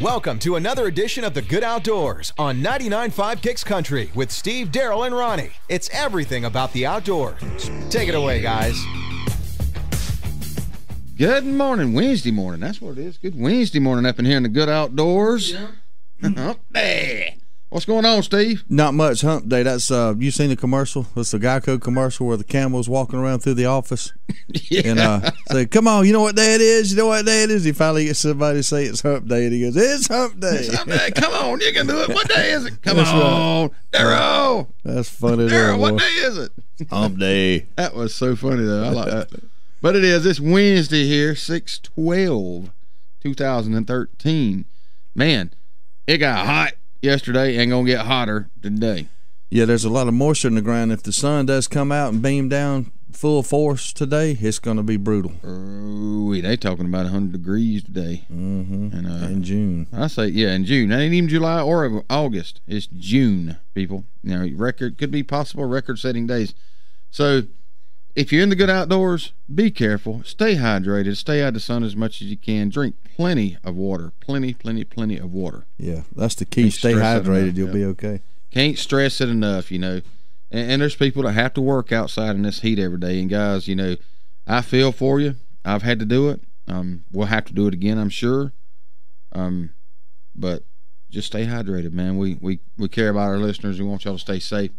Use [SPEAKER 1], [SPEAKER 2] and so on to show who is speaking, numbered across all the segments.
[SPEAKER 1] Welcome to another edition of the Good Outdoors on 99.5 Kicks Country with Steve, Darrell, and Ronnie. It's everything about the outdoors. Take it away, guys.
[SPEAKER 2] Good morning, Wednesday morning. That's what it is. Good Wednesday morning up in here in the Good Outdoors. Yeah. Hump Day. What's going on, Steve?
[SPEAKER 3] Not much. Hump Day. That's you seen the commercial? It's the Geico commercial where the camel's walking around through the office. Yeah. And say, come on, you know what day it is? You know what day it is? He finally gets somebody to say it's Hump Day, and he goes, it's Hump Day.
[SPEAKER 2] It's Hump Day. Come on, you can do it. What day is it? Come on, right. Darrell.
[SPEAKER 3] That's funny.
[SPEAKER 2] Darrell, what day is it?
[SPEAKER 3] Hump Day.
[SPEAKER 2] That was so funny, though. I like that. But it is. It's Wednesday here, 6/12/2013. Man, it got hot yesterday and gonna get hotter today.
[SPEAKER 3] Yeah, there's a lot of moisture in the ground. If the sun does come out and beam down full force today, it's going to be brutal.
[SPEAKER 2] They talking about 100 degrees today.
[SPEAKER 3] Mm-hmm. And, in June.
[SPEAKER 2] I say, yeah, in June. That ain't even July or August. It's June, people. You know, could be possible record-setting days. So, if you're in the Good Outdoors, be careful. Stay hydrated. Stay out of the sun as much as you can. Drink plenty of water. Plenty of water.
[SPEAKER 3] Yeah, that's the key. Stay hydrated. You'll be okay. Can't
[SPEAKER 2] stress it enough, you know. And there's people that have to work outside in this heat every day. And, guys, you know, I feel for you. I've had to do it. We'll have to do it again, I'm sure. But just stay hydrated, man. We care about our listeners. We want y'all to stay safe.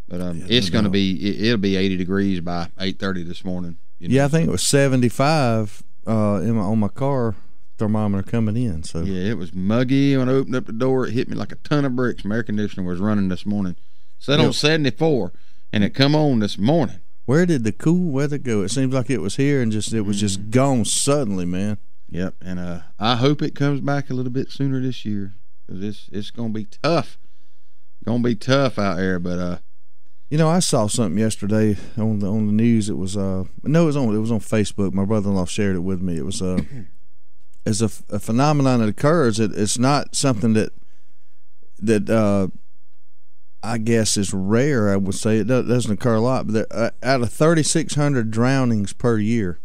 [SPEAKER 2] But it's going to be, it'll be 80 degrees by 8:30 this morning. You know?
[SPEAKER 3] Yeah, I think it was 75 on my car thermometer coming in. So
[SPEAKER 2] yeah, it was muggy. When I opened up the door, it hit me like a ton of bricks. My air conditioner was running this morning. Set on 74, and it come on this morning.
[SPEAKER 3] Where did the cool weather go? It seems like it was here and it was just gone suddenly, man.
[SPEAKER 2] Yep, and I hope it comes back a little bit sooner this year, because it's going to be tough. Going to be tough out there, but
[SPEAKER 3] you know, I saw something yesterday on the news. It was no, it was on Facebook. My brother-in-law shared it with me. It was as a phenomenon that occurs. It's not something that I guess is rare. I would say it doesn't occur a lot. But out of 3,600 drownings per year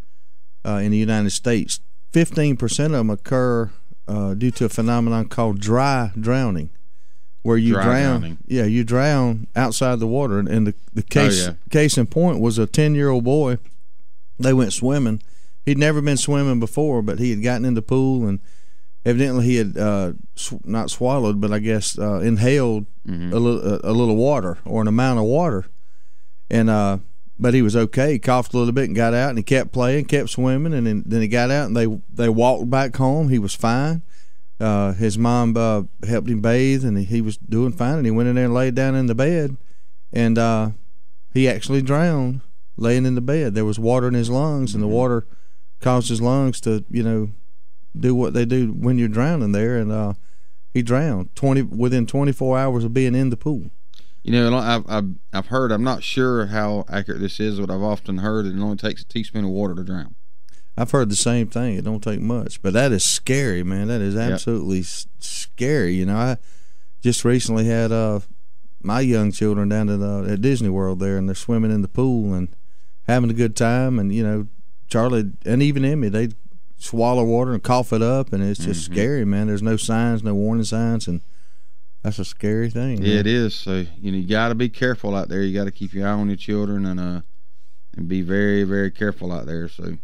[SPEAKER 3] in the United States, 15% of them occur due to a phenomenon called dry drowning. Where you drown, you drown outside the water, and the case in point was a 10-year-old boy. They went swimming. He'd never been swimming before, but he had gotten in the pool, and evidently he had not swallowed, but I guess inhaled a little water or an amount of water, and but he was okay. He coughed a little bit and got out, and he kept playing, kept swimming, and then he got out, and they walked back home. He was fine. His mom helped him bathe, and he was doing fine, and he went in there and laid down in the bed, and he actually drowned laying in the bed. There was water in his lungs, and the water caused his lungs to, you know, do what they do when you're drowning there, and he drowned within 24 hours of being in the pool.
[SPEAKER 2] You know, I've heard, I'm not sure how accurate this is, but I've often heard that it only takes a teaspoon of water to drown.
[SPEAKER 3] I've heard the same thing. It don't take much, but that is scary, man. That is absolutely scary. You know, I just recently had my young children down at Disney World there, and they're swimming in the pool and having a good time. And you know, Charlie and even Emmy, they swallow water and cough it up, and it's just scary, man. There's no signs, no warning signs, and that's a scary thing.
[SPEAKER 2] Yeah, man. It is. So you know, you got to be careful out there. You got to keep your eye on your children and be very, very careful out there. So.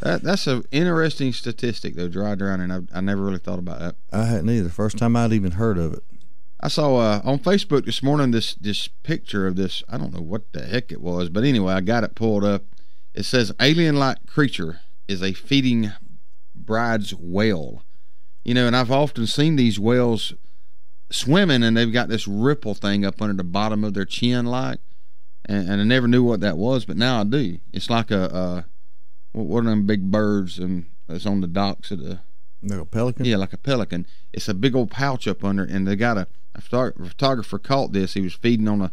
[SPEAKER 2] That's an interesting statistic, though, dry drowning. I never really thought about that.
[SPEAKER 3] I hadn't either. First time I'd even heard of it.
[SPEAKER 2] I saw on Facebook this morning this picture of this. I don't know what the heck it was, but anyway, I got it pulled up. It says, alien-like creature is a feeding bride's whale. You know, and I've often seen these whales swimming, and they've got this ripple thing up under the bottom of their chin, like, and I never knew what that was, but now I do. It's like what are them big birds that's on the docks of the...
[SPEAKER 3] Like a pelican?
[SPEAKER 2] Yeah, like a pelican. It's a big old pouch up under, and they got a photographer caught this. He was feeding on a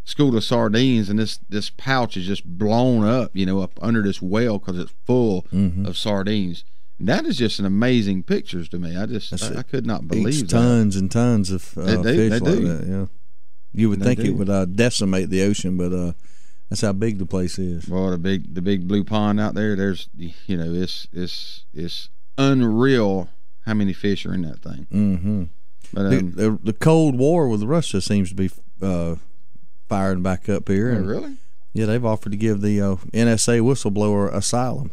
[SPEAKER 2] school of sardines, and this pouch is just blown up, you know, up under this whale because it's full of sardines. And that is just an amazing pictures to me. I could not believe that.
[SPEAKER 3] Tons and tons of fish like that, yeah. You would think it would decimate the ocean, but... That's how big the place is.
[SPEAKER 2] Well, the big blue pond out there. There's, you know, it's unreal how many fish are in that thing.
[SPEAKER 3] Mm-hmm.
[SPEAKER 2] But
[SPEAKER 3] the Cold War with Russia seems to be firing back up here.
[SPEAKER 2] Oh, really?
[SPEAKER 3] Yeah, they've offered to give the NSA whistleblower asylum.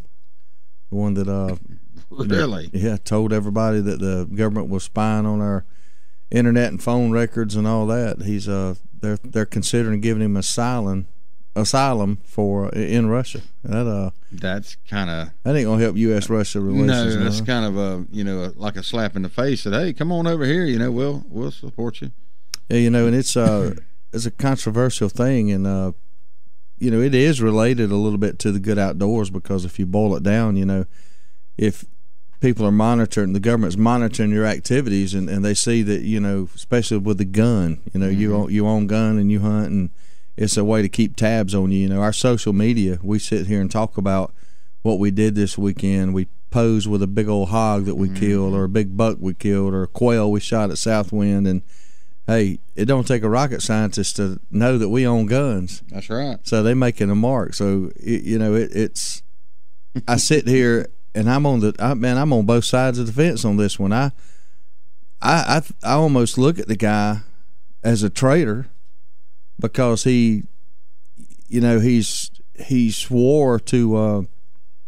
[SPEAKER 3] The one that
[SPEAKER 2] really?
[SPEAKER 3] Told everybody that the government was spying on our internet and phone records and all that. He's they're considering giving him asylum for in Russia.
[SPEAKER 2] That's kind of,
[SPEAKER 3] that ain't gonna help U.S.-Russia relations.
[SPEAKER 2] No, that's kind of like a slap in the face. That, hey, come on over here. We'll support you.
[SPEAKER 3] Yeah, and it's a controversial thing, and it is related a little bit to the Good Outdoors, because if you boil it down, if people are monitoring, the government's monitoring your activities, and they see that, especially with the gun, mm-hmm. you own gun and you hunt, and it's a way to keep tabs on you. Our social media, we sit here and talk about what we did this weekend. We pose with a big old hog that we mm-hmm. killed, or a big buck we killed, or a quail we shot at Southwind, and hey, it don't take a rocket scientist to know that we own guns.
[SPEAKER 2] That's right.
[SPEAKER 3] So they making a mark. So it's I sit here and I'm on both sides of the fence on this one. I almost look at the guy as a traitor, because he swore to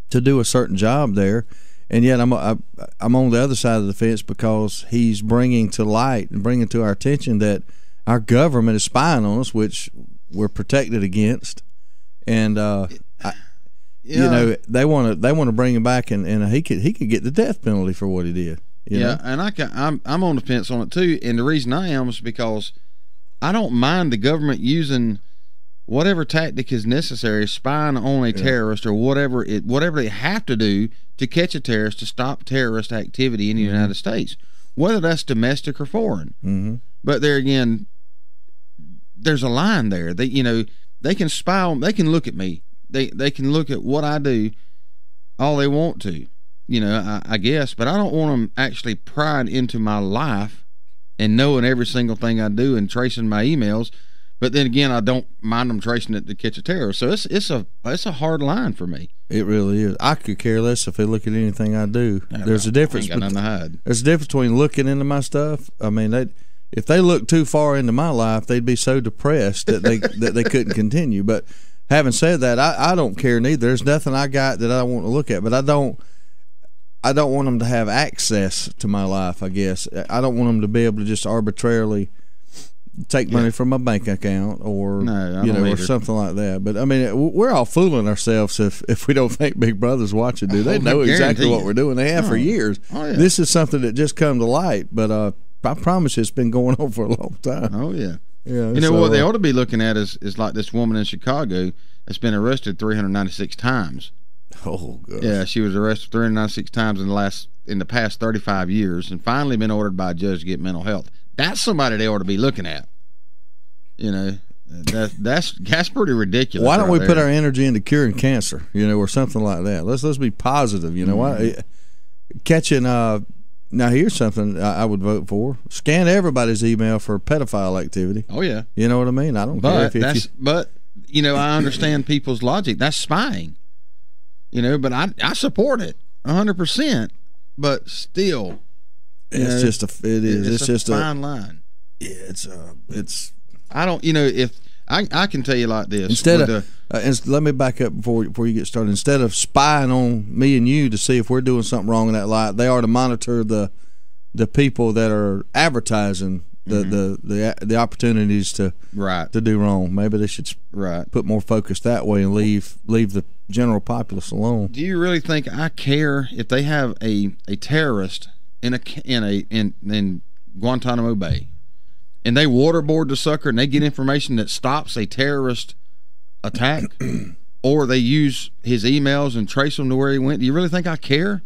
[SPEAKER 3] do a certain job there, and yet I'm on the other side of the fence, because he's bringing to light and bringing to our attention that our government is spying on us, which we're protected against, and they want to bring him back, and he could get the death penalty for what he did. You know?
[SPEAKER 2] And I'm on the fence on it too, and the reason I am is because I don't mind the government using whatever tactic is necessary, spying on a terrorist or whatever they have to do to catch a terrorist, to stop terrorist activity in the mm-hmm. United States, whether that's domestic or foreign.
[SPEAKER 3] Mm-hmm.
[SPEAKER 2] But there again, there's a line there. They can spy on, they can look at me, they can look at what I do all they want to, I guess, but I don't want them actually prying into my life and knowing every single thing I do and tracing my emails. But then again, I don't mind them tracing it to catch a terrorist. So it's a hard line for me.
[SPEAKER 3] It really is. I could care less if they look at anything I do. There's a difference.
[SPEAKER 2] I ain't got nothing to hide.
[SPEAKER 3] There's a difference between looking into my stuff. I mean, if they look too far into my life, they'd be so depressed that they couldn't continue. But having said that, I don't care neither. There's nothing I got that I want to look at, but I don't want them to have access to my life, I guess. I don't want them to be able to just arbitrarily take money from my bank account, or or something like that. But I mean, we're all fooling ourselves if we don't think Big Brother's watching. They know exactly what we're doing. They have for years.
[SPEAKER 2] Oh, yeah.
[SPEAKER 3] This is something that just come to light, but I promise you, it's been going on for a long time.
[SPEAKER 2] Oh yeah. What they ought to be looking at is like this woman in Chicago that's been arrested 396 times.
[SPEAKER 3] Oh gosh.
[SPEAKER 2] Yeah, she was arrested 396 times in the past 35 years, and finally been ordered by a judge to get mental health. That's somebody they ought to be looking at. That's pretty ridiculous.
[SPEAKER 3] Why don't we put our energy into curing cancer, or something like that? Let's be positive. Why catching now here's something I would vote for. Scan everybody's email for pedophile activity.
[SPEAKER 2] Oh yeah.
[SPEAKER 3] You know what I mean? I don't care
[SPEAKER 2] but I understand people's logic. That's spying. But I support it 100%. But still,
[SPEAKER 3] it's just a
[SPEAKER 2] fine line.
[SPEAKER 3] Yeah, it's.
[SPEAKER 2] I don't. If I can tell you like this.
[SPEAKER 3] Instead of let me back up before you get started. Instead of spying on me and you to see if we're doing something wrong in that light, they are to monitor the people that are advertising the opportunities to do wrong. Maybe they should put more focus that way and leave the general populace alone.
[SPEAKER 2] Do you really think I care if they have a terrorist in Guantanamo Bay, and they waterboard the sucker and they get information that stops a terrorist attack, or they use his emails and trace him to where he went? Do you really think I care?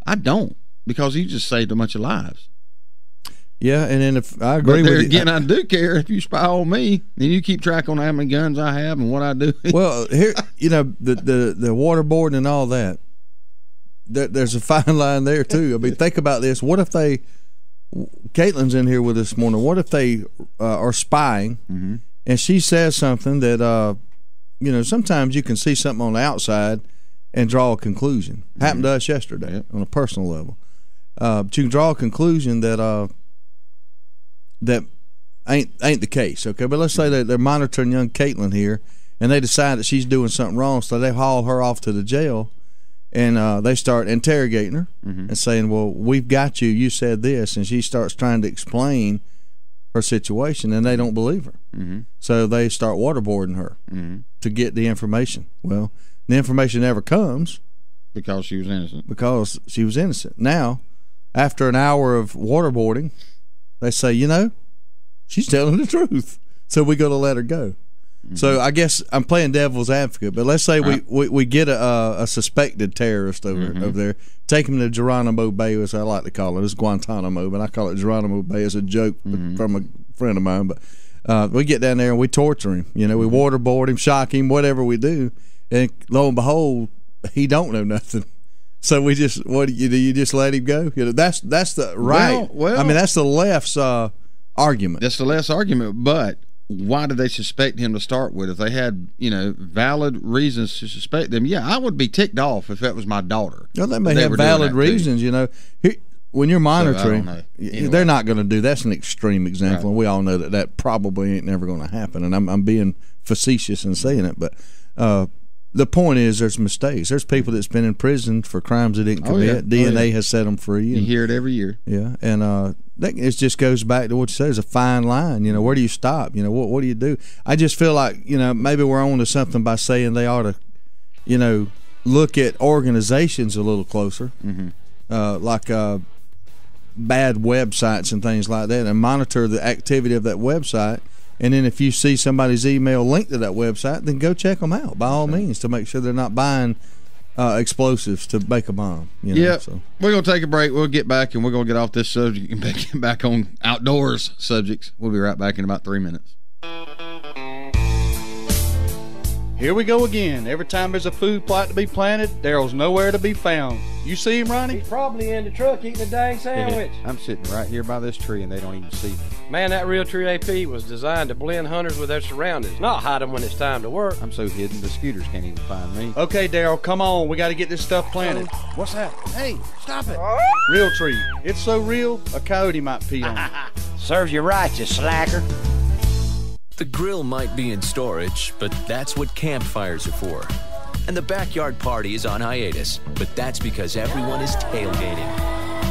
[SPEAKER 2] I don't, because he just saved a bunch of lives.
[SPEAKER 3] Yeah, and then if I agree
[SPEAKER 2] with
[SPEAKER 3] you
[SPEAKER 2] again, I do care if you spy on me and you keep track on how many guns I have and what I do.
[SPEAKER 3] Well, here, the waterboarding and all that. There's a fine line there too. I mean, think about this. What if Caitlin's in here with us this morning. What if they are spying, and she says something that sometimes you can see something on the outside and draw a conclusion. Happened to us yesterday on a personal level. But you can draw a conclusion that that ain't the case, okay? But let's say that they're monitoring young Caitlin here, and they decide that she's doing something wrong, so they haul her off to the jail, and they start interrogating her and saying, well, we've got you, you said this, and she starts trying to explain her situation, and they don't believe her. So they start waterboarding her to get the information. Well, the information never comes.
[SPEAKER 2] Because she was innocent.
[SPEAKER 3] Because she was innocent. Now, after an hour of waterboarding, they say, you know, she's telling the truth. So we got to let her go. So I guess I'm playing devil's advocate, but let's say we get a suspected terrorist over there, take him to Geronimo Bay, as I like to call it. It's Guantanamo, but I call it Geronimo Bay as a joke from a friend of mine. But we get down there and we torture him. You know, we waterboard him, shock him, whatever we do, and lo and behold, he don't know nothing. So we just, what do? You just let him go? You know, that's the right. Well, I mean, that's the left's argument.
[SPEAKER 2] That's the left's argument, but why did they suspect him to start with? If they had, you know, valid reasons to suspect them, yeah, I would be ticked off if that was my daughter.
[SPEAKER 3] Well, they may have valid reasons, you know. When you're monitoring, anyway, they're not going to do. That's an extreme example, and we all know that probably ain't never going to happen. And I'm being facetious in saying it, but the point is, there's mistakes. There's people that's been in prison for crimes they didn't commit. DNA has set them free.
[SPEAKER 2] You hear it every year.
[SPEAKER 3] Yeah, and it just goes back to what you said. It's a fine line. You know, where do you stop? You know, what do you do? I just feel like, you know, maybe we're on to something by saying they ought to, you know, look at organizations a little closer, like bad websites and things like that, and monitor the activity of that website. And then if you see somebody's email linked to that website, then go check them out by all means to make sure they're not buying explosives to make a bomb. You know?
[SPEAKER 2] Yeah. So we're going to take a break. We'll get back, and we're going to get off this subject and get back on outdoors subjects. We'll be right back in about 3 minutes.
[SPEAKER 4] Here we go again. Every time there's a food plot to be planted, Darrell's nowhere to be found. You see him, Ronnie?
[SPEAKER 5] He's probably in the truck eating a dang sandwich.
[SPEAKER 6] I'm sitting right here by this tree, and they don't even see me.
[SPEAKER 5] Man, that Real Tree AP was designed to blend hunters with their surroundings, not hide them when it's time to work.
[SPEAKER 6] I'm so hidden, the scooters can't even find me.
[SPEAKER 4] Okay, Darrell, come on. We got to get this stuff planted.
[SPEAKER 6] What's that? Hey, stop it.
[SPEAKER 4] Real Tree. It's so real, a coyote might pee on it.
[SPEAKER 5] Serves you right, you slacker.
[SPEAKER 7] The grill might be in storage, but that's what campfires are for. And the backyard party is on hiatus, but that's because everyone is tailgating.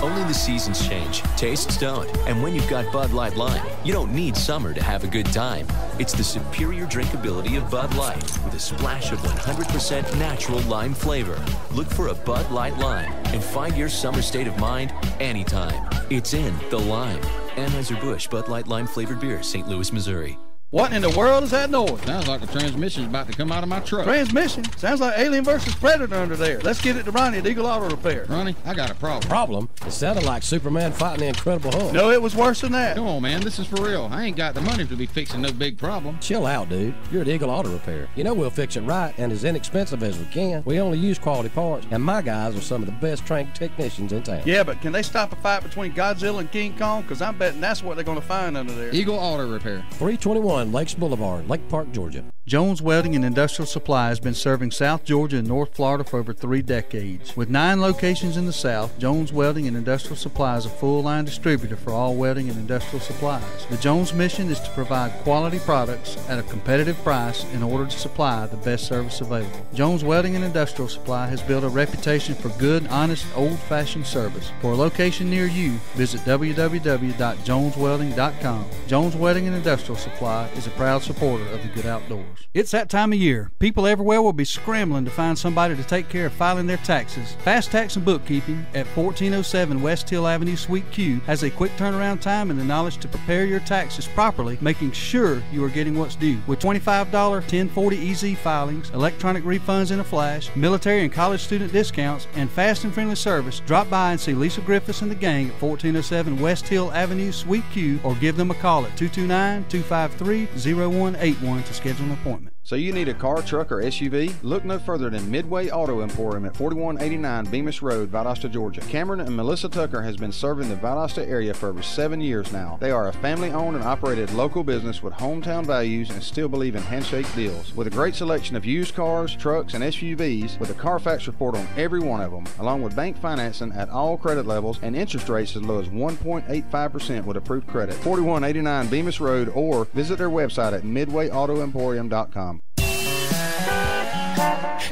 [SPEAKER 7] Only the seasons change, tastes don't. And when you've got Bud Light Lime, you don't need summer to have a good time. It's the superior drinkability of Bud Light with a splash of 100% natural lime flavor. Look for a Bud Light Lime and find your summer state of mind anytime. It's in the lime. Anheuser-Busch Bud Light Lime flavored beer, St. Louis, Missouri.
[SPEAKER 4] What in the world is that noise?
[SPEAKER 2] Sounds like the transmission's about to come out of my truck.
[SPEAKER 4] Transmission? Sounds like Alien versus Predator under there. Let's get it to Ronnie at Eagle Auto Repair.
[SPEAKER 2] Ronnie, I got a problem.
[SPEAKER 5] Problem? It sounded like Superman fighting the Incredible Hulk.
[SPEAKER 4] No, it was worse than that.
[SPEAKER 2] Come on, man. This is for real. I ain't got the money to be fixing no big problem.
[SPEAKER 5] Chill out, dude. You're at Eagle Auto Repair. You know we'll fix it right and as inexpensive as we can. We only use quality parts, and my guys are some of the best trained technicians in town.
[SPEAKER 4] Yeah, but can they stop a fight between Godzilla and King Kong? Because I'm betting that's what they're going to find under there.
[SPEAKER 2] Eagle Auto Repair.
[SPEAKER 5] 321 Lakes Boulevard, Lake Park, Georgia.
[SPEAKER 4] Jones Welding and Industrial Supply has been serving South Georgia and North Florida for over 3 decades. With 9 locations in the South, Jones Welding and Industrial Supply is a full-line distributor for all welding and industrial supplies. The Jones mission is to provide quality products at a competitive price in order to supply the best service available. Jones Welding and Industrial Supply has built a reputation for good, honest, old-fashioned service. For a location near you, visit www.joneswelding.com. Jones Welding and Industrial Supply is a proud supporter of the Good Outdoors. It's that time of year. People everywhere will be scrambling to find somebody to take care of filing their taxes. Fast Tax and Bookkeeping at 1407 West Hill Avenue, Suite Q has a quick turnaround time and the knowledge to prepare your taxes properly, making sure you are getting what's due. With $25 1040 EZ filings, electronic refunds in a flash, military and college student discounts, and fast and friendly service, drop by and see Lisa Griffiths and the gang at 1407 West Hill Avenue, Suite Q, or give them a call at 229-253-0181 to schedule an appointment.
[SPEAKER 6] So you need a car, truck, or SUV? Look no further than Midway Auto Emporium at 4189 Bemis Road, Valdosta, Georgia. Cameron and Melissa Tucker has been serving the Valdosta area for over 7 years now. They are a family-owned and operated local business with hometown values and still believe in handshake deals. With a great selection of used cars, trucks, and SUVs, with a Carfax report on every one of them, along with bank financing at all credit levels and interest rates as low as 1.85% with approved credit. 4189 Bemis Road, or visit their website at midwayautoemporium.com.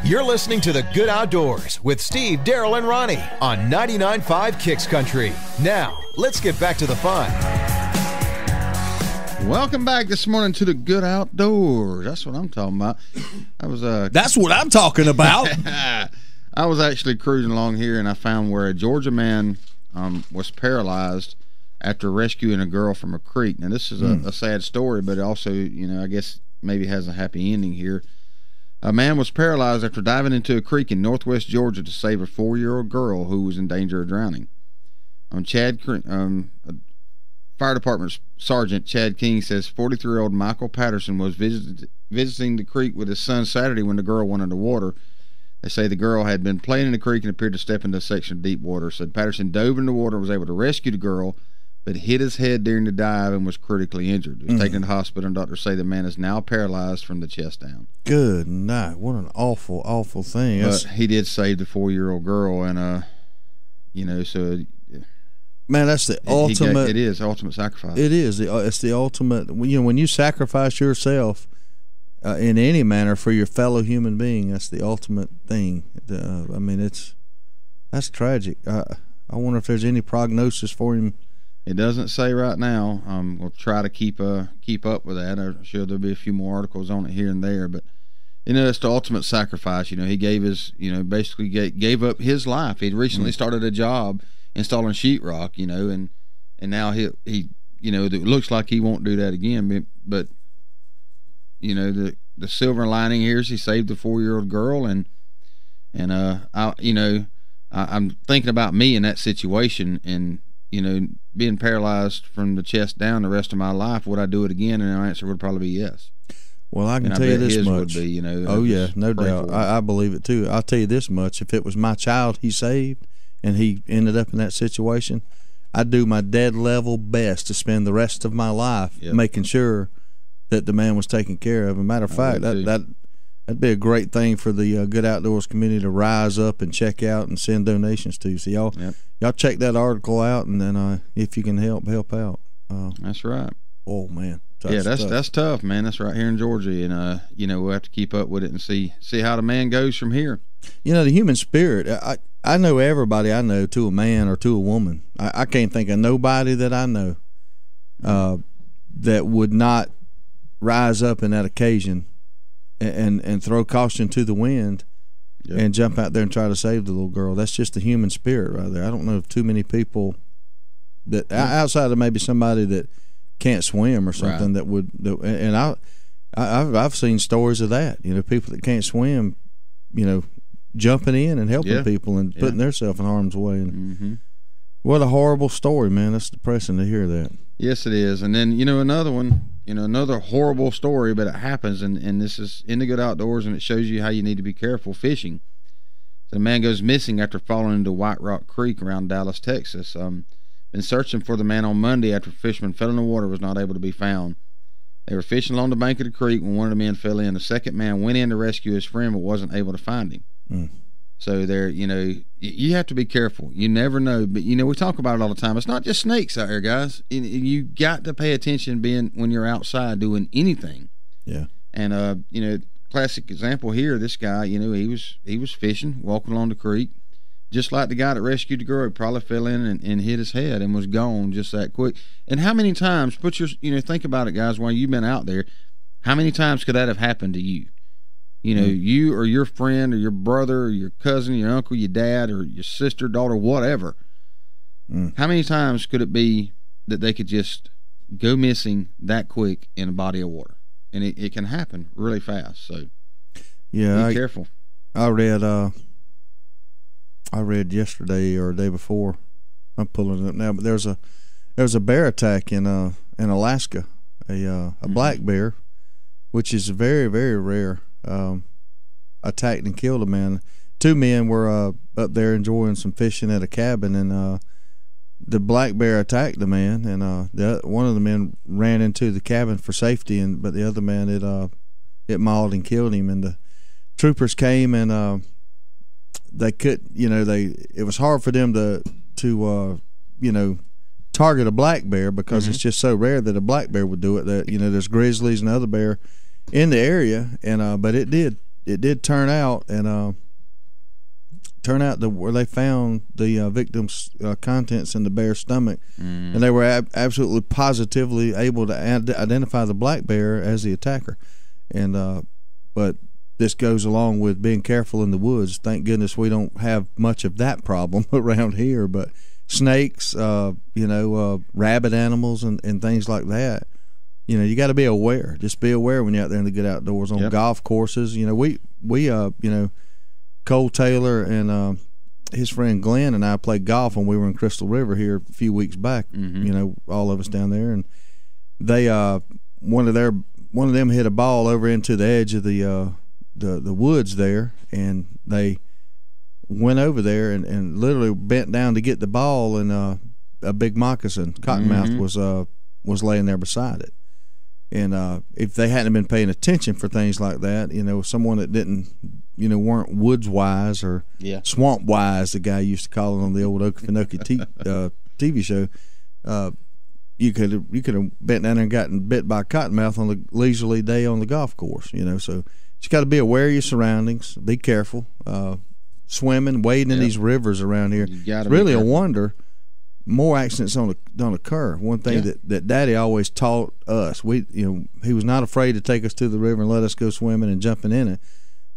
[SPEAKER 1] You're listening to The Good Outdoors with Steve, Darrell, and Ronnie on 99.5 Kicks Country. Now, let's get back to the fun.
[SPEAKER 2] Welcome back this morning to The Good Outdoors. That's what I'm talking about.
[SPEAKER 3] That's what I'm talking about.
[SPEAKER 2] I was actually cruising along here, and I found where a Georgia man was paralyzed after rescuing a girl from a creek. Now, this is a sad story, but also, I guess maybe has a happy ending here. A man was paralyzed after diving into a creek in northwest Georgia to save a 4-year-old girl who was in danger of drowning. Fire Department Sergeant Chad King says 43-year-old Michael Patterson was visiting the creek with his son Saturday when the girl went underwater. They say the girl had been playing in the creek and appeared to step into a section of deep water. Said Patterson dove in the water and was able to rescue the girl, but hit his head during the dive and was critically injured. He was taken to the hospital, and doctors say the man is now paralyzed from the chest down.
[SPEAKER 3] Good night. What an awful, awful thing.
[SPEAKER 2] But he did save the 4-year-old girl, and so
[SPEAKER 3] man, that's the ultimate.
[SPEAKER 2] It is ultimate sacrifice.
[SPEAKER 3] It is. It's the ultimate. When you sacrifice yourself in any manner for your fellow human being, that's the ultimate thing. That's tragic. I wonder if there's any prognosis for him.
[SPEAKER 2] It doesn't say right now. We'll try to keep up with that. I'm sure there'll be a few more articles on it here and there, but it's the ultimate sacrifice. He gave his, basically gave up his life. He'd recently started a job installing sheetrock, and now he it looks like he won't do that again. But the silver lining here is he saved the 4-year-old girl, and I'm thinking about me in that situation, and being paralyzed from the chest down the rest of my life, would I do it again? And our answer would probably be yes.
[SPEAKER 3] Well, I can tell you this much.
[SPEAKER 2] Would be,
[SPEAKER 3] oh yeah, no doubt. I believe it too. I'll tell you this much: if it was my child he saved, and he ended up in that situation, I'd do my dead level best to spend the rest of my life making sure that the man was taken care of. As a matter of fact, that'd be a great thing for the Good Outdoors community to rise up and check out and send donations to. So y'all check that article out, and then if you can help out.
[SPEAKER 2] That's right.
[SPEAKER 3] Oh man,
[SPEAKER 2] that's tough, man. That's right here in Georgia, and we'll have to keep up with it and see how the man goes from here.
[SPEAKER 3] The human spirit. I know everybody I know, to a man or to a woman. I can't think of nobody that I know that would not rise up in that occasion and throw caution to the wind and jump out there and try to save the little girl. That's just the human spirit right there. I don't know of too many people that outside of maybe somebody that can't swim or something that would. And I've seen stories of that. People that can't swim, jumping in and helping people and putting themselves in harm's way. And what a horrible story, man. That's depressing to hear that.
[SPEAKER 2] Yes, it is. And then another one. Another horrible story, but it happens, and this is in the Good Outdoors, and it shows you how you need to be careful fishing. So the man goes missing after falling into White Rock Creek around Dallas, Texas. Been searching for the man on Monday after fishermen fell in the water, was not able to be found. They were fishing along the bank of the creek when one of the men fell in. The second man went in to rescue his friend, but wasn't able to find him. So there, you have to be careful. You never know, but we talk about it all the time. It's not just snakes out here, guys. You got to pay attention when you're outside doing anything. Yeah. And classic example here. This guy, he was fishing, walking along the creek, just like the guy that rescued the girl. He probably fell in and hit his head and was gone just that quick. And how many times? Think about it, guys. While you've been out there, how many times could that have happened to you? You or your friend or your brother or your cousin, your uncle, your dad, or your sister, daughter, whatever. How many times could it be that they could just go missing that quick in a body of water? And it can happen really fast. So be careful.
[SPEAKER 3] I read yesterday or the day before. I'm pulling it up now, but there was a bear attack in Alaska. A black bear which is very, very rare, attacked and killed a man. 2 men were up there enjoying some fishing at a cabin, and the black bear attacked the man, and one of the men ran into the cabin for safety, but the other man it mauled and killed him. And the troopers came, and they could, it was hard for them to target a black bear because it's just so rare that a black bear would do it. That there's grizzlies and other bear in the area, and but it did turn out, and where they found the victim's contents in the bear's stomach, and they were absolutely positively able to identify the black bear as the attacker. And but this goes along with being careful in the woods. Thank goodness we don't have much of that problem around here, but snakes, rabid animals and things like that. You got to be aware. Just be aware when you're out there in the good outdoors on golf courses. We Cole Taylor and his friend Glenn and I played golf when we were in Crystal River here a few weeks back. All of us down there, and they one of them hit a ball over into the edge of the woods there, and they went over there and literally bent down to get the ball, and a big moccasin, cottonmouth, was laying there beside it. And if they hadn't been paying attention for things like that, someone that didn't, weren't woods wise or swamp wise, the guy used to call it on the old Okefenokee TV show, you could have bent down there and gotten bit by a cottonmouth on a leisurely day on the golf course. So just got to be aware of your surroundings, be careful. Swimming, wading in these rivers around here. It's really a wonder more accidents don't occur. One thing that Daddy always taught us, he was not afraid to take us to the river and let us go swimming and jumping in it.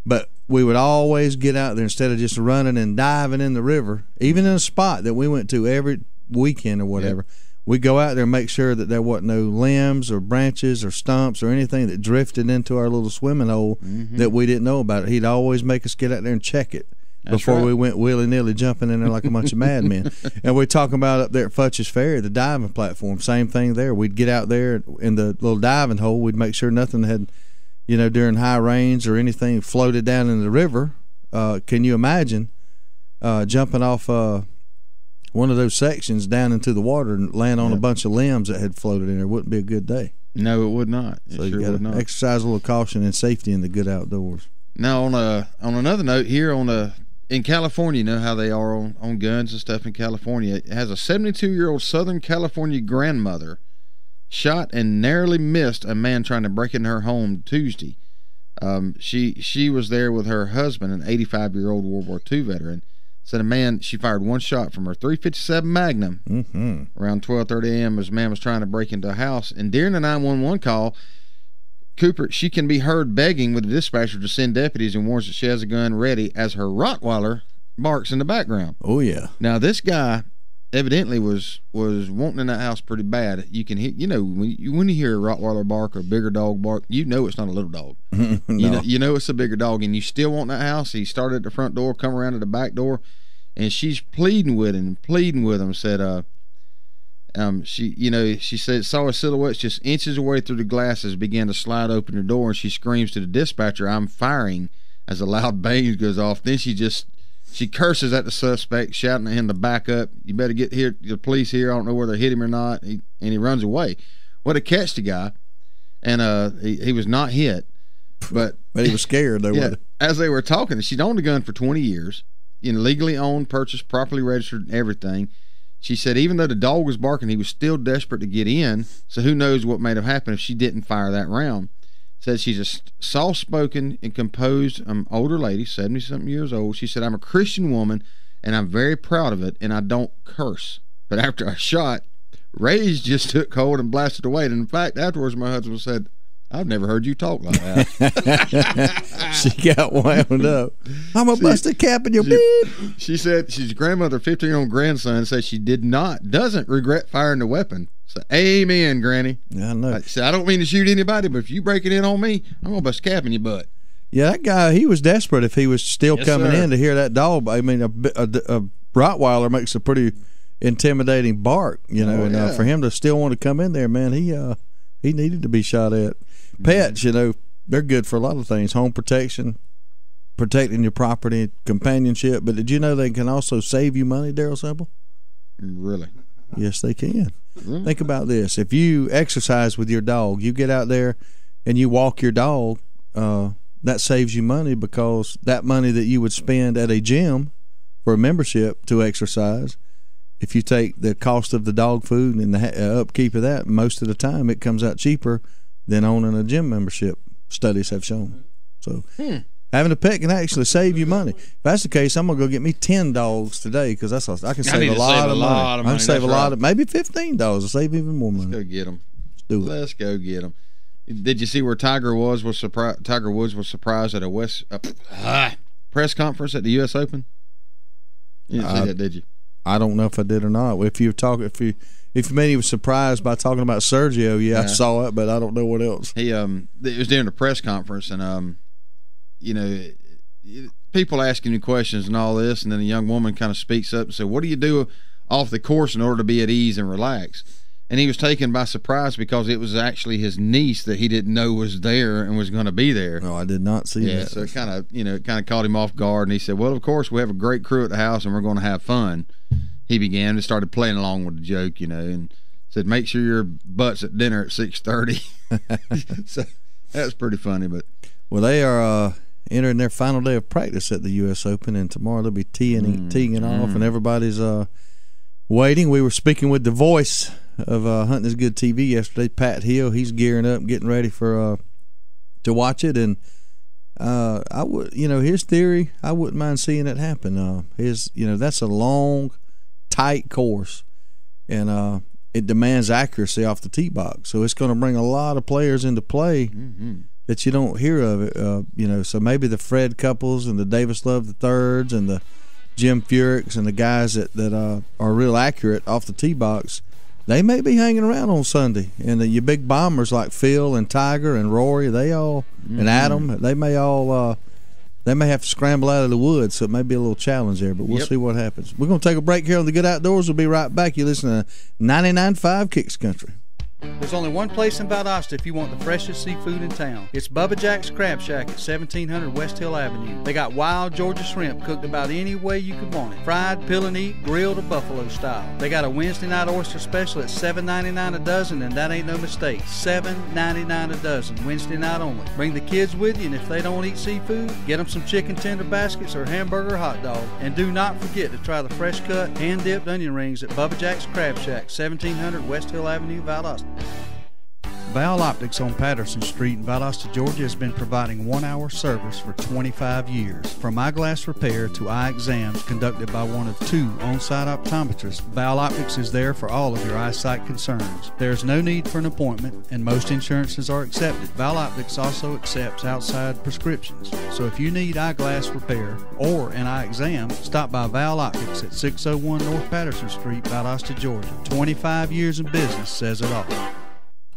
[SPEAKER 3] But we would always get out there instead of just running and diving in the river, even in a spot that we went to every weekend or whatever. We'd go out there and make sure that there wasn't no limbs or branches or stumps or anything that drifted into our little swimming hole that we didn't know about. He'd always make us get out there and check it. Before we went willy-nilly jumping in there like a bunch of madmen. And we're talking about up there at Futch's Ferry, the diving platform, same thing there. We'd get out there in the little diving hole. We'd make sure nothing had, during high rains or anything floated down in the river. Can you imagine jumping off one of those sections down into the water and land on a bunch of limbs that had floated in there? It wouldn't be a good day.
[SPEAKER 2] No, it would not.
[SPEAKER 3] So you got to exercise a little caution and safety in the good outdoors.
[SPEAKER 2] Now, on another note here, in California, you know how they are on guns and stuff in California. It has a 72-year-old Southern California grandmother shot and narrowly missed a man trying to break into her home Tuesday. She was there with her husband, an 85-year-old World War II veteran. Said she fired one shot from her .357 Magnum around 12:30 a.m. as a man was trying to break into a house. And during the 911 call, Cooper, she can be heard begging with the dispatcher to send deputies and warns that she has a gun ready as her Rottweiler barks in the background.
[SPEAKER 3] Oh, yeah.
[SPEAKER 2] Now, this guy evidently was wanting in that house pretty bad. You can hear, when you hear a Rottweiler bark or a bigger dog bark, it's not a little dog.
[SPEAKER 3] No.
[SPEAKER 2] You know it's a bigger dog, and you still want that house. He started at the front door, come around to the back door, and she's pleading with him, said, she said saw a silhouette just inches away through the glasses, began to slide open the door, and she screams to the dispatcher, "I'm firing," as a loud bang goes off. Then she curses at the suspect, shouting at him to back up. "You better get here, the police here. I don't know whether they hit him or not." And he runs away. Well, to catch the guy, and he was not hit, but
[SPEAKER 3] he was scared though.
[SPEAKER 2] As they were talking, she'd owned a gun for 20 years, legally owned, purchased, properly registered, and everything. She said even though the dog was barking, he was still desperate to get in, so who knows what might have happened if she didn't fire that round. Said she's a soft-spoken and composed older lady, 70-something years old. She said, "I'm a Christian woman, and I'm very proud of it, and I don't curse. But after I shot, rage just took hold and blasted away. And in fact, afterwards, my husband said, I've never heard you talk like that."
[SPEAKER 3] She got wound up. "I'm going to bust a cap in your beep."
[SPEAKER 2] She said she's grandmother, 15-year-old grandson, says she doesn't regret firing the weapon. So, amen, Granny.
[SPEAKER 3] Yeah, I know.
[SPEAKER 2] I don't mean to shoot anybody, but if you break it in on me, I'm going to bust a cap in your butt.
[SPEAKER 3] Yeah, that guy, he was desperate if he was still coming in to hear that dog. I mean, a Rottweiler makes a pretty intimidating bark, and for him to still want to come in there, man, he He needed to be shot at. Pets, you know, they're good for a lot of things. Home protection, protecting your property, companionship. But did you know they can also save you money, Darrell Simple?
[SPEAKER 2] Really?
[SPEAKER 3] Yes, they can. Really? Think about this. If you exercise with your dog, you get out there and you walk your dog, that saves you money, because that money that you would spend at a gym for a membership to exercise, if you take the cost of the dog food and the upkeep of that, most of the time it comes out cheaper than owning a gym membership, studies have shown. So having a pet can actually save you money. If that's the case, I'm going to go get me 10 dogs today, because I can save a lot of money. I can save a lot of, maybe $15. I'll save even more money.
[SPEAKER 2] Let's go get them.
[SPEAKER 3] Let's do it.
[SPEAKER 2] Let's go get them. Did you see where Tiger Woods was surprised at a press conference at the U.S. Open? You didn't see that, did you?
[SPEAKER 3] I don't know if I did or not. If you mean he was surprised by talking about Sergio, yeah, I saw it, but I don't know what else.
[SPEAKER 2] He it was during the press conference, and you know, people asking you questions and all this, and then a young woman kind of speaks up and said, "What do you do off the course in order to be at ease and relax?" And he was taken by surprise, because it was actually his niece that he didn't know was there and was going to be there.
[SPEAKER 3] No, I did not see that.
[SPEAKER 2] So it kind of caught him off guard, and he said, "Well, of course, we have a great crew at the house, and we're going to have fun." He began and started playing along with the joke, you know, and said, "Make sure your butt's at dinner at 6:30." So that's pretty funny. But
[SPEAKER 3] they are entering their final day of practice at the U.S. Open, and tomorrow they'll be teeing it off, and everybody's waiting. We were speaking with the voice of Hunting is Good TV yesterday, Pat Hill. He's gearing up, getting ready for to watch it, and I would, you know, his theory, I wouldn't mind seeing it happen. That's a long, tight course, and it demands accuracy off the tee box, so it's going to bring a lot of players into play that you don't hear of it. So maybe the Fred Couples and the Davis Love the Thirds and the Jim Furyk's and the guys that are real accurate off the tee box, they may be hanging around on Sunday. And your big bombers like Phil and Tiger and Rory, and Adam, they may have to scramble out of the woods, so it may be a little challenge there, but we'll see what happens. We're going to take a break here on the Good Outdoors. We'll be right back. You listen to 99.5 Kicks Country.
[SPEAKER 4] There's only one place in Valdosta if you want the freshest seafood in town. It's Bubba Jack's Crab Shack at 1700 West Hill Avenue. They got wild Georgia shrimp cooked about any way you could want it. Fried, peel and eat, grilled, or buffalo style. They got a Wednesday night oyster special at $7.99 a dozen, and that ain't no mistake. $7.99 a dozen, Wednesday night only. Bring the kids with you, and if they don't eat seafood, get them some chicken tender baskets or hamburger hot dog. And do not forget to try the fresh cut, hand-dipped onion rings at Bubba Jack's Crab Shack, 1700 West Hill Avenue, Valdosta. Val Optics on Patterson Street in Valdosta, Georgia has been providing 1-hour service for 25 years. From eyeglass repair to eye exams conducted by one of 2 on-site optometrists, Val Optics is there for all of your eyesight concerns. There is no need for an appointment, and most insurances are accepted. Val Optics also accepts outside prescriptions. So if you need eyeglass repair or an eye exam, stop by Val Optics at 601 North Patterson Street, Valdosta, Georgia. 25 years in business says it all.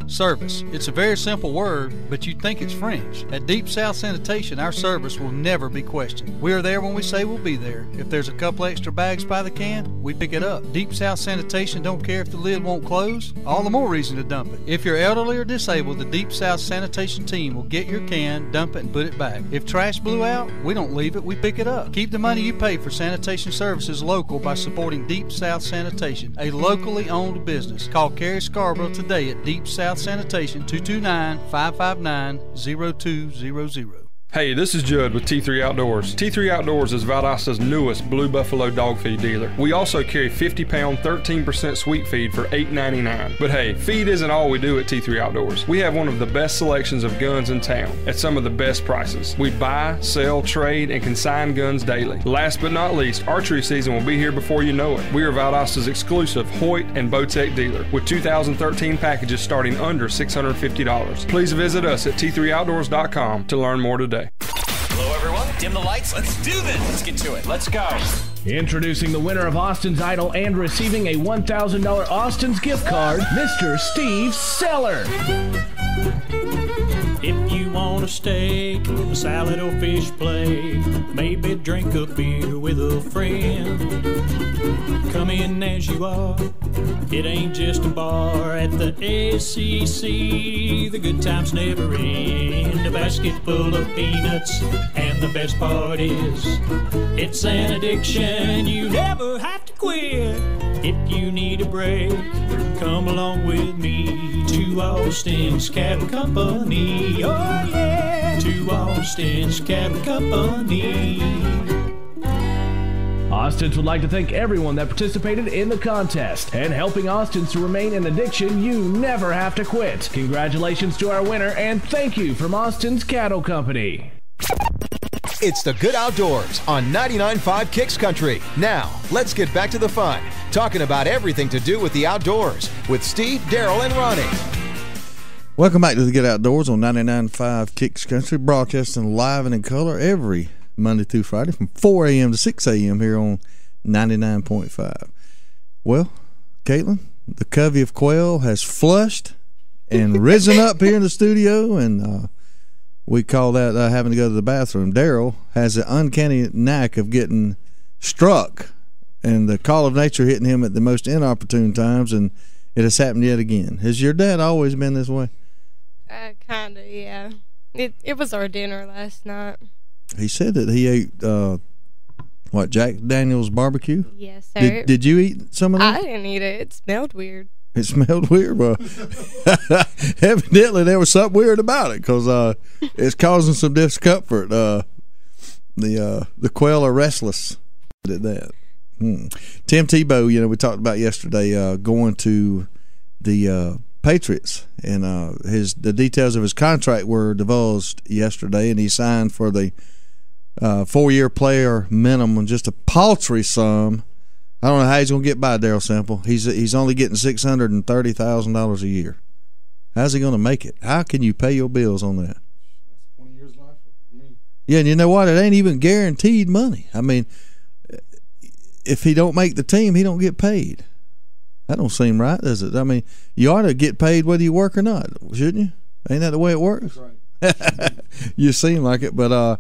[SPEAKER 4] Service. It's a very simple word, but you'd think it's French. At Deep South Sanitation, our service will never be questioned. We are there when we say we'll be there. If there's a couple extra bags by the can, we pick it up. Deep South Sanitation don't care if the lid won't close. All the more reason to dump it. If you're elderly or disabled, the Deep South Sanitation team will get your can, dump it, and put it back. If trash blew out, we don't leave it, we pick it up. Keep the money you pay for sanitation services local by supporting Deep South Sanitation, a locally owned business. Call Carrie Scarborough today at Deep South Sanitation, 229-559-0200.
[SPEAKER 8] Hey, this is Judd with T3 Outdoors. T3 Outdoors is Valdosta's newest Blue Buffalo dog feed dealer. We also carry 50-pound, 13% sweet feed for $8.99. But hey, feed isn't all we do at T3 Outdoors. We have one of the best selections of guns in town at some of the best prices. We buy, sell, trade, and consign guns daily. Last but not least, archery season will be here before you know it. We are Valdosta's exclusive Hoyt and Bowtech dealer with 2013 packages starting under $650. Please visit us at T3Outdoors.com to learn more today.
[SPEAKER 9] Hello, everyone. Dim the lights. Let's do this. Let's get to it. Let's go.
[SPEAKER 10] Introducing the winner of Austin's Idol and receiving a $1,000 Austin's gift card, Mr. Steve Seller.
[SPEAKER 11] If you want a steak, a salad or fish plate, maybe drink a beer with a friend. Come in as you are, it ain't just a bar at the SEC. The good times never end, a basket full of peanuts, and the best part is, it's an addiction you never have to quit. If you need a break, come along with me to Austin's Cattle Company. Oh yeah, to Austin's Cattle Company.
[SPEAKER 10] Austin's would like to thank everyone that participated in the contest. And helping Austin's to remain an addiction you never have to quit. Congratulations to our winner, and thank you from Austin's Cattle Company.
[SPEAKER 1] It's the Good Outdoors on 99.5 Kicks Country. Now, let's get back to the fun, talking about everything to do with the outdoors with Steve, Darrell, and Ronnie.
[SPEAKER 3] Welcome back to the Good Outdoors on 99.5 Kicks Country, broadcasting live and in color every Monday through Friday from 4 a.m. to 6 a.m. here on 99.5. Well, Caitlin, the covey of quail has flushed and risen up here in the studio, and we call that having to go to the bathroom. Darrell has an uncanny knack of getting struck, and the call of nature hitting him at the most inopportune times, and it has happened yet again. Has your dad always been this way?
[SPEAKER 12] Kind of, yeah. It was our dinner last night.
[SPEAKER 3] He said that he ate, Jack Daniel's barbecue?
[SPEAKER 12] Yes, sir.
[SPEAKER 3] Did you eat some of that?
[SPEAKER 12] I didn't eat it. It smelled weird.
[SPEAKER 3] It smelled weird, but evidently there was something weird about it, because it's causing some discomfort. The quail are restless at that. Tim Tebow, we talked about yesterday, going to the Patriots, and the details of his contract were divulged yesterday, and he signed for the 4-year player minimum, just a paltry sum. I don't know how he's going to get by, Darrell Sample. He's only getting $630,000 a year. How's he going to make it? How can you pay your bills on that? That's 20 years life for me. Yeah, and you know what? It ain't even guaranteed money. I mean, if he don't make the team, he don't get paid. That don't seem right, does it? I mean, you ought to get paid whether you work or not, shouldn't you? Ain't that the way it works? That's right. You seem like it, but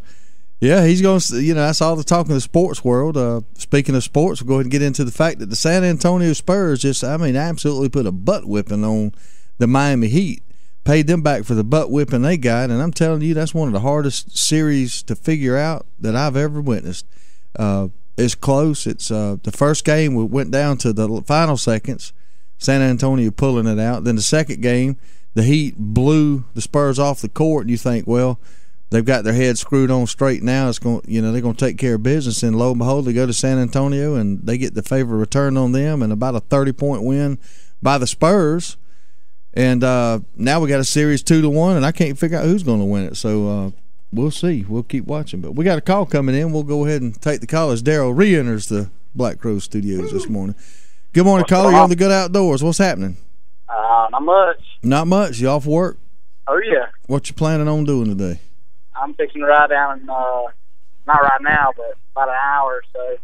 [SPEAKER 3] yeah, he's going to, that's all the talk in the sports world. Speaking of sports, we'll go ahead and get into the fact that the San Antonio Spurs absolutely put a butt whipping on the Miami Heat. Paid them back for the butt whipping they got, and I'm telling you, that's one of the hardest series to figure out that I've ever witnessed. It's close. It's the first game we went down to the final seconds, San Antonio pulling it out. Then the second game, the Heat blew the Spurs off the court, and you think, well, they've got their heads screwed on straight now. It's going, they're going to take care of business. And lo and behold, they go to San Antonio and they get the favor return on them, and about a 30-point win by the Spurs. And now we got a series 2-1, and I can't figure out who's going to win it. So we'll see. We'll keep watching. But we got a call coming in. We'll go ahead and take the call as Darrell re-enters the Black Crow Studios this morning. Good morning, caller. You're on the Good Outdoors. What's happening?
[SPEAKER 13] Not much.
[SPEAKER 3] Not much. You off work?
[SPEAKER 13] Oh yeah.
[SPEAKER 3] What you planning on doing today?
[SPEAKER 13] I'm fixing to ride down, not right now, but about an hour or so,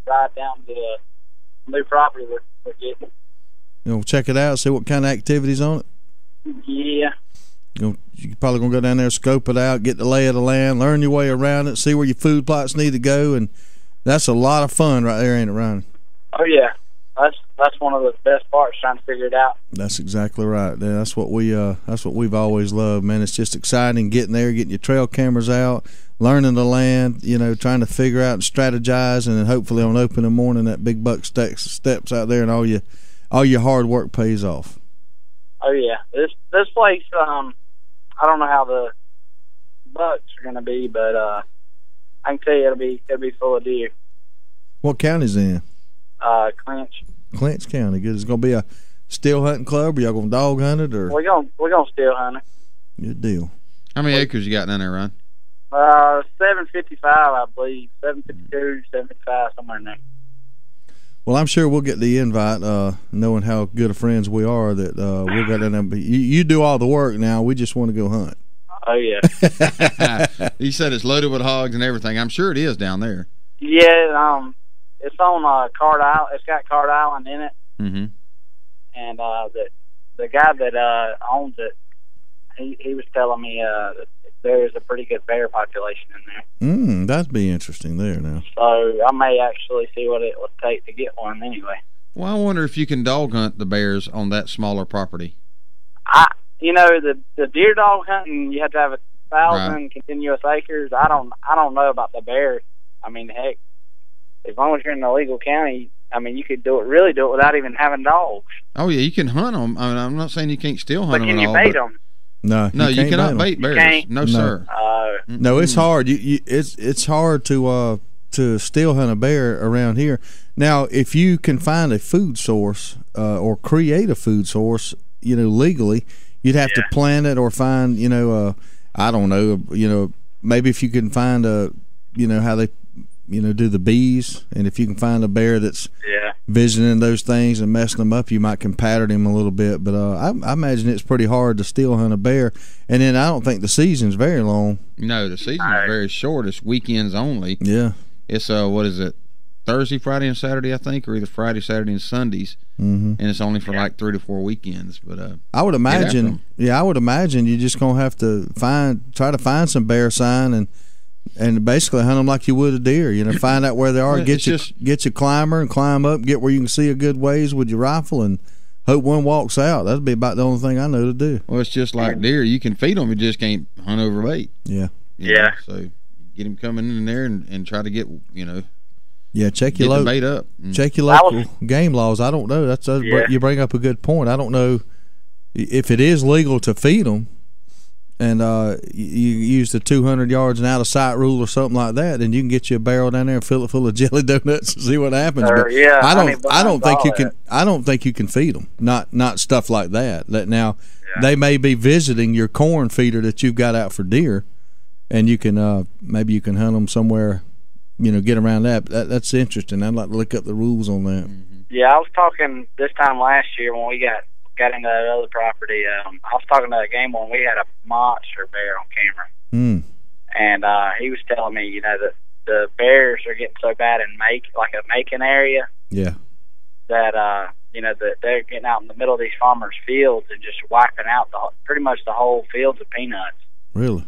[SPEAKER 13] ride down to the new property we're getting.
[SPEAKER 3] Check it out, see what kind of activities on it?
[SPEAKER 13] Yeah.
[SPEAKER 3] You're probably going to go down there, scope it out, get the lay of the land, learn your way around it, see where your food plots need to go, and that's a lot of fun right there, ain't it, Ryan?
[SPEAKER 13] Oh, yeah. That's one of the best parts, trying to figure it out.
[SPEAKER 3] That's exactly right. That's what we've always loved, man. It's just exciting getting there, getting your trail cameras out, learning the land, trying to figure out and strategize, and then hopefully on opening morning that big buck steps out there and all your hard work pays off.
[SPEAKER 13] Oh yeah, this place. I don't know how the bucks are going to be, but I can tell you it'll be full of deer.
[SPEAKER 3] What county's in?
[SPEAKER 13] Clinch.
[SPEAKER 3] Clinch County. Good. Is it going to be a still hunting club, or y'all going to dog hunt it, or?
[SPEAKER 13] We're gonna still hunt it.
[SPEAKER 3] Good deal.
[SPEAKER 2] How many acres you got down there, Ron?
[SPEAKER 13] 755, I believe. 752, 755, somewhere in there.
[SPEAKER 3] Well, I'm sure we'll get the invite, knowing how good of friends we are, that we'll go down there. You do all the work now. We just want to go hunt.
[SPEAKER 13] Oh, yeah.
[SPEAKER 2] You said it's loaded with hogs and everything. I'm sure it is down there.
[SPEAKER 13] Yeah, it's on Card Island. It's got Card Island in it.
[SPEAKER 2] Mm-hmm.
[SPEAKER 13] And the guy that owns it, he was telling me that there is a pretty good bear population in there.
[SPEAKER 3] That'd be interesting there now.
[SPEAKER 13] So I may actually see what it would take to get one anyway.
[SPEAKER 2] Well, I wonder if you can dog hunt the bears on that smaller property.
[SPEAKER 13] The deer dog hunting, you have to have 1,000 continuous acres. I don't know about the bears. I mean, heck, as long as you're in a legal county, I mean, you could really do it without even having dogs.
[SPEAKER 2] Oh yeah, you can hunt them. I mean, I'm not saying you can't still hunt them.
[SPEAKER 13] But can you bait them?
[SPEAKER 3] No,
[SPEAKER 2] you cannot bait bears. No, sir.
[SPEAKER 3] No, it's hard. It's hard to still hunt a bear around here. Now, if you can find a food source or create a food source, legally, you'd have to plant it or find, I don't know, maybe if you can find how they, do the bees, and if you can find a bear that's visiting those things and messing them up, you might can pattern him a little bit. But I imagine it's pretty hard to still hunt a bear. And then I don't think the season's very long. No, the season's very short. It's weekends only. Yeah. It's what is it? Thursday, Friday, and Saturday, I think, or either Friday, Saturday, and Sundays, and it's only for like 3 to 4 weekends. But I would imagine, you're just gonna have to try to find some bear sign and basically hunt them like you would a deer. Find out where they are, get your climber and climb up, get where you can see a good ways with your rifle, and hope one walks out. That'd be about the only thing I know to do. Well, it's just like deer. You can feed them, you just can't hunt over bait. Yeah. So get them coming in there and try to get check your local bait up. Check your local game laws. I don't know. You bring up a good point. I don't know if it is legal to feed them, and you use the 200 yards and out of sight rule or something like that, then you can get you a barrel down there and fill it full of jelly donuts and see what happens. But I don't think you can. I don't think you can feed them. Not stuff like that. They may be visiting your corn feeder that you've got out for deer, and you can maybe you can hunt them somewhere. Get around that. That's interesting. I'd like to look up the rules on that.
[SPEAKER 13] Yeah, I was talking this time last year when we got into that other property. I was talking to a game when we had a monster bear on camera. And he was telling me, that the bears are getting so bad in a Macon area. Yeah. That that they're getting out in the middle of these farmers' fields and just wiping out pretty much the whole fields of peanuts. Really?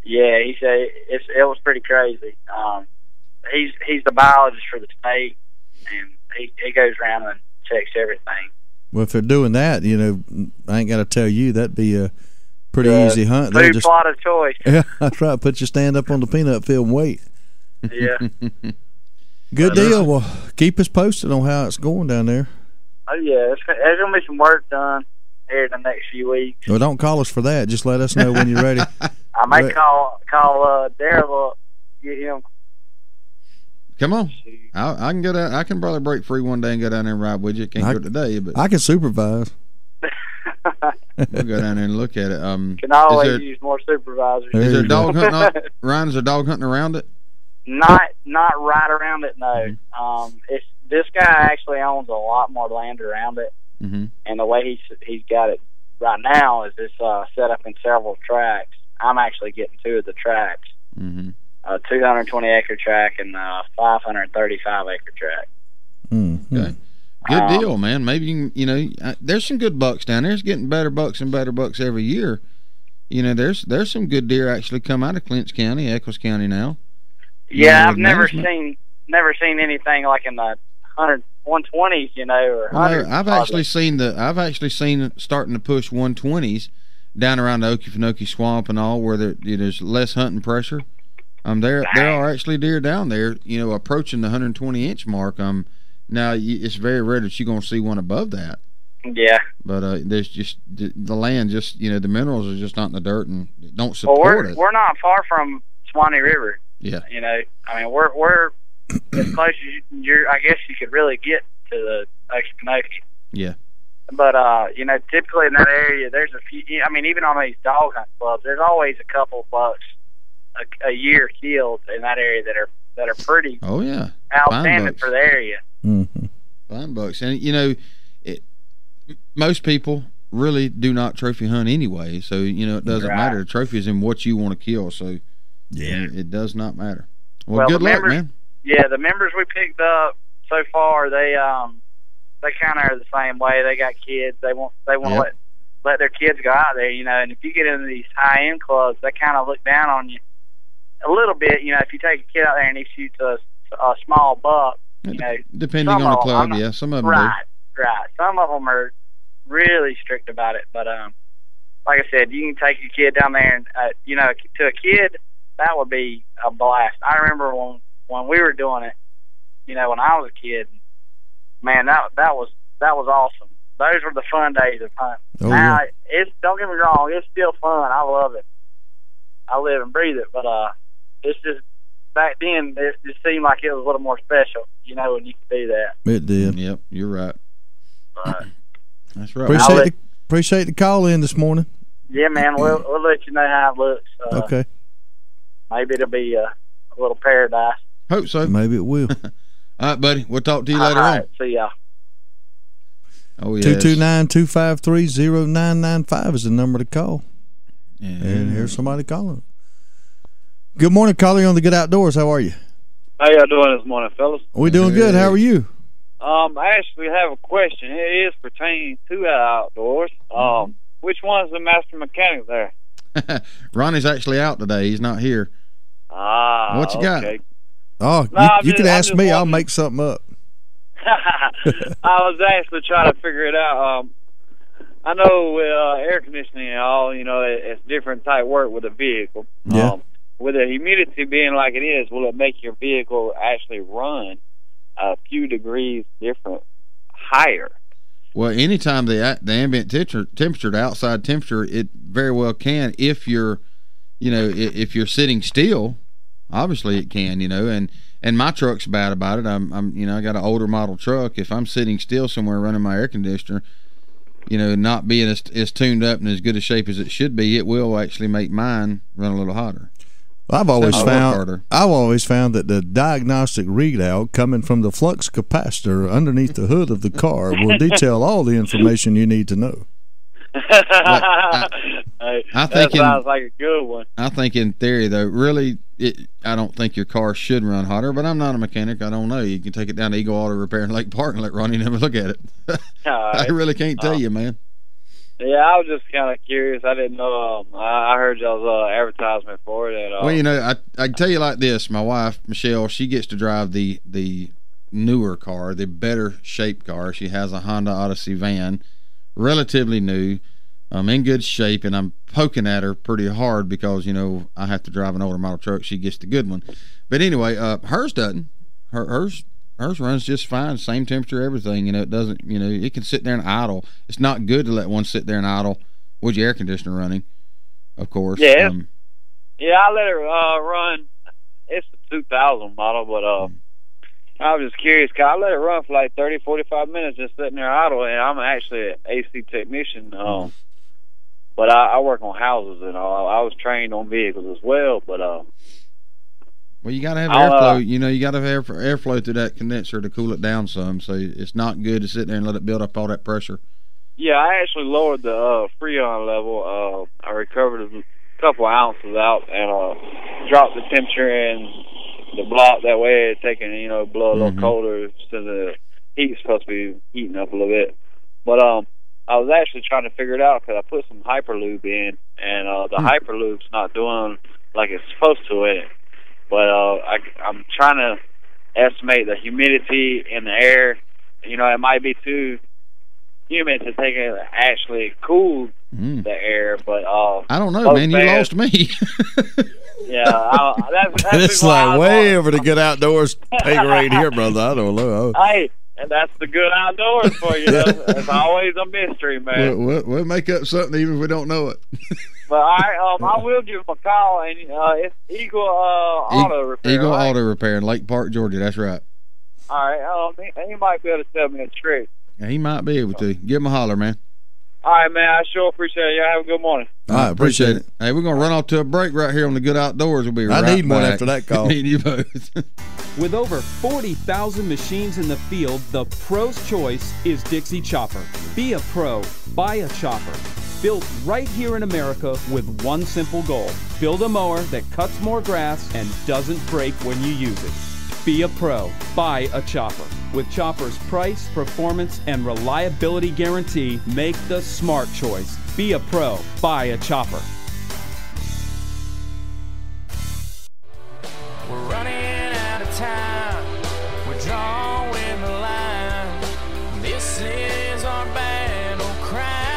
[SPEAKER 13] Yeah, he said it was pretty crazy. He's the biologist for the state, and he goes around and checks everything.
[SPEAKER 3] Well, if they're doing that, I ain't got to tell you, that'd be a pretty easy hunt.
[SPEAKER 13] Food plot of choice.
[SPEAKER 3] Yeah, that's right. Put your stand up on the peanut field and wait.
[SPEAKER 13] Yeah.
[SPEAKER 3] Good deal. Well, keep us posted on how it's going down there.
[SPEAKER 13] Oh, yeah. There's going to be some work done here in the next few weeks.
[SPEAKER 3] Well, don't call us for that. Just let us know when you're ready.
[SPEAKER 13] I may call Darrell up, get him.
[SPEAKER 2] Come on, I can go down. I can probably break free one day and go down there and ride with you. Can't go today, but
[SPEAKER 3] I can supervise.
[SPEAKER 2] We'll go down there and look at it.
[SPEAKER 13] Can always use more supervisors.
[SPEAKER 2] Is there dog hunting? Ryan, is there dog hunting around it?
[SPEAKER 13] Not right around it. No. It's this guy actually owns a lot more land around it, and the way he's got it right now is it's set up in several tracks. I'm actually getting 2 of the tracks. A 220-acre track and a 535-acre track.
[SPEAKER 2] Okay. Good deal, man. Maybe you can, there's some good bucks down there. It's getting better bucks and better bucks every year. There's some good deer actually come out of Clinch County, Eccles County now.
[SPEAKER 13] Yeah, I've never seen anything like in the 120s, or 100s.
[SPEAKER 2] I've actually seen starting to push 120s down around the Okefenokee Swamp and all, where there's less hunting pressure. There are actually deer down there, approaching the 120-inch mark. Now it's very rare that you're going to see one above that.
[SPEAKER 13] Yeah. But
[SPEAKER 2] there's just the land, the minerals are just not in the dirt and don't support it.
[SPEAKER 13] We're not far from Swanee River. Yeah. I mean, we're as close as I guess you could really get to the Okefenokee. Yeah. But typically in that area, there's a few. I mean, even on these dog hunt clubs, there's always a couple bucks a year killed in that area that are pretty outstanding for the area.
[SPEAKER 2] Fine bucks. And most people really do not trophy hunt anyway, so it doesn't matter. The trophy is in what you want to kill, so it does not matter. Well, good luck, man.
[SPEAKER 13] Yeah, the members we picked up so far, they kind of are the same way. They got kids. They want to let let their kids go out there, you know. And if you get into these high-end clubs, they kind of look down on you a little bit, you know. If you take a kid out there and he shoots a small buck, you know.
[SPEAKER 2] Depending on the club, yeah, some of them
[SPEAKER 13] right. Some of them are really strict about it, but like I said, you can take your kid down there, and you know, to a kid, that would be a blast. I remember when we were doing it, you know, when I was a kid, man, that was awesome. Those were the fun days of hunting.
[SPEAKER 3] Oh,
[SPEAKER 13] now,
[SPEAKER 3] yeah.
[SPEAKER 13] Don't get me wrong, it's still fun. I love it. I live and breathe it, but it's just back then it just seemed like it was a little more special, you know, when you could do that.
[SPEAKER 3] It did.
[SPEAKER 2] Yep, you're right. That's right.
[SPEAKER 3] Appreciate the call in this morning.
[SPEAKER 13] Yeah, man, we'll let you know how it looks.
[SPEAKER 3] Okay.
[SPEAKER 13] Maybe it'll be a little paradise.
[SPEAKER 2] Hope so.
[SPEAKER 3] Maybe it will.
[SPEAKER 2] All right, buddy. We'll talk to you later on.
[SPEAKER 13] See ya.
[SPEAKER 2] Oh, yes.
[SPEAKER 3] 229-253-0995 is the number to call.
[SPEAKER 2] Yeah.
[SPEAKER 3] And here's somebody calling. Good morning, caller. You're on the Good Outdoors. How are you?
[SPEAKER 14] How y'all doing this morning, fellas?
[SPEAKER 3] We're doing good. How are you?
[SPEAKER 14] I actually have a question. It is pertaining to outdoors. Which one's the master mechanic there?
[SPEAKER 2] Ronnie's actually out today. He's not here. What you got?
[SPEAKER 3] Oh, you can ask me. I'll make something up.
[SPEAKER 14] I was actually trying to figure it out. I know with air conditioning and all, you know, it's different type work with a vehicle.
[SPEAKER 3] Yeah.
[SPEAKER 14] With the humidity being like it is, will it make your vehicle actually run a few degrees different higher?
[SPEAKER 2] Well, anytime the ambient temperature, the outside temperature, it very well can. If you're, you know, if you're sitting still, obviously it can, you know. And my truck's bad about it. I'm you know, I got an older model truck. If I'm sitting still somewhere running my air conditioner, you know, not being as tuned up and as good a shape as it should be, it will actually make mine run a little hotter.
[SPEAKER 3] I've always found that the diagnostic readout coming from the flux capacitor underneath the hood of the car will detail all the information you need to know.
[SPEAKER 14] I think that sounds like a good one.
[SPEAKER 2] I think in theory, though, really, I don't think your car should run hotter, but I'm not a mechanic. I don't know. You can take it down to Eagle Auto Repair in Lake Park and let Ronnie never look at it. I really can't tell you, man.
[SPEAKER 14] Yeah, I was just kind of curious. I didn't know. I heard y'all's advertisement for it.
[SPEAKER 2] Well, you know, I can tell you like this. My wife, Michelle, she gets to drive the newer car, the better shaped car. She has a Honda Odyssey van, relatively new, in good shape, and I'm poking at her pretty hard because, you know, I have to drive an older model truck. She gets the good one. But anyway, hers doesn't. Hers runs just fine, same temperature, everything. You know, it doesn't, you know, it can sit there and idle. It's not good to let one sit there and idle with your air conditioner running, of course.
[SPEAKER 14] Yeah, I let it run. It's a 2000 model, but I was just curious, because I let it run for like 30, 45 minutes just sitting there idle, and I'm actually an AC technician, but I work on houses and all. I was trained on vehicles as well, but
[SPEAKER 2] well, you got to have airflow. You know, you got to have airflow through that condenser to cool it down some. So it's not good to sit there and let it build up all that pressure.
[SPEAKER 14] Yeah, I actually lowered the Freon level. I recovered a couple ounces out and dropped the temperature in the block. That way, it's taking, you know, blow a little colder since the heat's supposed to be heating up a little bit. But I was actually trying to figure it out because I put some Hyperlube in, and the Hyperlube's not doing like it's supposed to in it. But I'm trying to estimate the humidity in the air. You know, it might be too humid to take it actually cool the air. But
[SPEAKER 2] I don't know, man. You lost me.
[SPEAKER 14] Yeah, that's
[SPEAKER 3] it's like way over the Good Outdoors pay grade here, brother. I don't know.
[SPEAKER 14] Hey, and that's the Good Outdoors for you. It's always a mystery, man.
[SPEAKER 2] We'll make up something even if we don't know it.
[SPEAKER 14] But all right, I will give him a call, and it's Eagle Auto Repair.
[SPEAKER 2] Eagle
[SPEAKER 14] right?
[SPEAKER 2] Auto Repair in Lake Park, Georgia. That's right.
[SPEAKER 14] All right, he might be able to tell me a trick.
[SPEAKER 2] Yeah, he might be able to. Give him a holler, man.
[SPEAKER 14] All right, man. I sure appreciate it. Y'all have a good morning.
[SPEAKER 3] All right, appreciate it.
[SPEAKER 2] Hey, we're going to run off to a break right here on the Good Outdoors. We'll be right back.
[SPEAKER 3] I need one after that call.
[SPEAKER 2] Need you both.
[SPEAKER 15] With over 40,000 machines in the field, the pro's choice is Dixie Chopper. Be a pro. Buy a chopper. Built right here in America with one simple goal. Build a mower that cuts more grass and doesn't break when you use it. Be a pro. Buy a chopper. With Chopper's price, performance, and reliability guarantee, make the smart choice. Be a pro. Buy a chopper.
[SPEAKER 16] We're running out of time. We're drawing the line. This is our battle cry.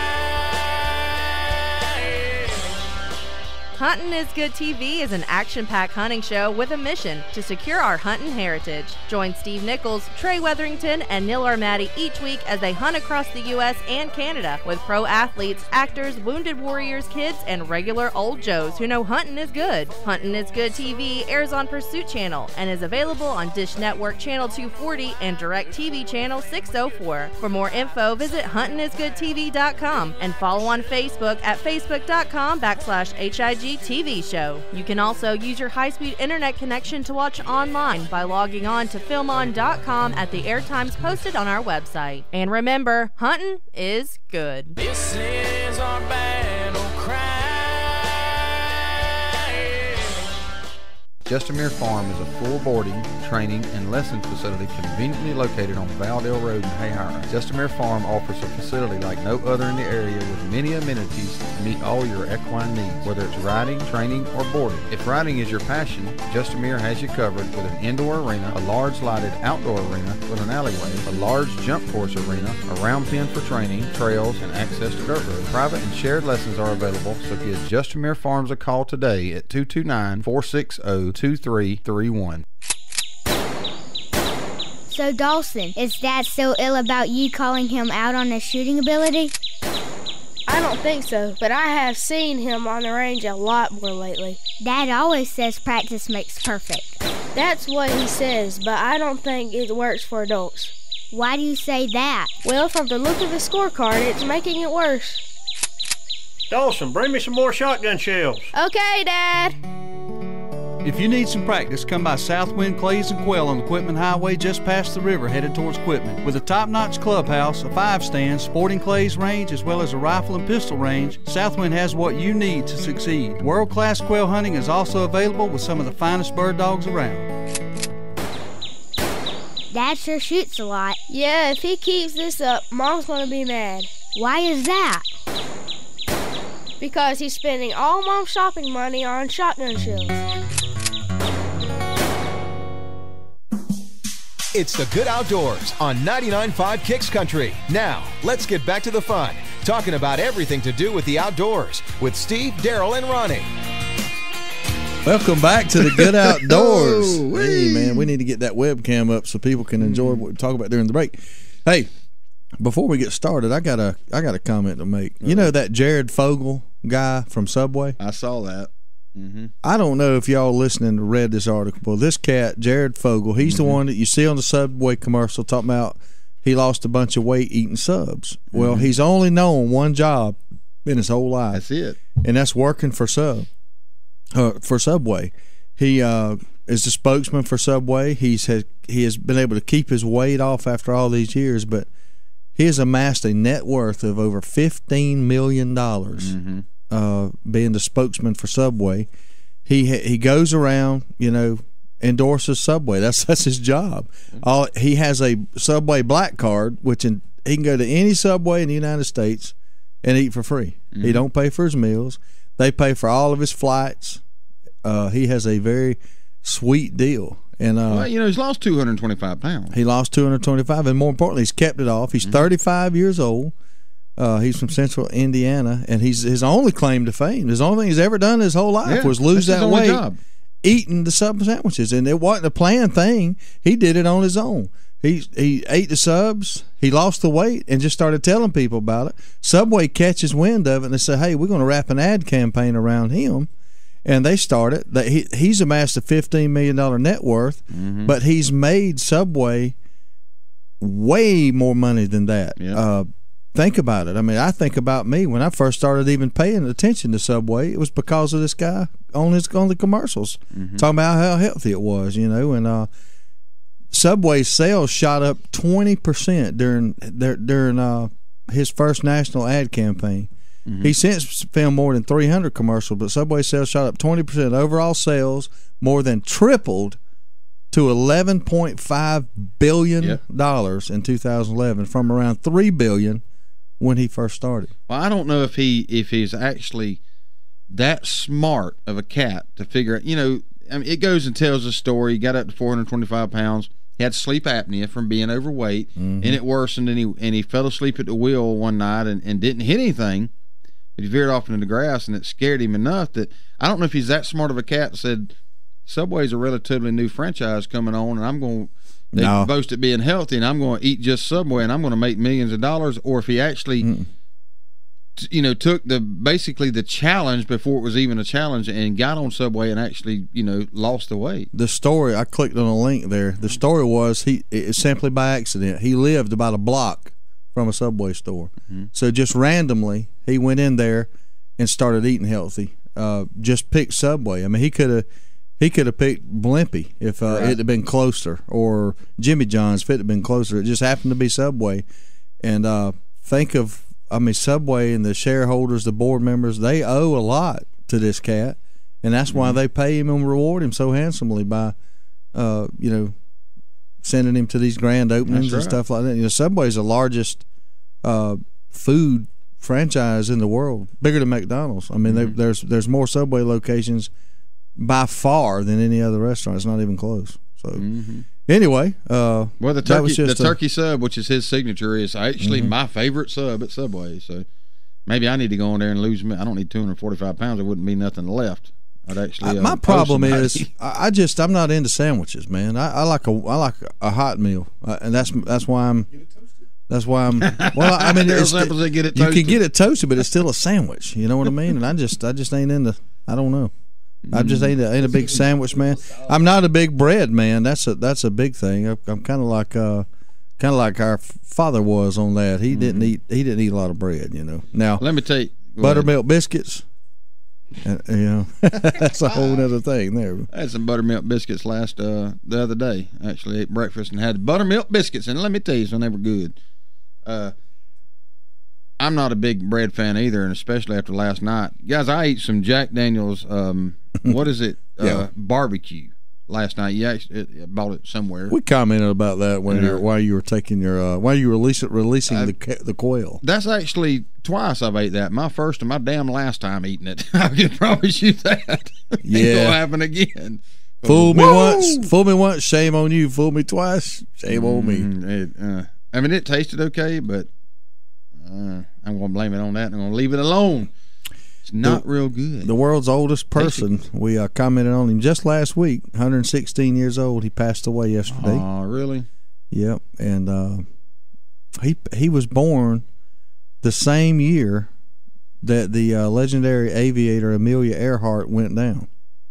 [SPEAKER 17] Huntin' is Good TV is an action-packed hunting show with a mission to secure our hunting heritage. Join Steve Nichols, Trey Weatherington, and Neil Armati each week as they hunt across the U.S. and Canada with pro athletes, actors, wounded warriors, kids, and regular old Joes who know hunting is good. Huntin' is Good TV airs on Pursuit Channel and is available on Dish Network Channel 240 and DirecTV Channel 604. For more info, visit huntingisgoodtv.com and follow on Facebook at facebook.com/HIG TV show. You can also use your high-speed internet connection to watch online by logging on to filmon.com at the airtimes posted on our website. And remember, hunting is good.
[SPEAKER 16] This is our battle cry.
[SPEAKER 6] Just a Mere Farm is a full boarding, training, and lessons facility conveniently located on Valdale Road in Hayhire. Just a Mere Farm offers a facility like no other in the area with many amenities to meet all your equine needs, whether it's riding, training, or boarding. If riding is your passion, Just a Mere has you covered with an indoor arena, a large lighted outdoor arena with an alleyway, a large jump course arena, a round pen for training, trails, and access to dirt roads. Private and shared lessons are available, so give Just a Mere Farms a call today at 229-460-2331.
[SPEAKER 18] So, Dawson, is Dad still ill about you calling him out on his shooting ability?
[SPEAKER 19] I don't think so, but I have seen him on the range a lot more lately.
[SPEAKER 18] Dad always says practice makes perfect.
[SPEAKER 19] That's what he says, but I don't think it works for adults.
[SPEAKER 18] Why do you say that?
[SPEAKER 19] Well, from the look of the scorecard, it's making it worse.
[SPEAKER 20] Dawson, bring me some more shotgun shells.
[SPEAKER 19] Okay, Dad.
[SPEAKER 4] If you need some practice, come by Southwind Clays and Quail on the Quitman Highway just past the river headed towards Quitman. With a top-notch clubhouse, a 5-stand, sporting clays range, as well as a rifle and pistol range, Southwind has what you need to succeed. World-class quail hunting is also available with some of the finest bird dogs around.
[SPEAKER 18] Dad sure shoots a lot.
[SPEAKER 19] Yeah, if he keeps this up, Mom's gonna be mad.
[SPEAKER 18] Why is that?
[SPEAKER 19] Because he's spending all Mom's shopping money on shotgun shells.
[SPEAKER 1] It's the Good Outdoors on 99.5 Kicks Country. Now, let's get back to the fun, talking about everything to do with the outdoors with Steve, Darrell, and Ronnie.
[SPEAKER 3] Welcome back to the Good Outdoors. Hey, man, we need to get that webcam up so people can enjoy what we talk about during the break. Hey, before we get started, I got a comment to make. You know that Jared Fogle guy from Subway?
[SPEAKER 2] I saw that.
[SPEAKER 3] I don't know if y'all listening read this article, but this cat, Jared Fogle, he's the one that you see on the Subway commercial talking about he lost a bunch of weight eating subs. Well, he's only known one job in his whole life.
[SPEAKER 2] That's it.
[SPEAKER 3] And that's working for Subway. He is the spokesman for Subway. He has been able to keep his weight off after all these years, but he has amassed a net worth of over $15 million. Being the spokesman for Subway, he goes around, endorses Subway. That's his job. He has a Subway Black Card, which he can go to any Subway in the United States and eat for free. He don't pay for his meals. They pay for all of his flights. He has a very sweet deal. And
[SPEAKER 2] he's lost 225 pounds.
[SPEAKER 3] He lost 225, and more importantly, he's kept it off. He's 35 years old. He's from Central Indiana, and his only claim to fame, his only thing he's ever done his whole life was lose that weight eating the sub sandwiches, and it wasn't a planned thing. He did it on his own. He ate the subs, he lost the weight, and just started telling people about it. Subway catches wind of it, and they say, hey, we're going to wrap an ad campaign around him. And they started. He's amassed a $15 million net worth, but he's made Subway way more money than that. Think about it. I mean, I think about me when I first started even paying attention to Subway. It was because of this guy on the commercials talking about how healthy it was, And Subway's sales shot up 20% during his first national ad campaign. He's since filmed more than 300 commercials, but Subway sales shot up 20%. Overall sales more than tripled to $11.5 billion in 2011, from around $3 billion when he first started.
[SPEAKER 2] Well, I don't know if he's actually that smart of a cat to figure out. You know, I mean, it goes and tells a story. He got up to 425 pounds. He had sleep apnea from being overweight, and it worsened, and he fell asleep at the wheel one night and didn't hit anything, but he veered off into the grass, and it scared him enough that I don't know if he's that smart of a cat that said, Subway's a relatively new franchise coming on, and I'm going they boast it being healthy, and I'm going to eat just Subway, and I'm going to make millions of dollars, or if he actually you know, took basically the challenge before it was even a challenge and got on Subway and actually, you know, lost the weight.
[SPEAKER 3] The story, I clicked on a link there. The story was it's simply by accident. He lived about a block from a Subway store. So just randomly, he went in there and started eating healthy. Just picked Subway. I mean, he could have picked Blimpie if it had been closer, or Jimmy John's if it had been closer. It just happened to be Subway. And think of, I mean, Subway and the shareholders, the board members, they owe a lot to this cat, and that's why they pay him and reward him so handsomely by, you know, sending him to these grand openings and stuff like that. You know, Subway's the largest food franchise in the world, bigger than McDonald's. I mean, there's more Subway locations by far than any other restaurant. It's not even close. So. Anyway,
[SPEAKER 2] well, the turkey sub, which is his signature, is actually my favorite sub at Subway. So maybe I need to go in there and lose. I don't need 245 pounds. There wouldn't be nothing left. I'd actually.
[SPEAKER 3] My problem is I'm not into sandwiches, man. I like a hot meal, and that's why I'm. Well, I mean, you can get it toasted, but it's still a sandwich. You know what I mean? And I just ain't into. I don't know. I just ain't a big sandwich man. I'm not a big bread man. That's a big thing. I'm kind of like our father was on that. He didn't eat a lot of bread. You know. Now
[SPEAKER 2] let me tell you,
[SPEAKER 3] buttermilk biscuits. You know, that's a whole other thing there.
[SPEAKER 2] I had some buttermilk biscuits the other day. I actually ate breakfast and had buttermilk biscuits, and let me tell you, so they were good. I'm not a big bread fan either, and especially after last night. Guys, I ate some Jack Daniel's, what is it, barbecue last night. You actually bought it somewhere.
[SPEAKER 3] We commented about that while you were taking your, while you were releasing the quail.
[SPEAKER 2] That's actually twice I've ate that. My first and my damn last time eating it. I can promise you that.
[SPEAKER 3] Yeah.
[SPEAKER 2] It will happen again.
[SPEAKER 3] Fool me once, shame on you. Fool me twice, shame on me.
[SPEAKER 2] I mean, it tasted okay, but I'm going to blame it on that, and I'm going to leave it alone. It's not real good.
[SPEAKER 3] The world's oldest person, we commented on him just last week, 116 years old. He passed away yesterday.
[SPEAKER 2] Oh, really?
[SPEAKER 3] Yep, and he was born the same year that the legendary aviator Amelia Earhart went down.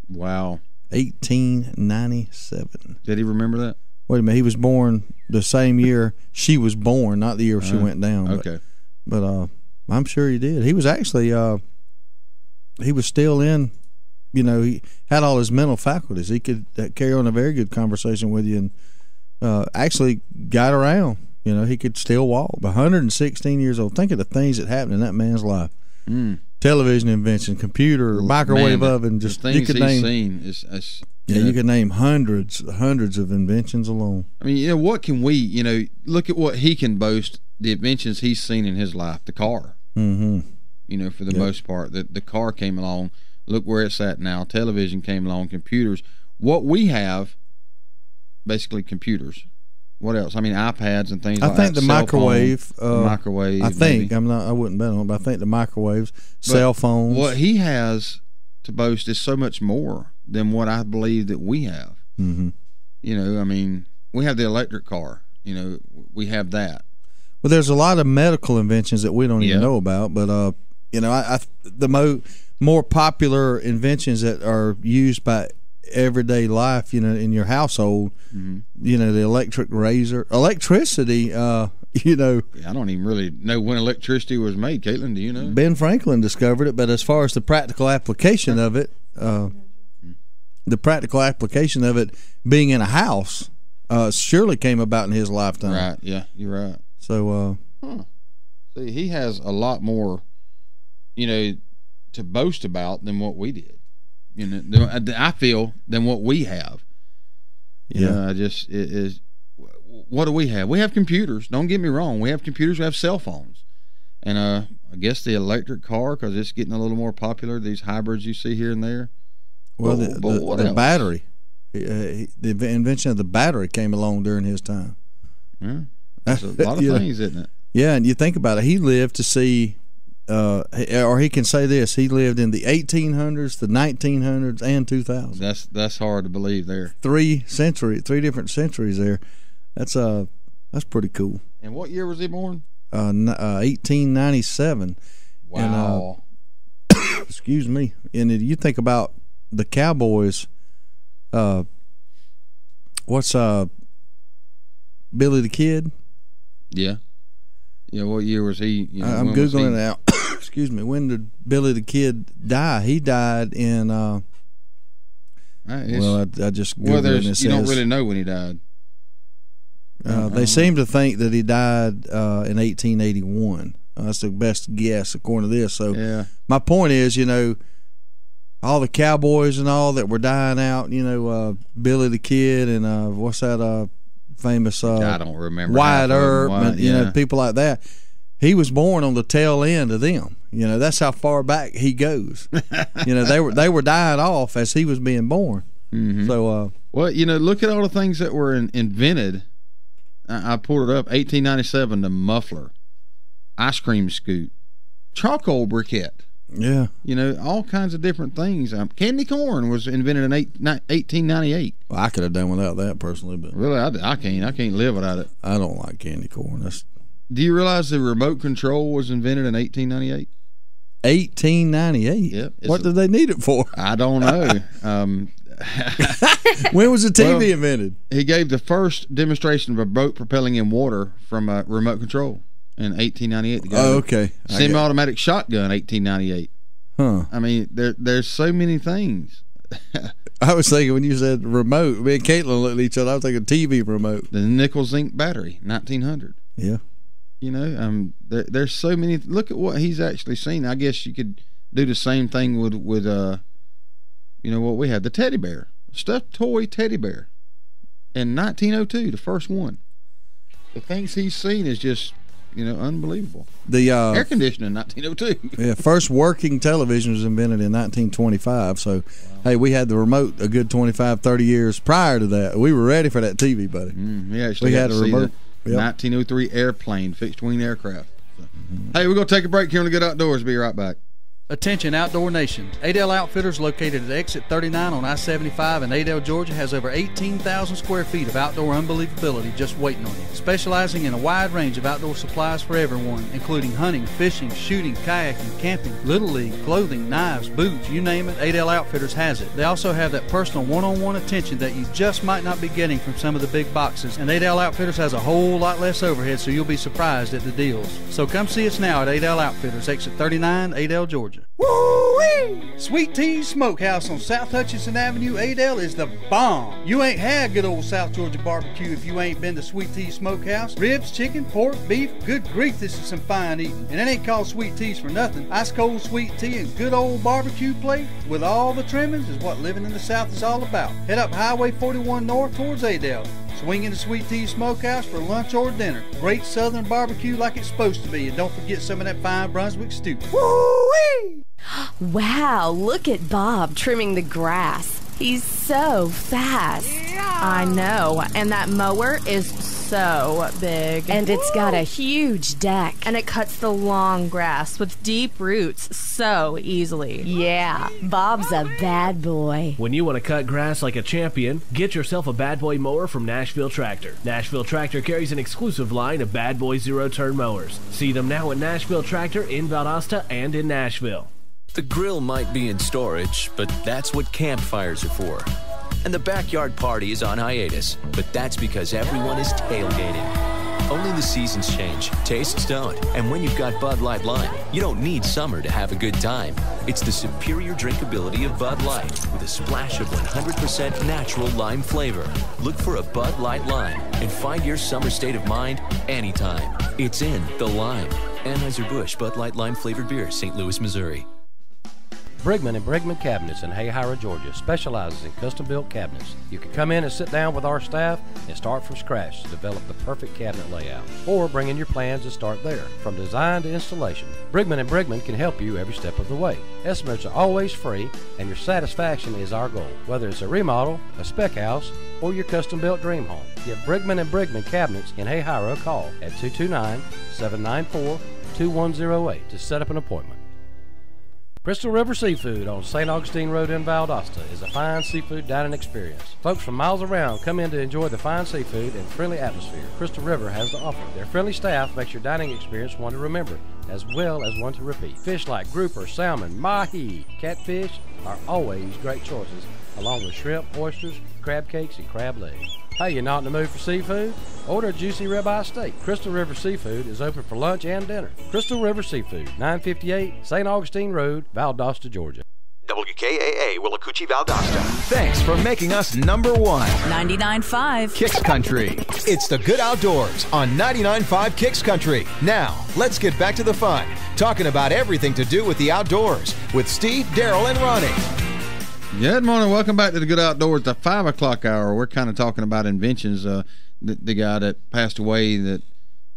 [SPEAKER 2] Wow.
[SPEAKER 3] 1897.
[SPEAKER 2] Did he remember that?
[SPEAKER 3] Wait a minute, he was born the same year she was born, not the year she went down.
[SPEAKER 2] Okay.
[SPEAKER 3] But I'm sure he did. He was actually he was still in, you know, he had all his mental faculties. He could carry on a very good conversation with you, and actually got around. You know, he could still walk. 116 years old. Think of the things that happened in that man's life. Television invention, computer, microwave oven. Just
[SPEAKER 2] the things he's seen is
[SPEAKER 3] you could name hundreds of inventions alone.
[SPEAKER 2] I mean, you know, what can we, you know, look at what he can boast, the inventions he's seen in his life. The car. You know, for the most part, the car came along. Look where it's at now. Television came along. Computers. What we have, basically computers. What else? I mean, iPads and things like that.
[SPEAKER 3] I think the microwave.
[SPEAKER 2] Microwave.
[SPEAKER 3] I think I wouldn't bet on it, but I think the microwaves, cell phones.
[SPEAKER 2] What he has to boast is so much more than what I believe that we have. You know, I mean, we have the electric car. You know, we have that.
[SPEAKER 3] Well, there's a lot of medical inventions that we don't even know about, but you know, the more popular inventions that are used by everyday life, you know, in your household, you know, the electric razor, electricity, you know.
[SPEAKER 2] I don't even really know when electricity was made. Caitlin, do you know?
[SPEAKER 3] Ben Franklin discovered it, but as far as the practical application of it, being in a house, surely came about in his lifetime.
[SPEAKER 2] Right, yeah, you're right.
[SPEAKER 3] So,
[SPEAKER 2] see, he has a lot more, you know, to boast about than what we did. You know, I feel than what we have.
[SPEAKER 3] Yeah,
[SPEAKER 2] what do we have? We have computers. Don't get me wrong. We have computers. We have cell phones, And I guess the electric car, because it's getting a little more popular, these hybrids you see here and there.
[SPEAKER 3] Well, the battery. The invention of the battery came along during his time.
[SPEAKER 2] Yeah, that's a lot of things, isn't it?
[SPEAKER 3] Yeah, and you think about it, he lived to see, or he can say this, he lived in the 1800s, the 1900s, and 2000s.
[SPEAKER 2] That's hard to believe there.
[SPEAKER 3] 3 different centuries there. That's pretty cool.
[SPEAKER 2] And what year was he born?
[SPEAKER 3] 1897.
[SPEAKER 2] Wow.
[SPEAKER 3] And, excuse me. And you think about the Cowboys. What's Billy the Kid?
[SPEAKER 2] Yeah. Yeah, what year was he?
[SPEAKER 3] I'm Googling it now. Excuse me. When did Billy the Kid die? He died in I just Googled it.
[SPEAKER 2] You don't really know when he died.
[SPEAKER 3] They seem to think that he died in 1881. That's the best guess according to this. So my point is, all the Cowboys and all that were dying out, Billy the Kid and what's that famous
[SPEAKER 2] I don't remember
[SPEAKER 3] Wyatt Earp and people like that. He was born on the tail end of them. That's how far back he goes. They were dying off as he was being born.
[SPEAKER 2] Mm-hmm.
[SPEAKER 3] So
[SPEAKER 2] well, look at all the things that were invented. I pulled it up. 1897, the muffler, ice cream scoop, charcoal briquette.
[SPEAKER 3] Yeah.
[SPEAKER 2] All kinds of different things. Candy corn was invented in 1898.
[SPEAKER 3] Well, I could have done without that personally, but
[SPEAKER 2] really, I can't live without it.
[SPEAKER 3] I don't like candy corn.
[SPEAKER 2] Do you realize the remote control was invented in 1898?
[SPEAKER 3] 1898.
[SPEAKER 2] Yep.
[SPEAKER 3] What did they need it for?
[SPEAKER 2] I don't know.
[SPEAKER 3] When was the TV invented?
[SPEAKER 2] He gave the first demonstration of a boat propelling in water from a remote control in 1898.
[SPEAKER 3] Oh, okay.
[SPEAKER 2] Semi-automatic shotgun, 1898.
[SPEAKER 3] Huh.
[SPEAKER 2] I mean, there's so many things.
[SPEAKER 3] I was thinking when you said remote, me and Caitlin looked at each other, I was thinking TV remote.
[SPEAKER 2] The nickel zinc battery, 1900.
[SPEAKER 3] Yeah.
[SPEAKER 2] There's so many. Look at what he's actually seen. I guess you could do the same thing with what we had, the teddy bear, stuffed toy teddy bear, in 1902, the first one. The things he's seen is just unbelievable.
[SPEAKER 3] The
[SPEAKER 2] air conditioning, 1902.
[SPEAKER 3] Yeah, first working television was invented in 1925. So, hey, we had the remote a good 25, 30 years prior to that. We were ready for that TV, buddy.
[SPEAKER 2] We had a remote. 1903 airplane, fixed wing aircraft. Hey, we're going to take a break here on the Good Outdoors. Be right back.
[SPEAKER 4] Attention Outdoor Nation. Adel Outfitters, located at exit 39 on I-75 in Adel, Georgia, has over 18,000 square feet of outdoor unbelievability just waiting on you. Specializing in a wide range of outdoor supplies for everyone, including hunting, fishing, shooting, kayaking, camping, Little League, clothing, knives, boots, you name it, Adel Outfitters has it. They also have that personal one-on-one attention that you just might not be getting from some of the big boxes, and Adel Outfitters has a whole lot less overhead, so you'll be surprised at the deals. So come see us now at Adel Outfitters, exit 39, Adel, Georgia. Woo-wee! Sweet Tea's Smokehouse on South Hutchinson Avenue, Adel, is the bomb. You ain't had good old South Georgia barbecue if you ain't been to Sweet Tea's Smokehouse. Ribs, chicken, pork, beef, good grief, this is some fine eating. And it ain't called Sweet Tea's for nothing. Ice cold sweet tea and good old barbecue plate with all the trimmings is what living in the South is all about. Head up Highway 41 north towards Adel. Swing into Sweet Tea's Smokehouse for lunch or dinner. Great southern barbecue like it's supposed to be. And don't forget some of that fine Brunswick stew. Woo-wee!
[SPEAKER 21] Wow, look at Bob trimming the grass. He's so fast. Yeah. I know, and that mower is so big. And it's got a huge deck. And it cuts the long grass with deep roots so easily. Yeah, Bob's a bad boy.
[SPEAKER 10] When you want to cut grass like a champion, get yourself a Bad Boy mower from Nashville Tractor. Nashville Tractor carries an exclusive line of Bad Boy zero-turn mowers. See them now at Nashville Tractor in Valdosta and in Nashville.
[SPEAKER 7] The grill might be in storage, but that's what campfires are for. And the backyard party is on hiatus, but that's because everyone is tailgating. Only the seasons change, tastes don't, and when you've got Bud Light Lime, you don't need summer to have a good time. It's the superior drinkability of Bud Light with a splash of 100% natural lime flavor. Look for a Bud Light Lime and find your summer state of mind anytime. It's in the lime. Anheuser-Busch Bud Light Lime flavored beer, St. Louis, Missouri.
[SPEAKER 5] Brigman and Brigman Cabinets in Hayhira, Georgia specializes in custom-built cabinets. You can come in and sit down with our staff and start from scratch to develop the perfect cabinet layout, or bring in your plans and start there. From design to installation, Brigman and Brigman can help you every step of the way. Estimates are always free, and your satisfaction is our goal. Whether it's a remodel, a spec house, or your custom-built dream home, give Brigman and Brigman Cabinets in Hayhira a call at 229-794-2108 to set up an appointment. Crystal River Seafood on St. Augustine Road in Valdosta is a fine seafood dining experience. Folks from miles around come in to enjoy the fine seafood and friendly atmosphere Crystal River has to offer. Their friendly staff makes your dining experience one to remember, as well as one to repeat. Fish like grouper, salmon, mahi, catfish are always great choices, along with shrimp, oysters, crab cakes, and crab legs. Hey, you're not in the mood for seafood? Order a juicy ribeye steak. Crystal River Seafood is open for lunch and dinner. Crystal River Seafood, 958 St. Augustine Road, Valdosta, Georgia.
[SPEAKER 1] WKAA Willacoochee, Valdosta. Thanks for making us number one.
[SPEAKER 22] 99.5
[SPEAKER 1] Kicks Country. It's the Good Outdoors on 99.5 Kicks Country. Now, let's get back to the fun. Talking about everything to do with the outdoors with Steve, Darrell, and Ronnie.
[SPEAKER 2] Good morning. Welcome back to the Good Outdoors, the 5 o'clock hour. We're kind of talking about inventions. The guy that passed away that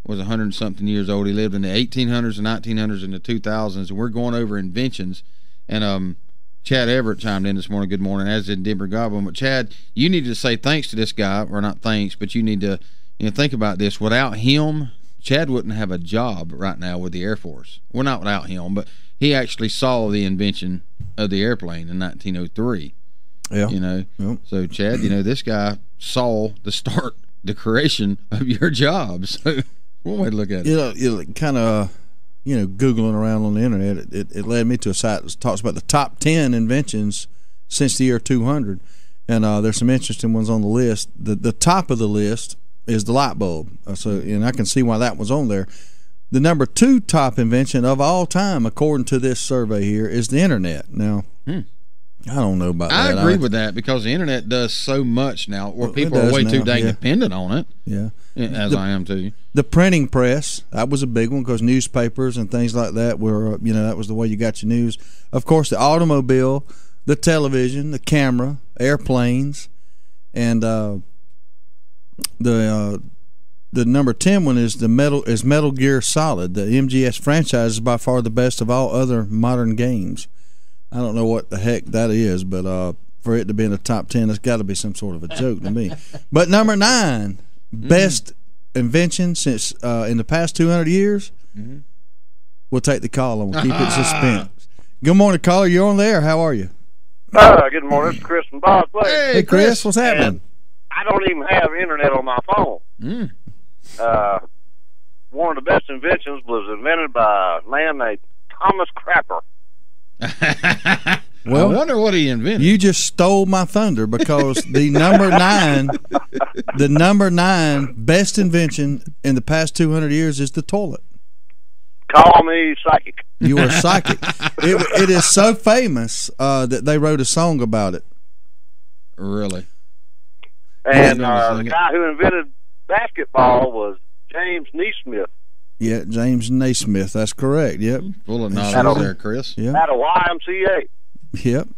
[SPEAKER 2] was 100-something years old, he lived in the 1800s, the 1900s, and the 2000s. And we're going over inventions. And Chad Everett chimed in this morning. Good morning, as did Denver Goblin. But, Chad, you need to say thanks to this guy, or not thanks, but you need to think about this. Without him, Chad wouldn't have a job right now with the Air Force. Well, not without him, but he actually saw the invention of the airplane in 1903. Yeah. Yep. So, Chad, this guy saw the creation of your job. So, one way to look at it.
[SPEAKER 3] Kind of, Googling around on the internet, it led me to a site that talks about the top 10 inventions since the year 200. And there's some interesting ones on the list. The top of the list is the light bulb. And I can see why that was on there. The number 2 top invention of all time, according to this survey here, is the internet. Now, I don't know about that.
[SPEAKER 2] I agree with that because the internet does so much now where people are way too dang dependent on it.
[SPEAKER 3] Yeah.
[SPEAKER 2] As I am too.
[SPEAKER 3] The printing press, that was a big one because newspapers and things like that were, that was the way you got your news. Of course, the automobile, the television, the camera, airplanes, and the number 10 one is Metal Gear Solid. The MGS franchise is by far the best of all other modern games. I don't know what the heck that is, but for it to be in the top 10, it's got to be some sort of a joke to me. But number 9, best invention since in the past 200 years. We'll take the call and we'll keep it suspense. Good morning, caller. You're on the air. How are you?
[SPEAKER 23] Good morning. It's Chris from Bob's Place.
[SPEAKER 3] Hey, Chris. What's happening?
[SPEAKER 23] I don't even have internet on my phone. One of the best inventions was invented by a man named Thomas Crapper.
[SPEAKER 2] Well, I wonder what he invented.
[SPEAKER 3] You just stole my thunder because the number 9 best invention in the past 200 years is the toilet.
[SPEAKER 23] Call me psychic.
[SPEAKER 3] You are psychic. It is so famous that they wrote a song about it.
[SPEAKER 2] Really?
[SPEAKER 23] And the guy who invented basketball was James Naismith.
[SPEAKER 3] Yeah, James Naismith. That's correct. Yep.
[SPEAKER 2] Full of knowledge there, Chris.
[SPEAKER 3] Yep.
[SPEAKER 23] At a YMCA.
[SPEAKER 3] Yep.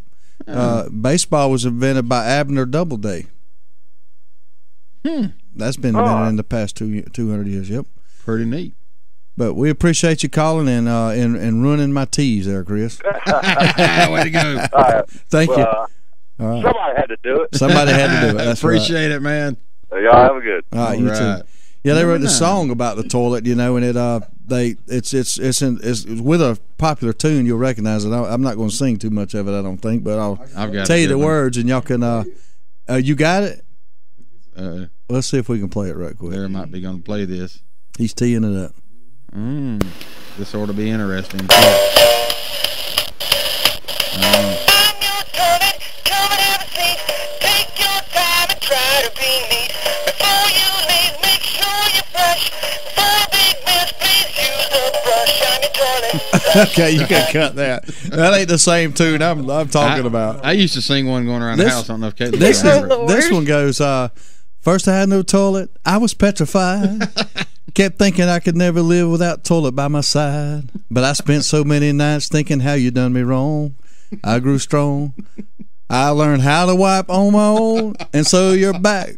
[SPEAKER 3] Baseball was invented by Abner Doubleday. That's been invented in the past 200 years. Yep.
[SPEAKER 2] Pretty neat.
[SPEAKER 3] But we appreciate you calling and ruining my teas there, Chris.
[SPEAKER 2] Way to go.
[SPEAKER 3] Thank you.
[SPEAKER 23] Somebody had to do it.
[SPEAKER 3] Somebody had to do it. That's
[SPEAKER 2] appreciate it, man.
[SPEAKER 23] Y'all have a good.
[SPEAKER 3] All right, you too. Yeah, they wrote a song about the toilet, and it's with a popular tune. You'll recognize it. I'm not going to sing too much of it, I don't think, but I'll tell you the words, and y'all can. You got it? Let's see if we can play it right quick.
[SPEAKER 2] There might be going to play this.
[SPEAKER 3] He's teeing it up.
[SPEAKER 2] This ought to be interesting.
[SPEAKER 3] Okay, you can cut that. That ain't the same tune I'm talking about.
[SPEAKER 2] I used to sing one going around the house. I don't know if Kate
[SPEAKER 3] this one goes, first I had no toilet, I was petrified. Kept thinking I could never live without toilet by my side. But I spent so many nights thinking how you done me wrong. I grew strong. I learned how to wipe on my own, and so you're back.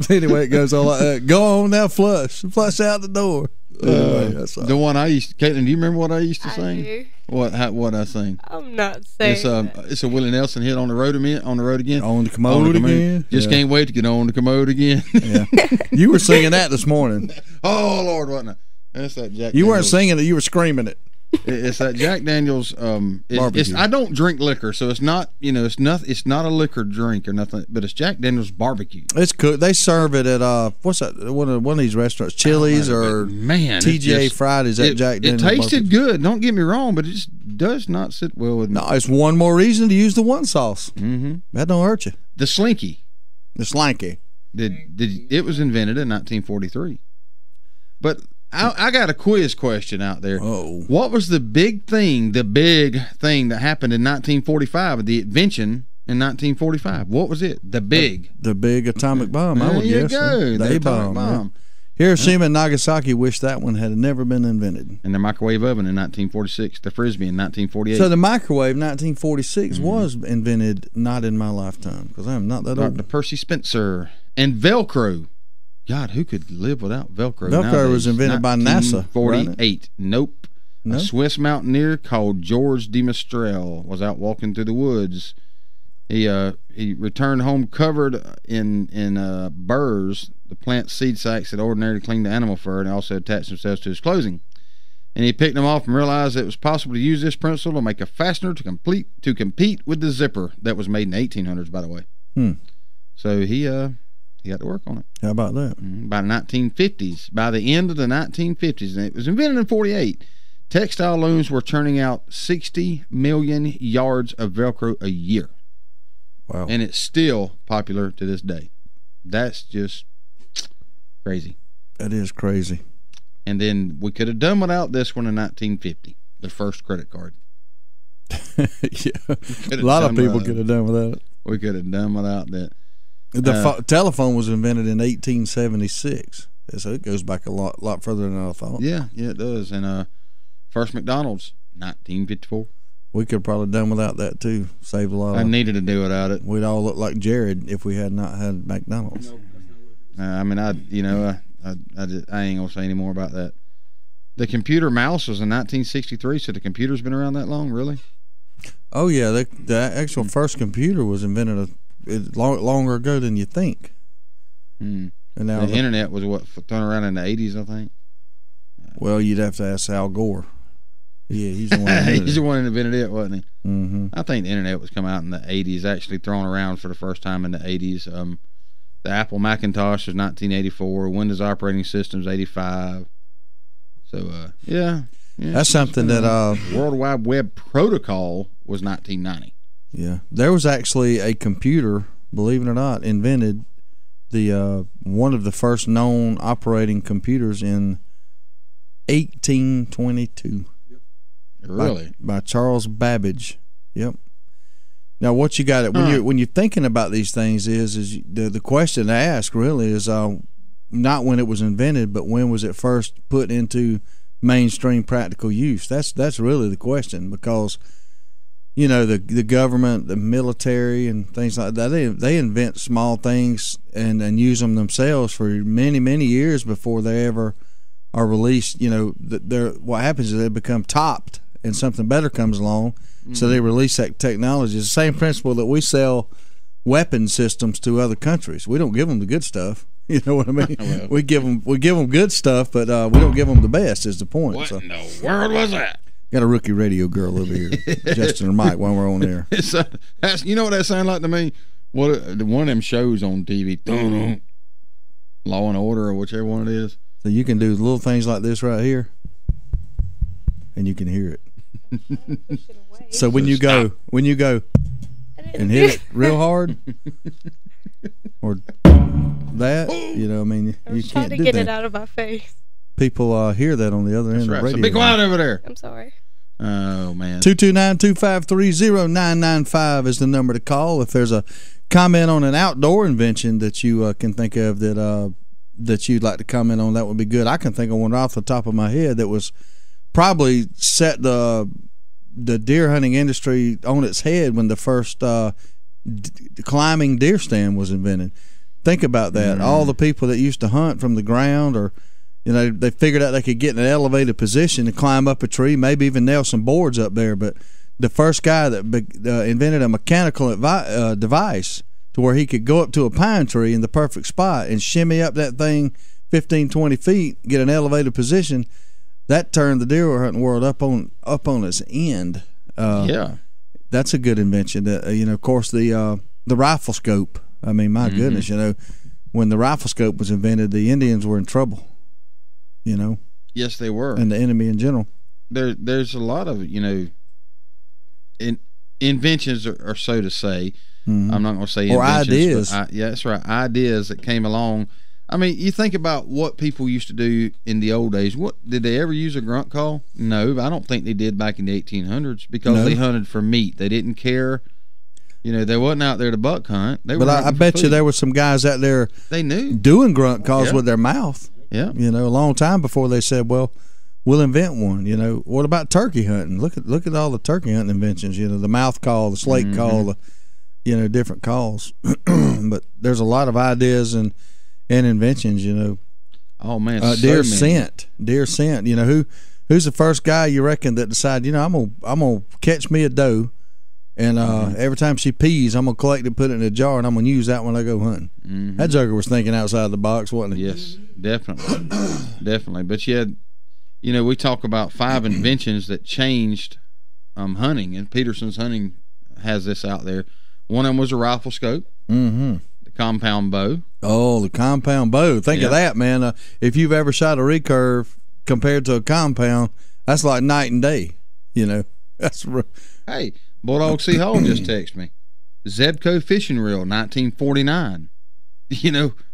[SPEAKER 3] Anyway, it goes all like that. Go on now, flush out the door. Anyway, that's all.
[SPEAKER 2] The one I used to, Caitlin, do you remember what I used to sing?
[SPEAKER 12] Do.
[SPEAKER 2] What I sing?
[SPEAKER 12] I'm not saying
[SPEAKER 2] it's a Willie Nelson hit, on the road again.
[SPEAKER 3] On the commode again.
[SPEAKER 2] Just can't wait to get on the commode again.
[SPEAKER 3] Yeah. You were singing that this morning.
[SPEAKER 2] Oh Lord, wasn't it? That's that Jack.
[SPEAKER 3] You
[SPEAKER 2] Daniels.
[SPEAKER 3] weren't singing it. You were screaming it.
[SPEAKER 2] It's that Jack Daniels. I don't drink liquor, so it's not. It's not a liquor drink or nothing. But it's Jack Daniels barbecue.
[SPEAKER 3] It's cool. They serve it at what's that? One of these restaurants, Chili's or TGA Fridays at Jack Daniels.
[SPEAKER 2] It tasted good. Don't get me wrong, but it just does not sit well with me.
[SPEAKER 3] No, it's one more reason to use the one sauce.
[SPEAKER 2] Mm-hmm.
[SPEAKER 3] That don't hurt you.
[SPEAKER 2] The Slinky. It was invented in 1943, but. I got a quiz question out there.
[SPEAKER 3] Oh.
[SPEAKER 2] What was the big thing that happened in 1945, the invention in 1945? What was it? The big
[SPEAKER 3] atomic bomb, I would guess.
[SPEAKER 2] There you go.
[SPEAKER 3] The atomic bomb. Hiroshima and Nagasaki wish that one had never been invented.
[SPEAKER 2] And the microwave oven in 1946, the Frisbee in 1948.
[SPEAKER 3] So the microwave, 1946, was invented not in my lifetime, because I'm not that old.
[SPEAKER 2] Dr. Percy Spencer. And Velcro. God, who could live without Velcro?
[SPEAKER 3] Velcro was invented by NASA.
[SPEAKER 2] 1948. Nope. A Swiss mountaineer called George de Mestral was out walking through the woods. He returned home covered in burrs, the plant seed sacs that ordinarily cling to animal fur, and also attached themselves to his clothing. And he picked them off and realized it was possible to use this principle to make a fastener to compete with the zipper that was made in the 1800s, by the way. So he got to work on it.
[SPEAKER 3] How about that?
[SPEAKER 2] By the 1950s, by the end of the 1950s, and it was invented in 48, textile looms were churning out 60 million yards of Velcro a year.
[SPEAKER 3] Wow.
[SPEAKER 2] And it's still popular to this day. That's just crazy.
[SPEAKER 3] That is crazy.
[SPEAKER 2] And then we could have done without this one in 1950, the first credit card.
[SPEAKER 3] Yeah. A lot of people could have done without it.
[SPEAKER 2] We could have done without that.
[SPEAKER 3] The telephone was invented in 1876, so it goes back a lot further than I thought.
[SPEAKER 2] Yeah, it does. And first McDonald's, 1954.
[SPEAKER 3] We could have probably done without that too. Saved a lot.
[SPEAKER 2] I needed to do without it.
[SPEAKER 3] We'd all look like Jared if we had not had McDonald's.
[SPEAKER 2] I mean, I ain't gonna say any more about that. The computer mouse was in 1963, so the computer's been around that long, really?
[SPEAKER 3] Oh yeah, the actual first computer was invented longer ago than you think.
[SPEAKER 2] And
[SPEAKER 3] now
[SPEAKER 2] the internet was thrown around in the 80s, I think.
[SPEAKER 3] Well, you'd have to ask Al Gore. Yeah, he's the one that invented
[SPEAKER 2] he's the one that invented it, wasn't he?
[SPEAKER 3] Mm-hmm.
[SPEAKER 2] I think the internet was come out in the 80s, actually thrown around for the first time in the 80s. The Apple Macintosh was 1984, Windows operating systems 85. So yeah,
[SPEAKER 3] that's something that
[SPEAKER 2] World Wide Web Protocol was 1990.
[SPEAKER 3] Yeah, there was actually a computer, believe it or not, invented, the one of the first known operating computers in 1822.
[SPEAKER 2] Really?
[SPEAKER 3] By Charles Babbage. Yep. Now, what you got when you're thinking about these things is the question to ask really is not when it was invented, but when was it first put into mainstream practical use? That's really the question, because the government, the military, and things like that, they invent small things and use them themselves for many years before they ever are released. What happens is they become topped and something better comes along, so they release that technology. It's the same principle that we sell weapon systems to other countries. We don't give them the good stuff. You know what I mean? Well, we give them good stuff, but we don't give them the best. Is the point?
[SPEAKER 2] What in the world was that?
[SPEAKER 3] Got a rookie radio girl over here adjusting her mic while we're on there.
[SPEAKER 2] You know what that sounds like to me? One of them shows on TV, Law and Order or whichever one it is.
[SPEAKER 3] So you can do little things like this right here, and you can hear it. So when you go and hit it real hard, or that, I mean, you can't do that.
[SPEAKER 12] To get it out of my face.
[SPEAKER 3] People hear that on the other end of the radio.
[SPEAKER 2] So be quiet over there.
[SPEAKER 12] I'm sorry.
[SPEAKER 2] Oh, man.
[SPEAKER 3] 229-253-0995 is the number to call. If there's a comment on an outdoor invention that you can think of that you'd like to comment on, that would be good. I can think of one off the top of my head that was probably set the the deer hunting industry on its head when the first climbing deer stand was invented. Think about that. All the people that used to hunt from the ground, or they figured out they could get in an elevated position and climb up a tree, maybe even nail some boards up there. But the first guy that invented a mechanical device to where he could go up to a pine tree in the perfect spot and shimmy up that thing 15, 20 feet, get an elevated position, that turned the deer hunting world up on its end. That's a good invention. Of course, the rifle scope. I mean, my goodness, when the rifle scope was invented, the Indians were in trouble.
[SPEAKER 2] Yes, they were,
[SPEAKER 3] and the enemy in general.
[SPEAKER 2] There's a lot of inventions, or so to say. I'm not going to say
[SPEAKER 3] or
[SPEAKER 2] inventions,
[SPEAKER 3] ideas.
[SPEAKER 2] That's right. Ideas that came along. I mean, you think about what people used to do in the old days. What did they ever use a grunt call? No, I don't think they did back in the 1800s, because they hunted for meat. They didn't care. They wasn't out there to buck hunt. But
[SPEAKER 3] I bet you there were some guys out there.
[SPEAKER 2] They knew
[SPEAKER 3] doing grunt calls with their mouth.
[SPEAKER 2] Yeah,
[SPEAKER 3] a long time before they said, "Well, we'll invent one." What about turkey hunting? Look at all the turkey hunting inventions. The mouth call, the slate call, the different calls. But there's a lot of ideas and inventions.
[SPEAKER 2] Oh man,
[SPEAKER 3] deer scent. Who's the first guy you reckon that decided? I'm gonna catch me a doe, and every time she pees, I'm gonna collect it, put it in a jar, and I'm gonna use that when I go hunting. That joker was thinking outside the box, wasn't he?
[SPEAKER 2] Yes, definitely, definitely. But we talk about 5 inventions that changed hunting, and Peterson's Hunting has this out there. One of them was a rifle scope. The compound bow. Oh, the compound bow. Think
[SPEAKER 3] of that, man. If you've ever shot a recurve compared to a compound, that's like night and day. That's
[SPEAKER 2] hey, Bulldog C. Hall just texted me. Zebco fishing reel, 1949.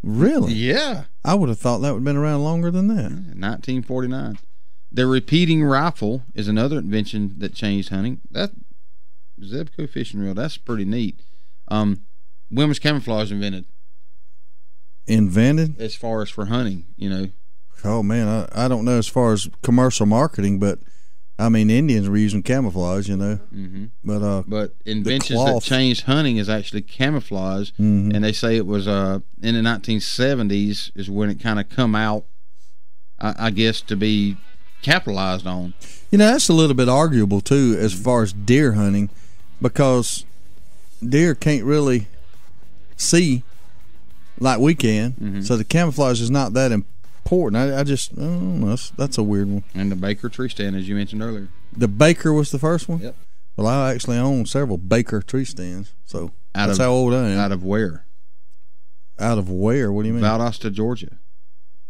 [SPEAKER 3] Really?
[SPEAKER 2] Yeah.
[SPEAKER 3] I would have thought that would have been around longer than that.
[SPEAKER 2] 1949. The repeating rifle is another invention that changed hunting. That Zebco fishing reel, that's pretty neat. When was camouflage invented? As far as for hunting,
[SPEAKER 3] Oh man, I don't know as far as commercial marketing, but I mean Indians were using camouflage, But
[SPEAKER 2] inventions that changed hunting is actually camouflage, and they say it was in the 1970s is when it kind of come out, I guess, to be capitalized on.
[SPEAKER 3] That's a little bit arguable too as far as deer hunting, because deer can't really see like we can, so the camouflage is not that important. I don't know, that's a weird one.
[SPEAKER 2] And the Baker tree stand, as you mentioned earlier.
[SPEAKER 3] The Baker was the first one?
[SPEAKER 2] Yep.
[SPEAKER 3] Well, I actually own several Baker tree stands, so that's how old I am.
[SPEAKER 2] Out of where?
[SPEAKER 3] Out of where? What do you mean?
[SPEAKER 2] Valdosta, Georgia.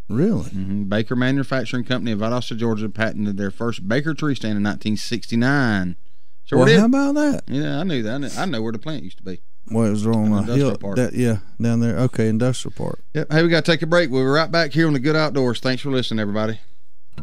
[SPEAKER 3] Really?
[SPEAKER 2] Baker Manufacturing Company of Valdosta, Georgia patented their first Baker tree stand in 1969.
[SPEAKER 3] Sure did. How about that?
[SPEAKER 2] Yeah, I knew that. I know where the plant used to be.
[SPEAKER 3] Well, it was on a hill. Down there. Okay, Industrial Park.
[SPEAKER 2] Yep. Hey, we got to take a break. We'll be right back here on the Good Outdoors. Thanks for listening, everybody.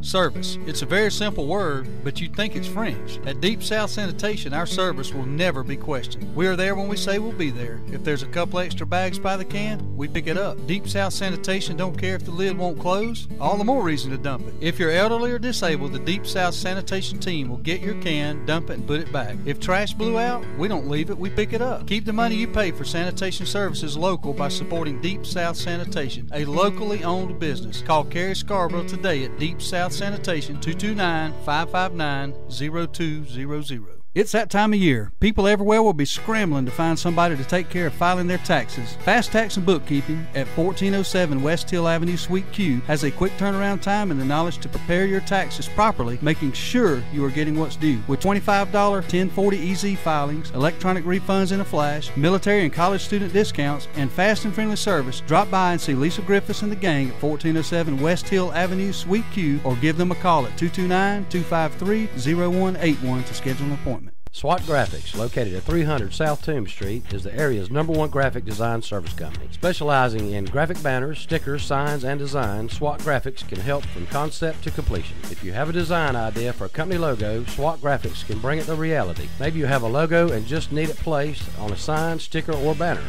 [SPEAKER 4] Service. It's a very simple word, but you'd think it's French. At Deep South Sanitation, our service will never be questioned. We are there when we say we'll be there. If there's a couple extra bags by the can, we pick it up. Deep South Sanitation don't care if the lid won't close. All the more reason to dump it. If you're elderly or disabled, the Deep South Sanitation team will get your can, dump it, and put it back. If trash blew out, we don't leave it, we pick it up. Keep the money you pay for sanitation services local by supporting Deep South Sanitation, a locally owned business. Call Carrie Scarborough today at Deep South Sanitation, 229-559-0200. It's that time of year. People everywhere will be scrambling to find somebody to take care of filing their taxes. Fast Tax and Bookkeeping at 1407 West Hill Avenue, Suite Q has a quick turnaround time and the knowledge to prepare your taxes properly, making sure you are getting what's due. With $25 1040 EZ filings, electronic refunds in a flash, military and college student discounts, and fast and friendly service, drop by and see Lisa Griffiths and the gang at 1407 West Hill Avenue, Suite Q, or give them a call at 229-253-0181 to schedule an appointment.
[SPEAKER 5] SWAT Graphics, located at 300 South Toombs Street, is the area's #1 graphic design service company. Specializing in graphic banners, stickers, signs, and design, SWAT Graphics can help from concept to completion. If you have a design idea for a company logo, SWAT Graphics can bring it to reality. Maybe you have a logo and just need it placed on a sign, sticker, or banner.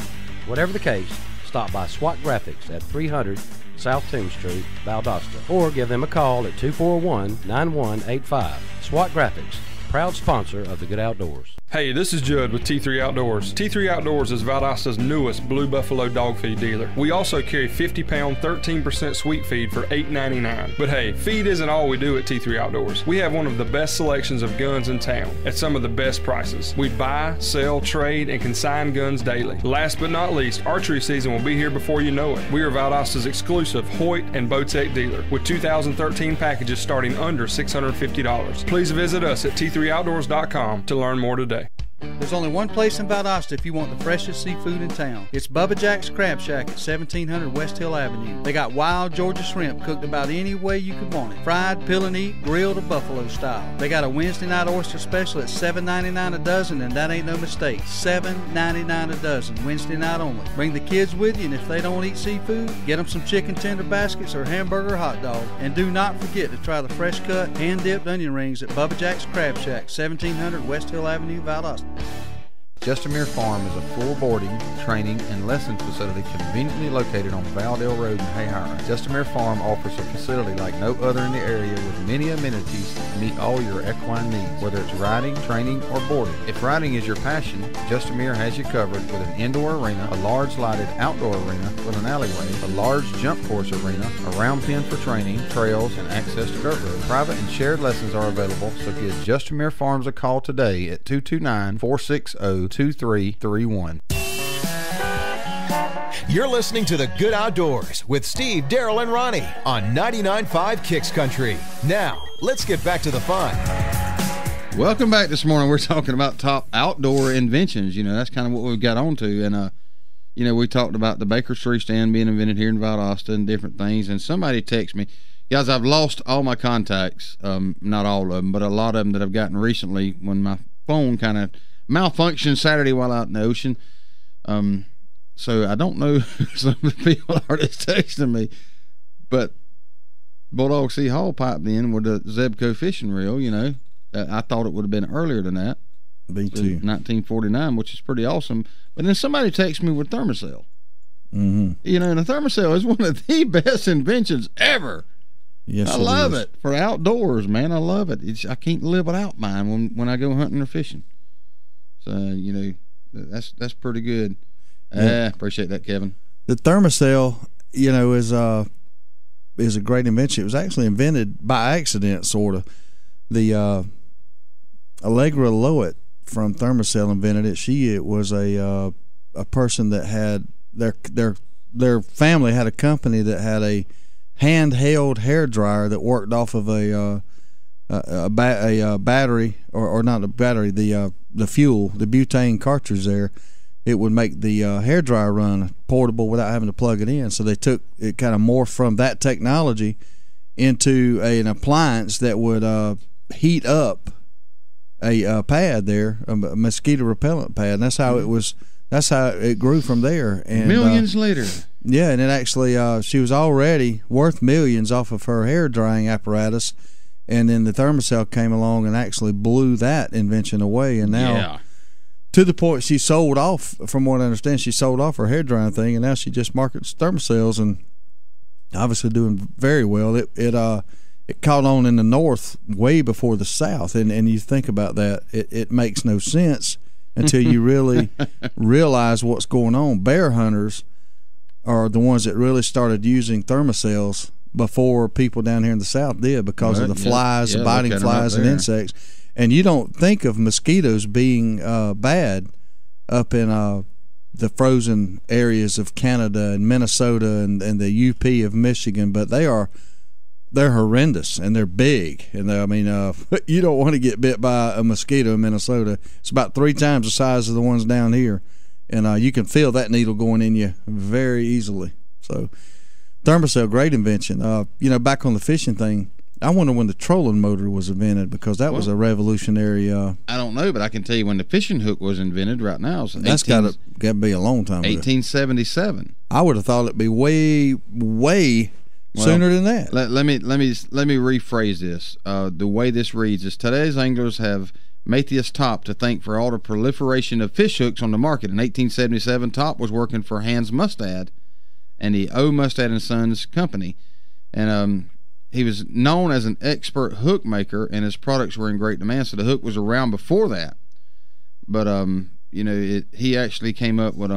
[SPEAKER 5] Whatever the case, stop by SWAT Graphics at 300 South Toombs Street, Valdosta, or give them a call at 241-9185. SWAT Graphics, proud sponsor of the Good Outdoors.
[SPEAKER 8] Hey, this is Judd with T3 Outdoors. T3 Outdoors is Valdosta's newest Blue Buffalo dog feed dealer. We also carry 50-pound, 13% sweet feed for $8.99. But hey, feed isn't all we do at T3 Outdoors. We have one of the best selections of guns in town at some of the best prices. We buy, sell, trade, and consign guns daily. Last but not least, archery season will be here before you know it. We are Valdosta's exclusive Hoyt and Bowtech dealer with 2013 packages starting under $650. Please visit us at T3Outdoors.com to learn more today.
[SPEAKER 4] There's only one place in Valdosta if you want the freshest seafood in town. It's Bubba Jack's Crab Shack at 1700 West Hill Avenue. They got wild Georgia shrimp cooked about any way you could want it. Fried, peel and eat, grilled or buffalo style. They got a Wednesday night oyster special at $7.99 a dozen, and that ain't no mistake. $7.99 a dozen, Wednesday night only. Bring the kids with you, and if they don't eat seafood, get them some chicken tender baskets or hamburger or hot dog. And do not forget to try the fresh cut, hand-dipped onion rings at Bubba Jack's Crab Shack, 1700 West Hill Avenue, Valdosta.
[SPEAKER 6] Justamere Farm is a full boarding, training, and lessons facility conveniently located on Valdale Road in Hayhire. Justamere Farm offers a facility like no other in the area with many amenities to meet all your equine needs, whether it's riding, training, or boarding. If riding is your passion, Justamere has you covered with an indoor arena, a large lighted outdoor arena with an alleyway, a large jump course arena, a round pen for training, trails, and access to dirt roads. Private and shared lessons are available, so give Justamere Farms a call today at 229-460-2331.
[SPEAKER 1] You're listening to The Good Outdoors with Steve, Darrell, and Ronnie on 99.5 Kicks Country. Now, let's get back to the fun.
[SPEAKER 2] Welcome back this morning. We're talking about top outdoor inventions. You know, that's kind of what we've got on to. And, you know, we talked about the Baker's Tree Stand being invented here in Valdosta and different things. And somebody texted me. Guys, I've lost all my contacts. Not all of them, but a lot of them that I've gotten recently when my phone kind of malfunctioned Saturday while out in the ocean. So I don't know who some of the people are that's texting me, but Bulldog Sea Hall piped in with the Zebco fishing reel. You know, I thought it would have been earlier than that.
[SPEAKER 3] Me too.
[SPEAKER 2] 1949, which is pretty awesome. But then somebody texted me with Thermacell.
[SPEAKER 3] Mm-hmm.
[SPEAKER 2] You know, and the Thermacell is one of the best inventions ever.
[SPEAKER 3] Yes,
[SPEAKER 2] I love it for outdoors, man. I love it. I can't live without mine when I go hunting or fishing. So, you know, that's pretty good.
[SPEAKER 3] Yeah.
[SPEAKER 2] Appreciate that, Kevin.
[SPEAKER 3] The Thermacell, you know, is a great invention. It was actually invented by accident, sort of. The Allegra Lowett from Thermacell invented it. It was a person that had their family had a company that had a handheld hair dryer that worked off of a battery, or not a battery, the fuel, the butane cartridge there. It would make the hair dryer run portable without having to plug it in. So they took it, kind of morphed from that technology into an appliance that would heat up a pad there, a mosquito repellent pad. And that's how it was. That's how it grew from there. And
[SPEAKER 2] millions later.
[SPEAKER 3] Yeah, and it actually she was already worth millions off of her hair drying apparatus. And then the Thermacell came along and actually blew that invention away. And now, to the point she sold off, from what I understand, she sold off her hair drying thing, and now she just markets Thermacells, and obviously doing very well. It caught on in the North way before the South, and you think about that, it makes no sense until you really realize what's going on. Bear hunters are the ones that really started using Thermacells before people down here in the South did, because of the flies, the biting flies and insects. And you don't think of mosquitoes being bad up in the frozen areas of Canada and Minnesota and the UP of Michigan, but they're horrendous, and they're big. And you don't want to get bit by a mosquito in Minnesota. It's about 3 times the size of the ones down here, and you can feel that needle going in you very easily. So Thermacell, great invention. Back on the fishing thing, I wonder when the trolling motor was invented, because that was a revolutionary. I
[SPEAKER 2] don't know, but I can tell you when the fishing hook was invented. Right now,
[SPEAKER 3] that's got to be a long time ago.
[SPEAKER 2] 1877.
[SPEAKER 3] I would have thought it'd be way sooner than that.
[SPEAKER 2] Let me rephrase this. The way this reads is, today's anglers have Matthias Topp to thank for all the proliferation of fish hooks on the market. In 1877, Topp was working for Hans Mustad and the O. Mustad and Sons Company, and he was known as an expert hook maker, and his products were in great demand. So the hook was around before that, but you know, he actually came up with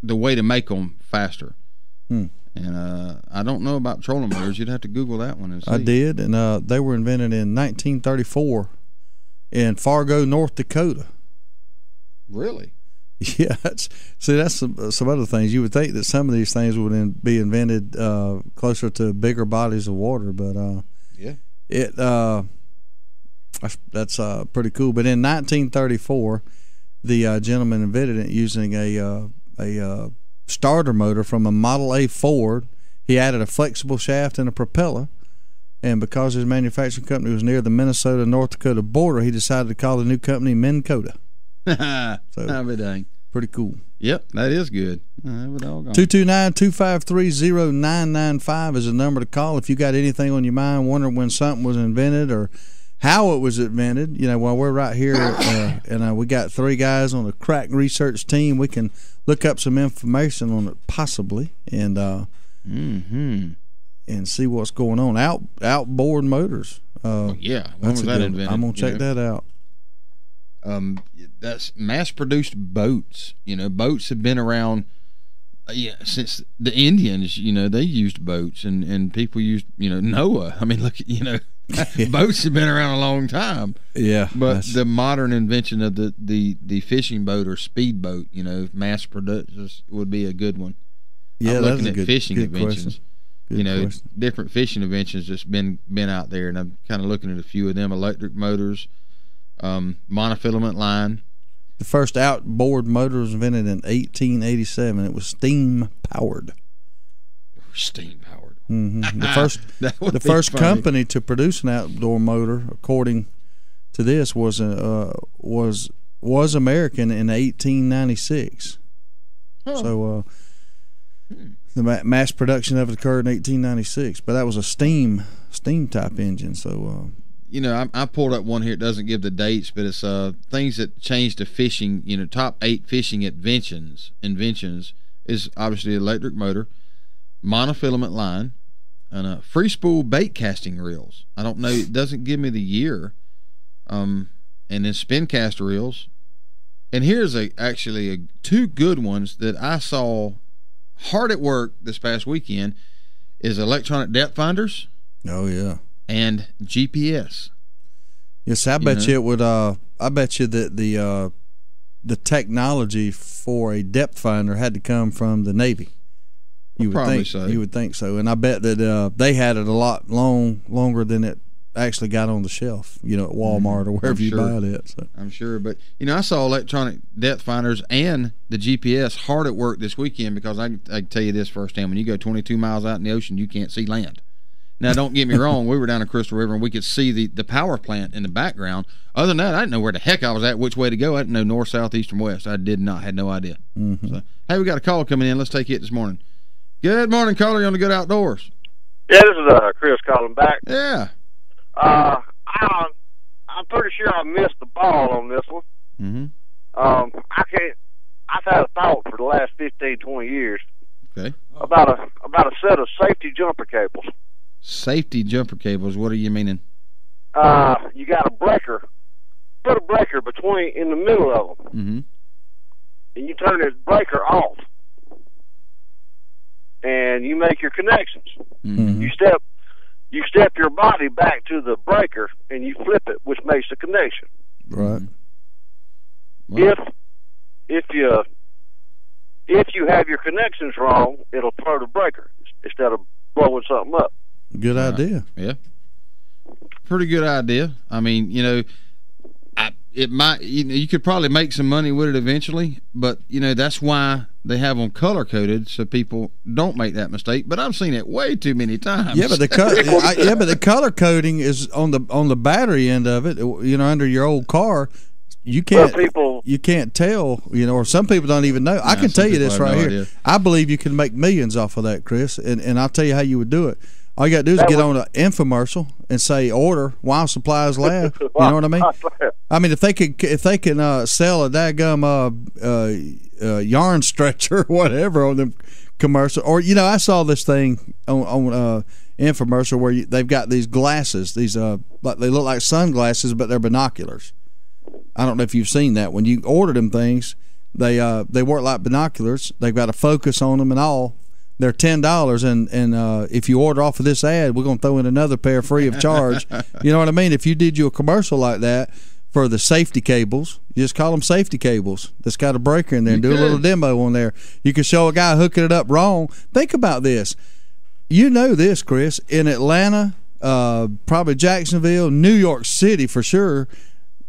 [SPEAKER 2] the way to make them faster. And I don't know about trolling motors. You'd have to Google that one and see.
[SPEAKER 3] I did, and they were invented in 1934 in Fargo, North Dakota.
[SPEAKER 2] Really?
[SPEAKER 3] Yeah. That's some other things. You would think that some of these things would be invented closer to bigger bodies of water, but that's pretty cool. But in 1934, the gentleman invented it using a starter motor from a Model A Ford. He added a flexible shaft and a propeller, and because his manufacturing company was near the Minnesota-North Dakota border, he decided to call the new company Minn-Kota. So dang. Pretty cool.
[SPEAKER 2] Yep, that is good.
[SPEAKER 3] 229-253-0995 is the number to call if you got anything on your mind, wondering when something was invented or how it was invented. You know, while we're right here, and we got 3 guys on the crack research team, we can look up some information on it possibly, and and see what's going on. Outboard motors.
[SPEAKER 2] Yeah, when was that invented?
[SPEAKER 3] I'm gonna check that out.
[SPEAKER 2] That's mass-produced boats. You know, boats have been around since the Indians. You know, they used boats, and people used, you know, Noah. I mean, look at, you know, boats have been around a long time.
[SPEAKER 3] Yeah,
[SPEAKER 2] but the modern invention of the fishing boat or speedboat, you know, mass production would be a good one.
[SPEAKER 3] Yeah,
[SPEAKER 2] I'm looking
[SPEAKER 3] that's
[SPEAKER 2] at
[SPEAKER 3] a
[SPEAKER 2] fishing
[SPEAKER 3] good
[SPEAKER 2] inventions.
[SPEAKER 3] question.
[SPEAKER 2] You know,
[SPEAKER 3] question.
[SPEAKER 2] Different fishing inventions just been out there, and I'm kind of looking at a few of them. Electric motors, monofilament line.
[SPEAKER 3] The first outboard motor was invented in 1887. It was steam powered.
[SPEAKER 2] Steam powered.
[SPEAKER 3] The first company to produce an outdoor motor, according to this, was American in 1896. So the mass production of it occurred in 1896, but that was a steam type engine. So
[SPEAKER 2] you know, I pulled up one here. It doesn't give the dates, but it's things that changed the fishing. You know, top 8 fishing inventions is obviously electric motor, monofilament line, and free spool bait casting reels. I don't know. It doesn't give me the year. And then spin cast reels. And here's actually 2 good ones that I saw hard at work this past weekend is electronic depth finders.
[SPEAKER 3] Oh yeah.
[SPEAKER 2] And GPS.
[SPEAKER 3] Yes, I bet you it would. I bet you that the technology for a depth finder had to come from the Navy. You would think so. You would think so, and I bet that they had it a lot longer than it actually got on the shelf. You know, at Walmart or wherever you buy it. So.
[SPEAKER 2] I'm sure, but you know, I saw electronic depth finders and the GPS hard at work this weekend because I can tell you this firsthand: when you go 22 miles out in the ocean, you can't see land. Now, don't get me wrong. We were down the Crystal River, and we could see the power plant in the background. Other than that, I didn't know where the heck I was at, which way to go. I didn't know north, south, east, and west. I did not. Had no idea. So, hey, we got a call coming in. Let's take it this morning. Good morning, caller. You're on the Good Outdoors.
[SPEAKER 23] Yeah, this is Chris calling back.
[SPEAKER 2] Yeah.
[SPEAKER 23] I'm pretty sure I missed the ball on this one. I've had a thought for the last 15, 20 years.
[SPEAKER 2] Okay.
[SPEAKER 23] About a set of safety jumper cables.
[SPEAKER 2] Safety jumper cables. What are you meaning?
[SPEAKER 23] You got a breaker. Put a breaker in the middle of them, and you turn this breaker off, and you make your connections. You step your body back to the breaker, and you flip it, which makes the connection.
[SPEAKER 3] Right.
[SPEAKER 23] Well, if you have your connections wrong, it'll throw the breaker instead of blowing something up.
[SPEAKER 3] Good idea.
[SPEAKER 2] Yeah. Pretty good idea. I mean, you know, it might, you could probably make some money with it eventually, but you know, that's why they have them color coded so people don't make that mistake. But I've seen it way too many times.
[SPEAKER 3] Yeah, but the color coding is on the battery end of it. You know, under your old car, you can't tell. You know, or some people don't even know. I can tell you this right here. I believe you can make millions off of that, Chris, and I'll tell you how you would do it. All you got to do is get on an infomercial and say order while supplies last. You know what I mean? I mean, if they can sell a daggum yarn stretcher or whatever on them commercial, or you know, I saw this thing on infomercial where they've got these glasses, these like they look like sunglasses, but they're binoculars. I don't know if you've seen that. When you order them things, they work like binoculars. They've got a focus on them and all. They're $10, and if you order off of this ad, we're going to throw in another pair free of charge. You know what I mean? If you did you a commercial like that for the safety cables, you just call them safety cables. That's got a breaker in there, and do a little demo on there. You can show a guy hooking it up wrong. Think about this. You know this, Chris. In Atlanta, probably Jacksonville, New York City for sure,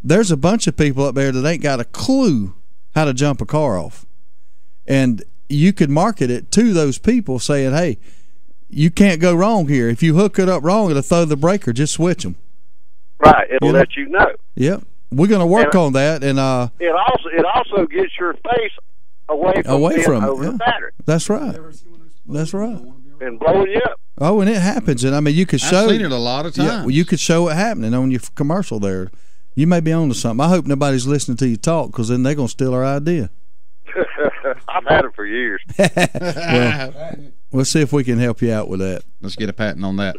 [SPEAKER 3] there's a bunch of people up there that ain't got a clue how to jump a car off. And you could market it to those people saying, hey, you can't go wrong here. If you hook it up wrong, it'll throw the breaker. Just switch them.
[SPEAKER 23] Right. It'll let you know.
[SPEAKER 3] Yep. We're going to work on that. And
[SPEAKER 23] it also gets your face away from over the battery.
[SPEAKER 3] That's right. That's right.
[SPEAKER 23] And blowing you up.
[SPEAKER 3] Oh, and it happens. And I mean, you could show.
[SPEAKER 2] I've seen it a lot of times.
[SPEAKER 3] Yeah, well, you could show it happening on your commercial there. You may be on to something. I hope nobody's listening to you talk, because then they're going to steal our idea.
[SPEAKER 23] I've had it for years.
[SPEAKER 3] Well, we'll see if we can help you out with that.
[SPEAKER 2] Let's get a patent on that.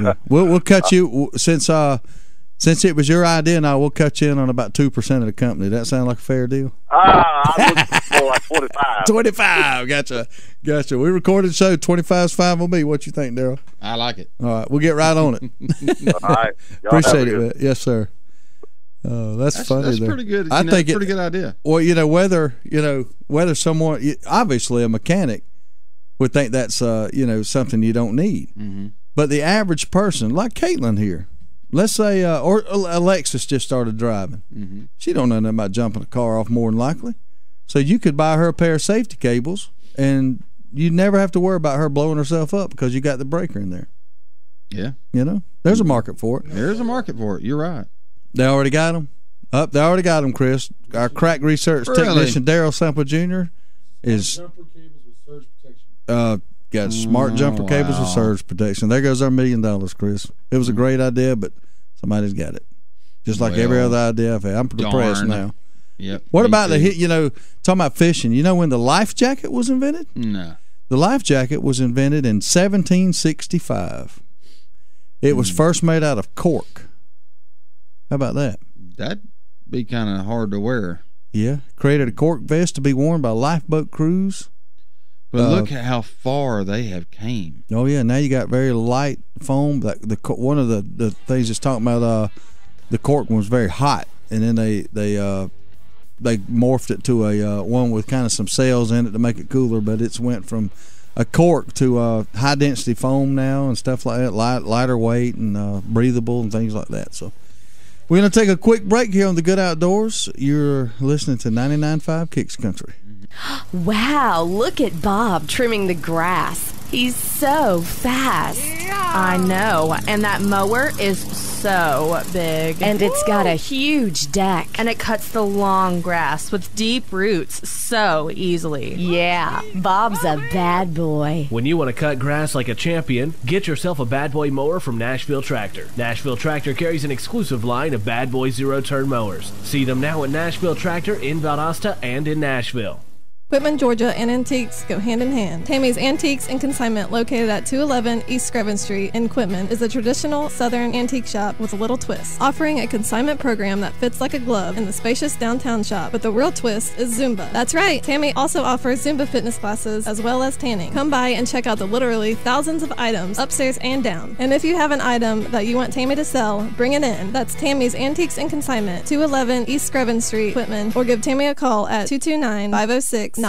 [SPEAKER 3] Yeah. We'll cut you since it was your idea. Now we'll cut you in on about 2% of the company. That sound like a fair deal?
[SPEAKER 23] I'm looking for like 25.
[SPEAKER 3] 25. Gotcha. We recorded the show. 25 is fine with me. What you think, Darrell?
[SPEAKER 2] I like it.
[SPEAKER 3] All right, we'll get right on it.
[SPEAKER 23] All right.
[SPEAKER 3] Appreciate it, man. Yes, sir. That's funny.
[SPEAKER 2] That's pretty good. I think it's a pretty good idea.
[SPEAKER 3] Well, whether someone, obviously a mechanic would think that's something you don't need.
[SPEAKER 2] Mm-hmm.
[SPEAKER 3] But the average person, like Caitlin here, let's say, or Alexis just started driving.
[SPEAKER 2] Mm-hmm.
[SPEAKER 3] She don't know nothing about jumping a car off, more than likely. So you could buy her a pair of safety cables, and you'd never have to worry about her blowing herself up because you got the breaker in there.
[SPEAKER 2] Yeah.
[SPEAKER 3] There's a market for it.
[SPEAKER 2] There's a market for it. You're right.
[SPEAKER 3] They already got them? They already got them, Chris. Our crack research technician, Darrell Sample Jr., is
[SPEAKER 9] jumper cables with surge protection.
[SPEAKER 3] Got smart jumper cables with surge protection. There goes our $1 million, Chris. It was a great idea, but somebody's got it. Just like every other idea I've had. I'm depressed now.
[SPEAKER 2] Yep.
[SPEAKER 3] What about talking about fishing, when the life jacket was invented?
[SPEAKER 2] No.
[SPEAKER 3] The life jacket was invented in 1765. It was first made out of cork. How about that?
[SPEAKER 2] That'd be kind of hard to wear.
[SPEAKER 3] Yeah. Created a cork vest to be worn by lifeboat crews.
[SPEAKER 2] But look at how far they have came.
[SPEAKER 3] Oh, yeah. Now you got very light foam. One of the things that's talking about, the cork one was very hot. And then they morphed it to a one with kind of some sails in it to make it cooler. But it's went from a cork to high-density foam now and stuff like that, lighter weight and breathable and things like that. So we're going to take a quick break here on the Good Outdoors. You're listening to 99.5 Kicks Country.
[SPEAKER 21] Wow, look at Bob trimming the grass. He's so fast. I know, and that mower is so big. And it's got a huge deck. And it cuts the long grass with deep roots so easily. Yeah, Bob's a bad boy.
[SPEAKER 10] When you want to cut grass like a champion, get yourself a Bad Boy mower from Nashville Tractor. Nashville Tractor carries an exclusive line of Bad Boy zero-turn mowers. See them now at Nashville Tractor in Valdosta and in Nashville.
[SPEAKER 11] Quitman, Georgia, and antiques go hand in hand. Tammy's Antiques and Consignment, located at 211 East Screven Street in Quitman, is a traditional Southern antique shop with a little twist, offering a consignment program that fits like a glove in the spacious downtown shop. But the real twist is Zumba. That's right, Tammy also offers Zumba fitness classes as well as tanning. Come by and check out the literally thousands of items upstairs and down. And if you have an item that you want Tammy to sell, bring it in. That's Tammy's Antiques and Consignment, 211 East Screven Street, Quitman, or give Tammy a call at 229-506-9146.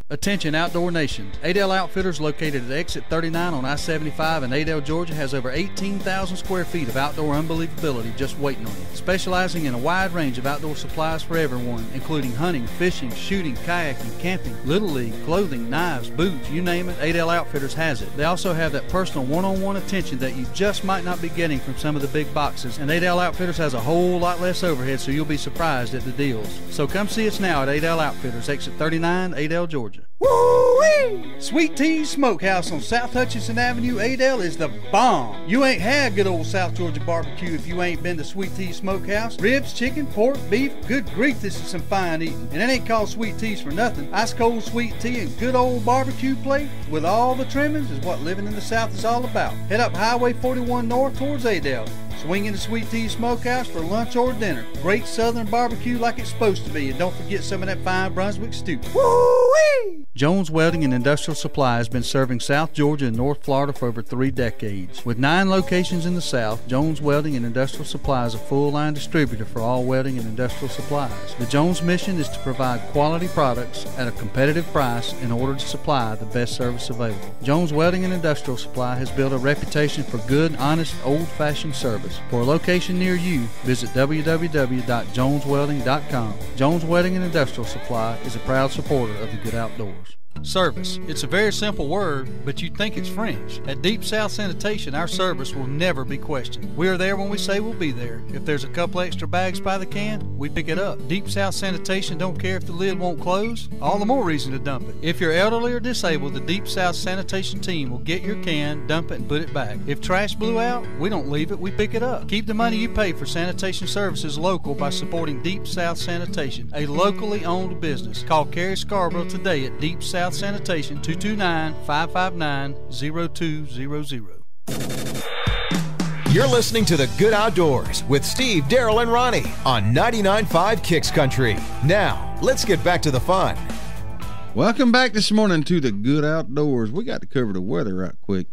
[SPEAKER 4] Attention Outdoor Nation. Adel Outfitters, located at exit 39 on I-75 in Adel, Georgia, has over 18,000 square feet of outdoor unbelievability just waiting on you. Specializing in a wide range of outdoor supplies for everyone, including hunting, fishing, shooting, kayaking, camping, Little League, clothing, knives, boots, you name it, Adel Outfitters has it. They also have that personal one-on-one attention that you just might not be getting from some of the big boxes, and Adel Outfitters has a whole lot less overhead, so you'll be surprised at the deals. So come see us now at Adel Outfitters, exit 39, Adel, Georgia. Woo-wee! Sweet Tea Smokehouse on South Hutchinson Avenue, Adel is the bomb. You ain't had good old South Georgia barbecue if you ain't been to Sweet Tea Smokehouse. Ribs, chicken, pork, beef, good grief, this is some fine eating. And it ain't called Sweet Teas for nothing. Ice cold sweet tea and good old barbecue plate with all the trimmings is what living in the South is all about. Head up Highway 41 north towards Adel. Swing into Sweet Tea Smokehouse for lunch or dinner. Great southern barbecue like it's supposed to be. And don't forget some of that fine Brunswick stew. Woo-wee! Jones Welding and Industrial Supply has been serving South Georgia and North Florida for over 3 decades. With 9 locations in the South, Jones Welding and Industrial Supply is a full-line distributor for all welding and industrial supplies. The Jones mission is to provide quality products at a competitive price in order to supply the best service available. Jones Welding and Industrial Supply has built a reputation for good, honest, old-fashioned service. For a location near you, visit www.joneswelding.com. Jones Welding and Industrial Supply is a proud supporter of the Good Outdoors. Service. It's a very simple word, but you'd think it's French. At Deep South Sanitation, our service will never be questioned. We are there when we say we'll be there. If there's a couple extra bags by the can, we pick it up. Deep South Sanitation don't care if the lid won't close. All the more reason to dump it. If you're elderly or disabled, the Deep South Sanitation team will get your can, dump it, and put it back. If trash blew out, we don't leave it, we pick it up. Keep the money you pay for sanitation services local by supporting Deep South Sanitation, a locally owned business. Call Carrie Scarborough today at Deep South Sanitation, 229-559-0200.
[SPEAKER 1] You're listening to The Good Outdoors with Steve, Darrell, and Ronnie on 99.5 Kicks Country. Now, let's get back to the fun.
[SPEAKER 2] Welcome back this morning to The Good Outdoors. We got to cover the weather right quick.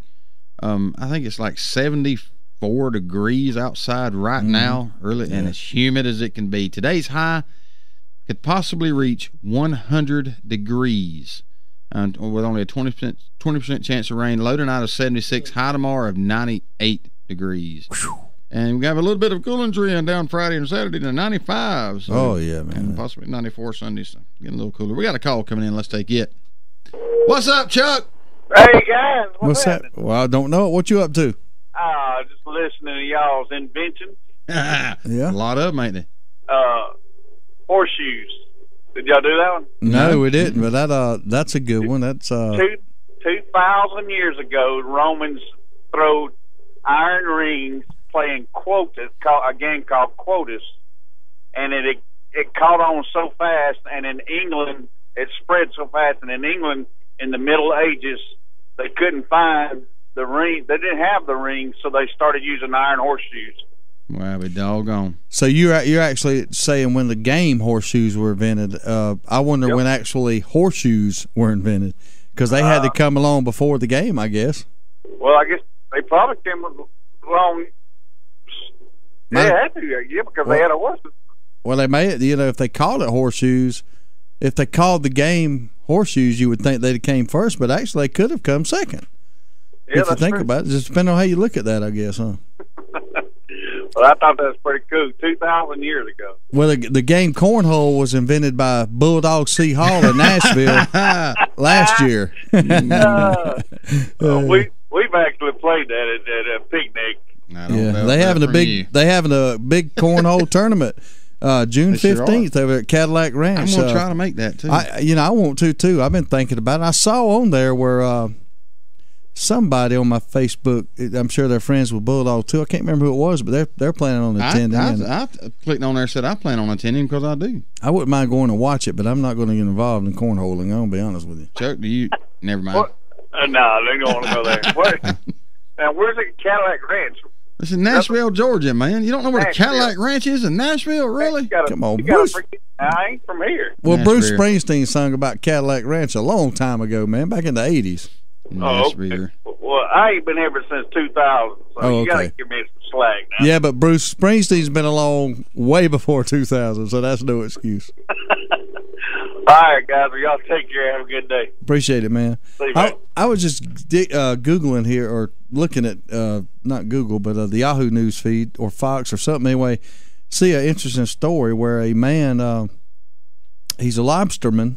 [SPEAKER 2] I think it's like 74 degrees outside right now, and as humid as it can be. Today's high could possibly reach 100 degrees. With only a 20% chance of rain. Low tonight of 76, high tomorrow of 98 degrees. And we have a little bit of cooling trend down Friday and Saturday to 95. So,
[SPEAKER 3] yeah, man.
[SPEAKER 2] And possibly 94 Sunday, so getting a little cooler. We got a call coming in. Let's take it. What's up, Chuck?
[SPEAKER 23] Hey, guys.
[SPEAKER 3] What's happening? Well, I don't know. What you up to?
[SPEAKER 23] Just listening to y'all's inventions.
[SPEAKER 3] Yeah.
[SPEAKER 2] A lot of them, ain't they?
[SPEAKER 23] Horseshoes. Did y'all do that one?
[SPEAKER 3] No, we didn't, but that's a good one. That's
[SPEAKER 23] 2,000 years ago, Romans throwed iron rings playing quotas, a game called quotas, and it caught on so fast, and in England, it spread so fast, and in England, in the Middle Ages, they couldn't find the ring. They didn't have the ring, so they started using iron horseshoes.
[SPEAKER 2] Wow, be doggone.
[SPEAKER 3] So you're actually saying when the game horseshoes were invented. I wonder when actually horseshoes were invented, because they had to come along before the game, I guess.
[SPEAKER 23] Well, I guess they probably came along. They had to, because they had a horse.
[SPEAKER 3] Well, they made it. If they called it horseshoes, if they called the game horseshoes, you would think they'd came first, but actually they could have come second.
[SPEAKER 23] Yeah,
[SPEAKER 3] if you think about it, just depending on how you look at that, I guess, huh?
[SPEAKER 23] Well, I thought that was pretty cool. 2,000 years ago.
[SPEAKER 3] Well, the game cornhole was invented by Bulldog C. Hall in Nashville last year.
[SPEAKER 23] We've actually played that at a picnic.
[SPEAKER 3] They having a big cornhole tournament June 15th over at Cadillac Ranch.
[SPEAKER 2] I'm gonna try to make that too.
[SPEAKER 3] I want to too. I've been thinking about it. I saw on there where somebody on my Facebook, I'm sure they're friends with Bulldog too. I can't remember who it was, but they're planning on attending.
[SPEAKER 2] I clicked on there and said I plan on attending because I do.
[SPEAKER 3] I wouldn't mind going to watch it, but I'm not going to get involved in cornholing. I'm going to be honest with you.
[SPEAKER 2] Chuck, do you? Never mind.
[SPEAKER 23] No, they don't want to go there. Now, where's the Cadillac Ranch?
[SPEAKER 2] This is Nashville, Georgia, man. You don't know where the Cadillac Ranch is in Nashville, really?
[SPEAKER 3] Come on, Bruce.
[SPEAKER 23] I ain't from here.
[SPEAKER 3] Well, Bruce Springsteen sung about Cadillac Ranch a long time ago, man, back in the 80s.
[SPEAKER 23] Okay. Well, I ain't been here since 2000, so you got to give me some slack now.
[SPEAKER 3] Yeah, but Bruce Springsteen's been along way before 2000, so that's no excuse.
[SPEAKER 23] All right, guys. Well, y'all take care. Have a good day.
[SPEAKER 3] Appreciate it, man.
[SPEAKER 23] See you, man.
[SPEAKER 3] I was just Googling here, or looking at, not Google, but the Yahoo News feed, or Fox or something. Anyway, see an interesting story where a man, he's a lobsterman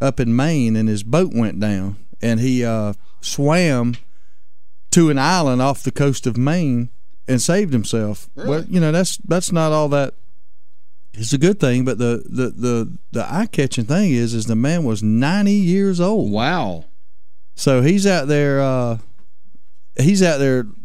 [SPEAKER 3] up in Maine, and his boat went down. And he swam to an island off the coast of Maine and saved himself.
[SPEAKER 2] Really?
[SPEAKER 3] Well, that's not all that It's a good thing, but the eye-catching thing is the man was 90 years old.
[SPEAKER 2] Wow.
[SPEAKER 3] So he's out there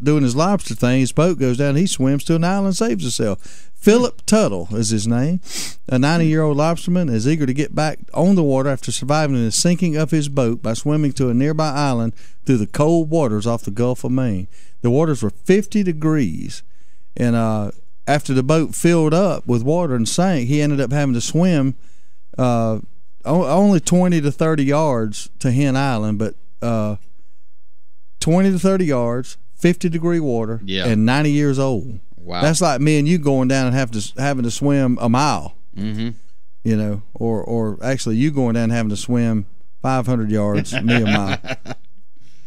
[SPEAKER 3] doing his lobster thing. His boat goes down. He swims to an island, saves himself. Philip Tuttle is his name. A 90-year-old lobsterman is eager to get back on the water after surviving the sinking of his boat by swimming to a nearby island through the cold waters off the Gulf of Maine. The waters were 50 degrees, and after the boat filled up with water and sank, he ended up having to swim only 20 to 30 yards to Hen Island, but 20 to 30 yards, 50-degree water, and 90 years old.
[SPEAKER 2] Wow.
[SPEAKER 3] That's like me and you going down and having to swim a mile.
[SPEAKER 2] Mm-hmm.
[SPEAKER 3] You know, or actually you going down and having to swim 500 yards, me a mile.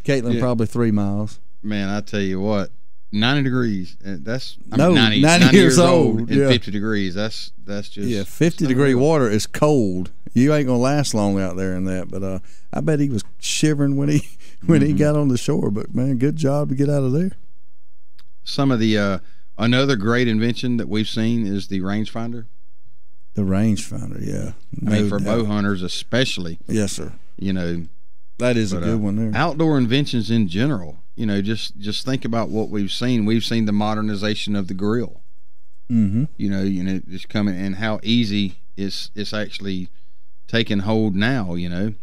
[SPEAKER 3] Caitlin probably 3 miles.
[SPEAKER 2] Man, I tell you what, 90 degrees. That's
[SPEAKER 3] 90 years old
[SPEAKER 2] and 50 degrees. That's just
[SPEAKER 3] 50-degree water is cold. You ain't gonna last long out there in that. But I bet he was shivering when he got on the shore. But man, good job to get out of there.
[SPEAKER 2] Some of the another great invention that we've seen is the rangefinder.
[SPEAKER 3] The rangefinder, yeah.
[SPEAKER 2] I mean, for bow hunters especially.
[SPEAKER 3] Yes, sir.
[SPEAKER 2] You know,
[SPEAKER 3] that is a good one there.
[SPEAKER 2] Outdoor inventions in general. You know, just think about what we've seen. We've seen the modernization of the grill.
[SPEAKER 3] Mm-hmm.
[SPEAKER 2] You know, it's coming, and how easy it's actually taking hold now. You know.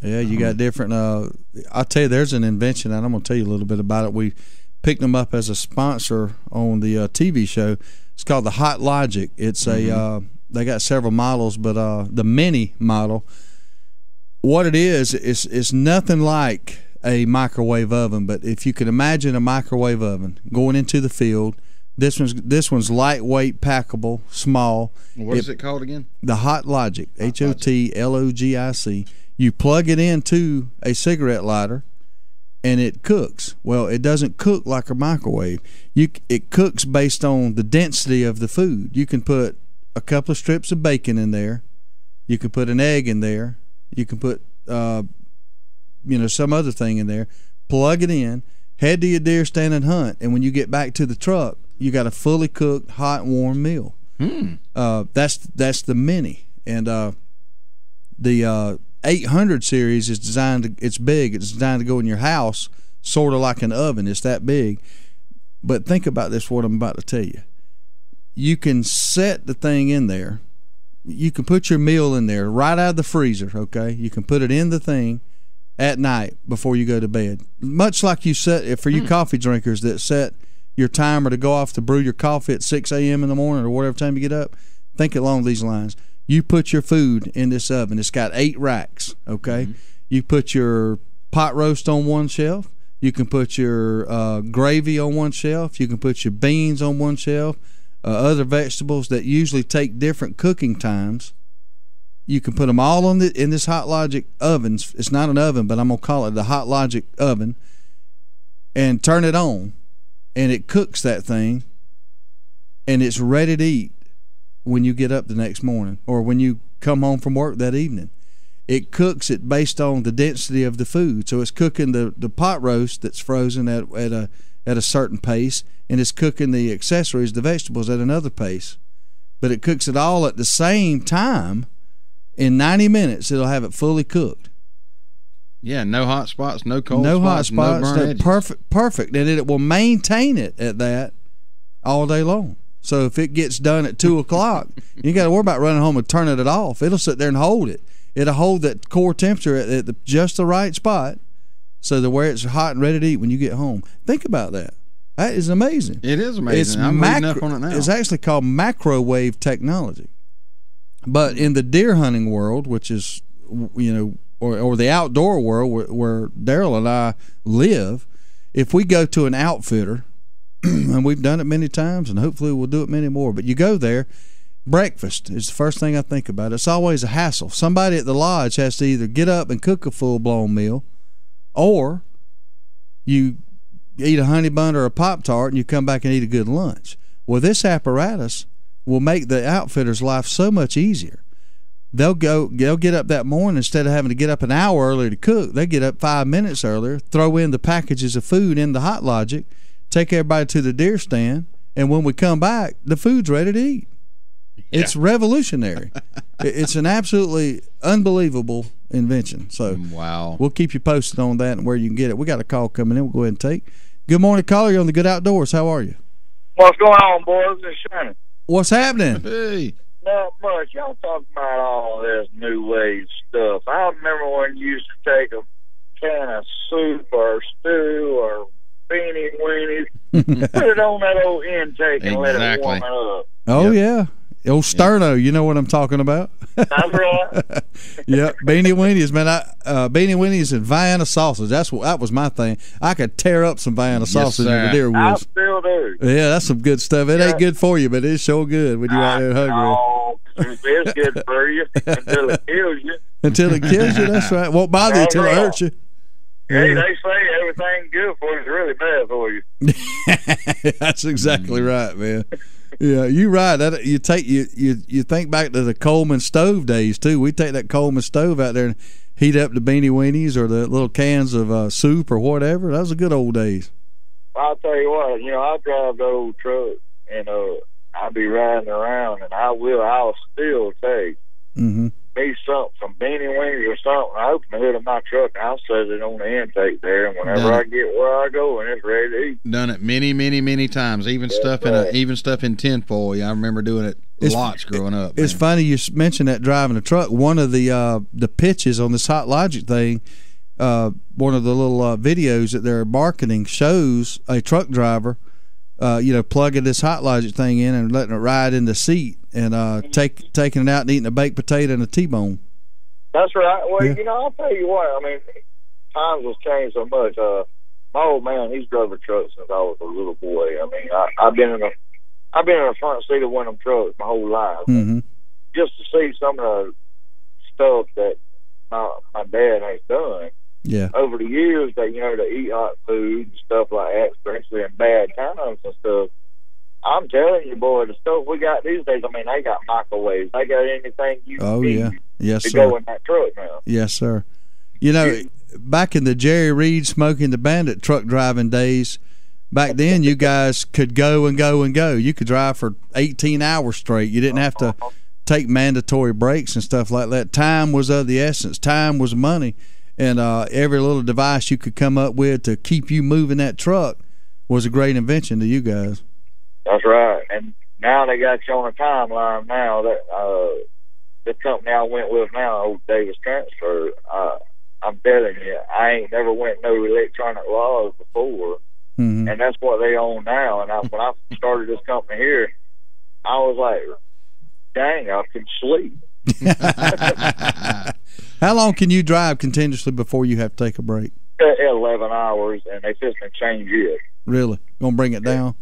[SPEAKER 3] Yeah, you got different. I'll tell you, there's an invention, and I'm going to tell you a little bit about it. We picked them up as a sponsor on the TV show. It's called the Hot Logic. It's they got several models, but the mini model, what it is nothing like a microwave oven. But if you can imagine a microwave oven going into the field, this one's lightweight, packable, small.
[SPEAKER 2] What is it called again?
[SPEAKER 3] The Hot Logic, HOTLOGIC. You plug it into a cigarette lighter, and it cooks. Well, it doesn't cook like a microwave. It cooks based on the density of the food. You can put a couple of strips of bacon in there. You can put an egg in there. You can put some other thing in there. Plug it in. Head to your deer stand and hunt. And when you get back to the truck, you got a fully cooked, hot, warm meal. That's the mini. And the 800 series is designed. It's big. It's designed to go in your house, sort of like an oven. It's that big. But think about this. What I'm about to tell you. You can set the thing in there. You can put your meal in there right out of the freezer. Okay. You can put it in the thing at night before you go to bed. Much like you set for you coffee drinkers that set your timer to go off to brew your coffee at 6 a.m. in the morning or whatever time you get up. Think along these lines. You put your food in this oven. It's got 8 racks, okay? You put your pot roast on one shelf. You can put your gravy on one shelf. You can put your beans on one shelf. Other vegetables that usually take different cooking times. You can put them all in this Hot Logic oven. It's not an oven, but I'm going to call it the Hot Logic oven. And turn it on. And it cooks that thing. And it's ready to eat when you get up the next morning or when you come home from work that evening. It cooks it based on the density of the food. So it's cooking the pot roast that's frozen at a certain pace, and it's cooking the accessories, the vegetables, at another pace. But it cooks it all at the same time. In 90 minutes, it'll have it fully cooked.
[SPEAKER 2] Yeah, no hot spots, no cold
[SPEAKER 3] spots,
[SPEAKER 2] no burn edges.
[SPEAKER 3] Perfect. And it will maintain it at that all day long. So if it gets done at 2 o'clock, you got to worry about running home and turning it off. It'll sit there and hold it. It'll hold that core temperature at just the right spot so that where it's hot and ready to eat when you get home. Think about that. That is amazing.
[SPEAKER 2] It is amazing. I'm reading up on it now.
[SPEAKER 3] It's actually called microwave technology. But in the deer hunting world, which is, or the outdoor world where Darrell and I live, if we go to an outfitter, and we've done it many times, and hopefully we'll do it many more, but you go there, breakfast is the first thing I think about. It's always a hassle. Somebody at the lodge has to either get up and cook a full-blown meal, or you eat a honey bun or a Pop-Tart and you come back and eat a good lunch. Well, this apparatus will make the outfitter's life so much easier. They'll get up that morning, instead of having to get up an hour earlier to cook, they get up 5 minutes earlier, throw in the packages of food in the Hot Logic, take everybody to the deer stand, and when we come back, the food's ready to eat. It's revolutionary. It's an absolutely unbelievable invention. So
[SPEAKER 2] wow,
[SPEAKER 3] we'll keep you posted on that and where you can get it. We got a call coming in. We'll go ahead and take. Good morning, caller. You're on the Good Outdoors. How are you?
[SPEAKER 23] What's going on, boys? It's Shannon.
[SPEAKER 3] What's happening?
[SPEAKER 2] Hey.
[SPEAKER 23] Not much. Y'all talking about all this new wave stuff. I remember when you used to take a can of soup or stew or beanie weenies, put it on that old intake and let it warm it up.
[SPEAKER 3] Oh, yeah. Old Sterno, you know what I'm talking about.
[SPEAKER 23] That's right.
[SPEAKER 3] Yep, beanie weenies, man. Beanie weenies and Vienna sausage. That was my thing. I could tear up some Vienna sausage over there.
[SPEAKER 23] I still do.
[SPEAKER 3] Yeah, that's some good stuff. It ain't good for you, but it's sure good when you're out there hungry.
[SPEAKER 23] Oh, it's good for you until it kills you.
[SPEAKER 3] Until it kills you, that's right. Won't bother you until it hurts you.
[SPEAKER 23] Hey, they say everything good for you is really bad for you.
[SPEAKER 3] That's exactly right, man. Yeah, you're right. You think back to the Coleman stove days too. We take that Coleman stove out there and heat up the beanie weenies or the little cans of soup or whatever. That was the good old days.
[SPEAKER 23] I'll tell you what, I drive the old truck and I'll be riding around and I'll still take me something from beanie weenies or something. I open the hood of my truck and I'll set it on the intake there, and whenever I get where I go and it's ready to eat.
[SPEAKER 2] Done it many times. Even stuff in tinfoil. I remember doing it lots growing up.
[SPEAKER 3] It's funny you mentioned that driving a truck. One of the pitches on this Hot Logic thing, one of the little videos that they're marketing shows a truck driver plugging this Hot Logic thing in and letting it ride in the seat and taking it out and eating a baked potato and a T-bone.
[SPEAKER 23] That's right. Well, I'll tell you what. I mean, times have changed so much. My old man, he's drove a truck since I was a little boy. I mean, I've been in the front seat of one of them trucks my whole life. Just to see some of the stuff that my dad has done.
[SPEAKER 3] Yeah.
[SPEAKER 23] Over the years, to eat hot food and stuff like that, especially in bad times and stuff. I'm telling you, boy, the stuff we got these days, I mean, they got microwaves. They got anything you need to go in that truck now.
[SPEAKER 3] Yes, sir. Back in the Jerry Reed Smoking the Bandit truck driving days, back then you guys could go and go and go. You could drive for 18 hours straight. You didn't have to take mandatory breaks and stuff like that. Time was of the essence. Time was money. And every little device you could come up with to keep you moving that truck was a great invention to you guys.
[SPEAKER 23] That's right. And now they got you on a timeline now. That the company I went with now, old Davis Transfer, I'm telling you, I ain't never went no electronic laws before. And that's what they own now. And when I started this company here, I was like, dang, I can sleep.
[SPEAKER 3] How long can you drive continuously before you have to take a break?
[SPEAKER 23] 11 hours, and they just can change it.
[SPEAKER 3] Really? Gonna bring it down?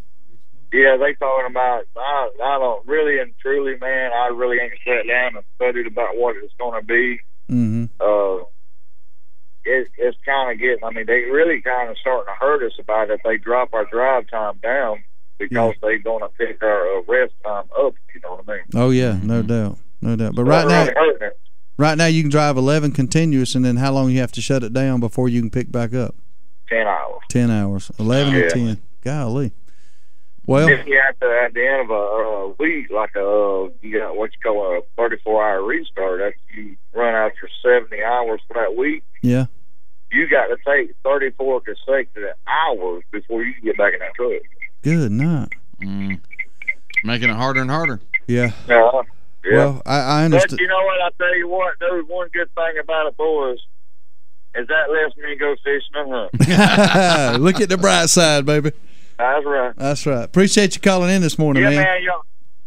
[SPEAKER 23] Yeah, they talking about, I don't really and truly, man, I really ain't sat down and studied about what it's going to be. It's kind of getting, I mean, they really kind of starting to hurt us about it if they drop our drive time down because they're going to pick our rest time up, you know what I mean?
[SPEAKER 3] Oh, yeah, no doubt. No doubt. But right now you can drive 11 continuous, and then how long you have to shut it down before you can pick back up?
[SPEAKER 23] 10 hours.
[SPEAKER 3] 10 hours. 11 to 10. Golly. Well,
[SPEAKER 23] if you have to, at the end of a week, like you got what you call a 34-hour restart, after you run out your 70 hours for that week,
[SPEAKER 3] yeah,
[SPEAKER 23] you got to take 34 consecutive hours before you can get back in that truck.
[SPEAKER 3] Good night.
[SPEAKER 2] Making it harder and harder.
[SPEAKER 3] Yeah.
[SPEAKER 23] Yeah.
[SPEAKER 3] Well, I understand.
[SPEAKER 23] But you know what? I tell you what, there's one good thing about it, boys, is that lets me go fishing and hunt.
[SPEAKER 3] Look at the bright side, baby.
[SPEAKER 23] That's right.
[SPEAKER 3] That's right. Appreciate you calling in this morning, man.
[SPEAKER 23] Yeah, man.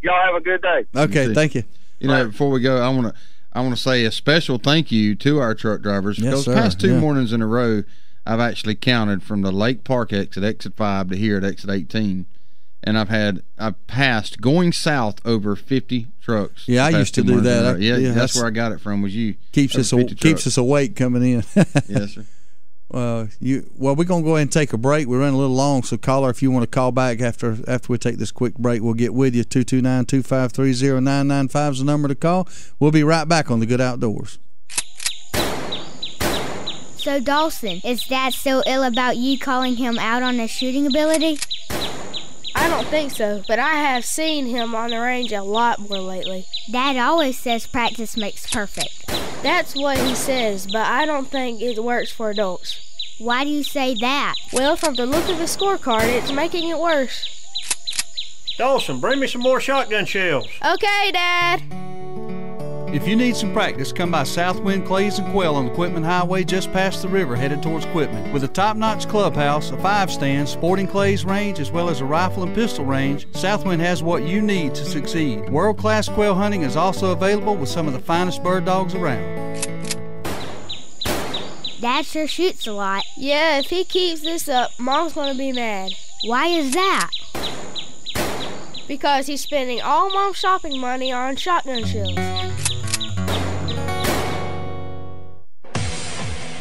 [SPEAKER 23] Y'all have a good day.
[SPEAKER 3] Okay, thank you.
[SPEAKER 2] Before we go, I want to say a special thank you to our truck drivers.
[SPEAKER 3] Yes,
[SPEAKER 2] because
[SPEAKER 3] sir.
[SPEAKER 2] Past two mornings in a row, I've actually counted from the Lake Park exit 5 to here at exit 18. And I've passed going south over 50 trucks.
[SPEAKER 3] Yeah, I used to do that.
[SPEAKER 2] Yeah, that's where I got it from. Was you
[SPEAKER 3] keeps us awake coming in.
[SPEAKER 2] Yes, sir.
[SPEAKER 3] Well, we're gonna go ahead and take a break. We're running a little long, so caller, if you want to call back after we take this quick break, we'll get with you. 229-253-0995 is the number to call. We'll be right back on the Good Outdoors.
[SPEAKER 18] So Dawson, is Dad still ill about you calling him out on his shooting ability?
[SPEAKER 19] I I don't think so, but I have seen him on the range a lot more lately.
[SPEAKER 18] Dad always says practice makes perfect.
[SPEAKER 19] That's what he says, but I don't think it works for adults.
[SPEAKER 18] Why do you say that?
[SPEAKER 19] Well, from the look of the scorecard, it's making it worse.
[SPEAKER 20] Dawson, bring me some more shotgun shells.
[SPEAKER 19] Okay, Dad.
[SPEAKER 4] If you need some practice, come by Southwind Clays and Quail on the Quitman Highway just past the river headed towards Quitman. With a top-notch clubhouse, a 5-stand, sporting clays range, as well as a rifle and pistol range, Southwind has what you need to succeed. World-class quail hunting is also available with some of the finest bird dogs around.
[SPEAKER 18] Dad sure shoots a lot.
[SPEAKER 19] Yeah, if he keeps this up, Mom's gonna be mad.
[SPEAKER 18] Why is that?
[SPEAKER 19] Because he's spending all Mom's shopping money on shotgun shells.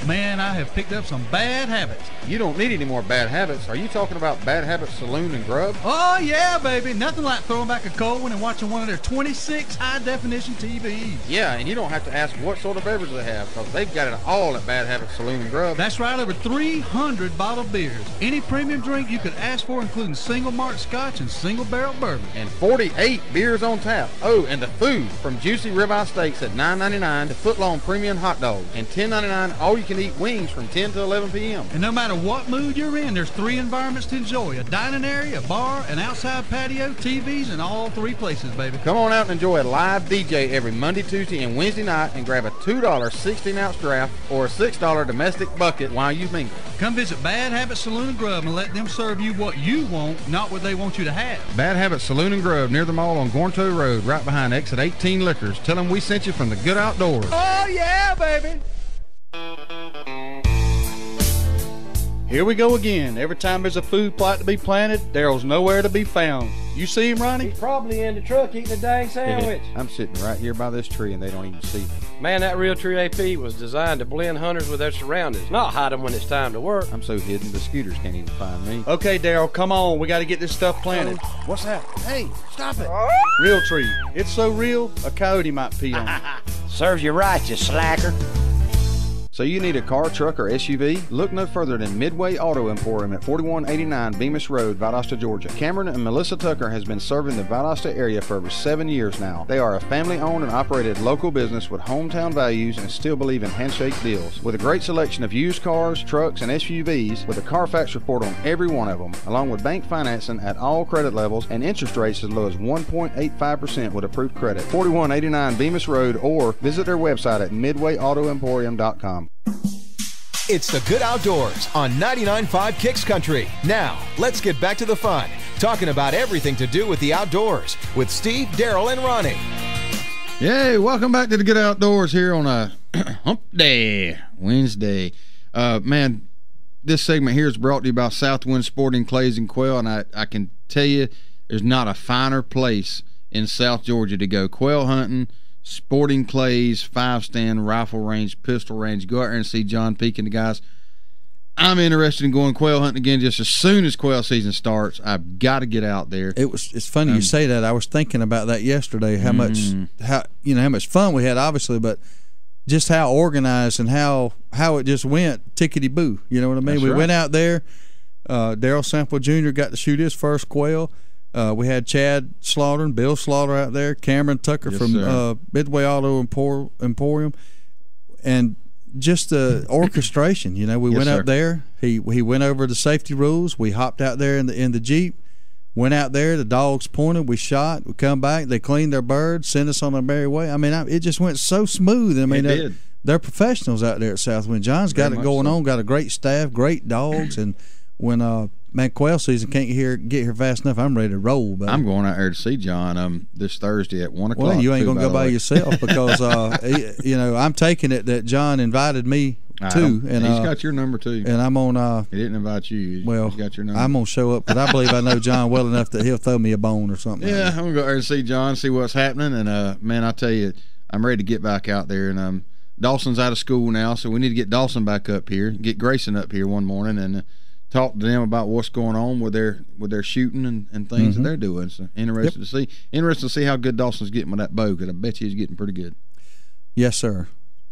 [SPEAKER 4] Man, I have picked up some bad habits.
[SPEAKER 2] You don't need any more bad habits. Are you talking about Bad Habits Saloon and Grub?
[SPEAKER 4] Oh, yeah, baby. Nothing like throwing back a cold one and watching one of their 26 high-definition TVs.
[SPEAKER 2] Yeah, and you don't have to ask what sort of beverage they have, because they've got it all at Bad Habits Saloon and Grub.
[SPEAKER 4] That's right, over 300 bottled beers. Any premium drink you could ask for, including single malt scotch and single barrel bourbon.
[SPEAKER 2] And 48 beers on tap. Oh, and the food, from juicy ribeye steaks at $9.99 to foot-long premium hot dogs. And $10.99 all you can eat wings from 10 to 11 p.m.
[SPEAKER 4] And no matter what mood you're in, there's 3 environments to enjoy: a dining area, a bar, an outside patio, TVs, and all 3 places, baby.
[SPEAKER 2] Come on out and enjoy a live DJ every Monday, Tuesday, and Wednesday night, and grab a $2 16-ounce draft or a $6 domestic bucket while you mingle.
[SPEAKER 4] Come visit Bad Habits Saloon and Grub and let them serve you what you want, not what they want you to have.
[SPEAKER 2] Bad Habits Saloon and Grub near the mall on Gornto Road, right behind Exit 18 Liquors. Tell them we sent you from the Good Outdoors.
[SPEAKER 4] Oh, yeah, baby. Here we go again. Every time there's a food plot to be planted, Darrell's nowhere to be found. You see him, Ronnie?
[SPEAKER 5] He's probably in the truck eating a dang sandwich.
[SPEAKER 6] I'm sitting right here by this tree and they don't even see me.
[SPEAKER 5] Man, that Real Tree AP was designed to blend hunters with their surroundings, not hide them when it's time to work.
[SPEAKER 6] I'm so hidden the scooters can't even find me.
[SPEAKER 4] Okay, Darrell, come on. We got to get this stuff planted.
[SPEAKER 6] What's that? Hey, stop it.
[SPEAKER 4] Real Tree. It's so real, a coyote might pee on it.
[SPEAKER 20] Serves you right, you slacker.
[SPEAKER 6] So you need a car, truck, or SUV? Look no further than Midway Auto Emporium at 4189 Bemis Road, Valdosta, Georgia. Cameron and Melissa Tucker has been serving the Valdosta area for over 7 years now. They are a family-owned and operated local business with hometown values and still believe in handshake deals. With a great selection of used cars, trucks, and SUVs, with a Carfax report on every one of them, along with bank financing at all credit levels and interest rates as low as 1.85% with approved credit. 4189 Bemis Road, or visit their website at midwayautoemporium.com.
[SPEAKER 1] It's the Good Outdoors on 99.5 Kicks Country. Now, let's get back to the fun, talking about everything to do with the outdoors with Steve, Darrell, and Ronnie.
[SPEAKER 2] Yay, welcome back to the Good Outdoors here on a Hump Day, Wednesday. Man, this segment here is brought to you by Southwind Sporting Clays and Quail, and I can tell you there's not a finer place in South Georgia to go quail hunting. Sporting Clays, 5-stand, rifle range, pistol range. Go out there and see John Peake and the guys. I'm interested in going quail hunting again just as soon as quail season starts. I've got to get out there.
[SPEAKER 3] It's funny you say that. I was thinking about that yesterday. How much fun we had, obviously, but just how organized and how it just went tickety boo. You know what I mean?
[SPEAKER 2] That's
[SPEAKER 3] we
[SPEAKER 2] right.
[SPEAKER 3] went out there. Darrell Sample Jr. got to shoot his first quail. We had Chad Slaughter and Bill Slaughter out there, Cameron Tucker from Midway Auto Emporium, and just the orchestration. You know, we went out there. He went over the safety rules. We hopped out there in the Jeep, went out there. The dogs pointed. We shot. We come back. They cleaned their birds, sent us on our merry way. I mean, it just went so smooth. I mean, they're professionals out there at Southwind. John's got it going on. Got a great staff, great dogs, and when man, quail season can't get here fast enough. I'm ready to roll. Buddy.
[SPEAKER 2] I'm going out there to see John this Thursday at 1 o'clock.
[SPEAKER 3] Well, you ain't gonna go by yourself because I'm taking it that John invited me too, and
[SPEAKER 2] he's got your number too.
[SPEAKER 3] And I'm on.
[SPEAKER 2] He didn't invite you.
[SPEAKER 3] Well,
[SPEAKER 2] he's got your number.
[SPEAKER 3] I'm gonna show up because I believe I know John well enough that he'll throw me a bone or something.
[SPEAKER 2] Yeah, I'm gonna go out there and see John, see what's happening, and man, I tell you, I'm ready to get back out there. And Dawson's out of school now, so we need to get Dawson back up here, get Grayson up here one morning, and talk to them about what's going on with their shooting and things that they're doing. So interested to see how good Dawson's getting with that bow, because I bet you he's getting pretty good.
[SPEAKER 3] Yes, sir.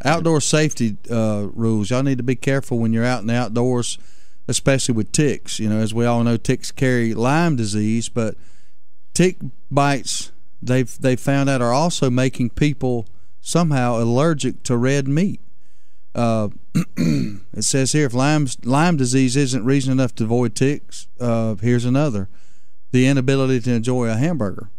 [SPEAKER 3] Outdoor safety rules. Y'all need to be careful when you're out in the outdoors. especially with ticks. You know, as we all know, ticks carry Lyme disease, but tick bites they've found out are also making people somehow allergic to red meat. It says here, if Lyme disease isn't reason enough to avoid ticks, here's another: the inability to enjoy a hamburger.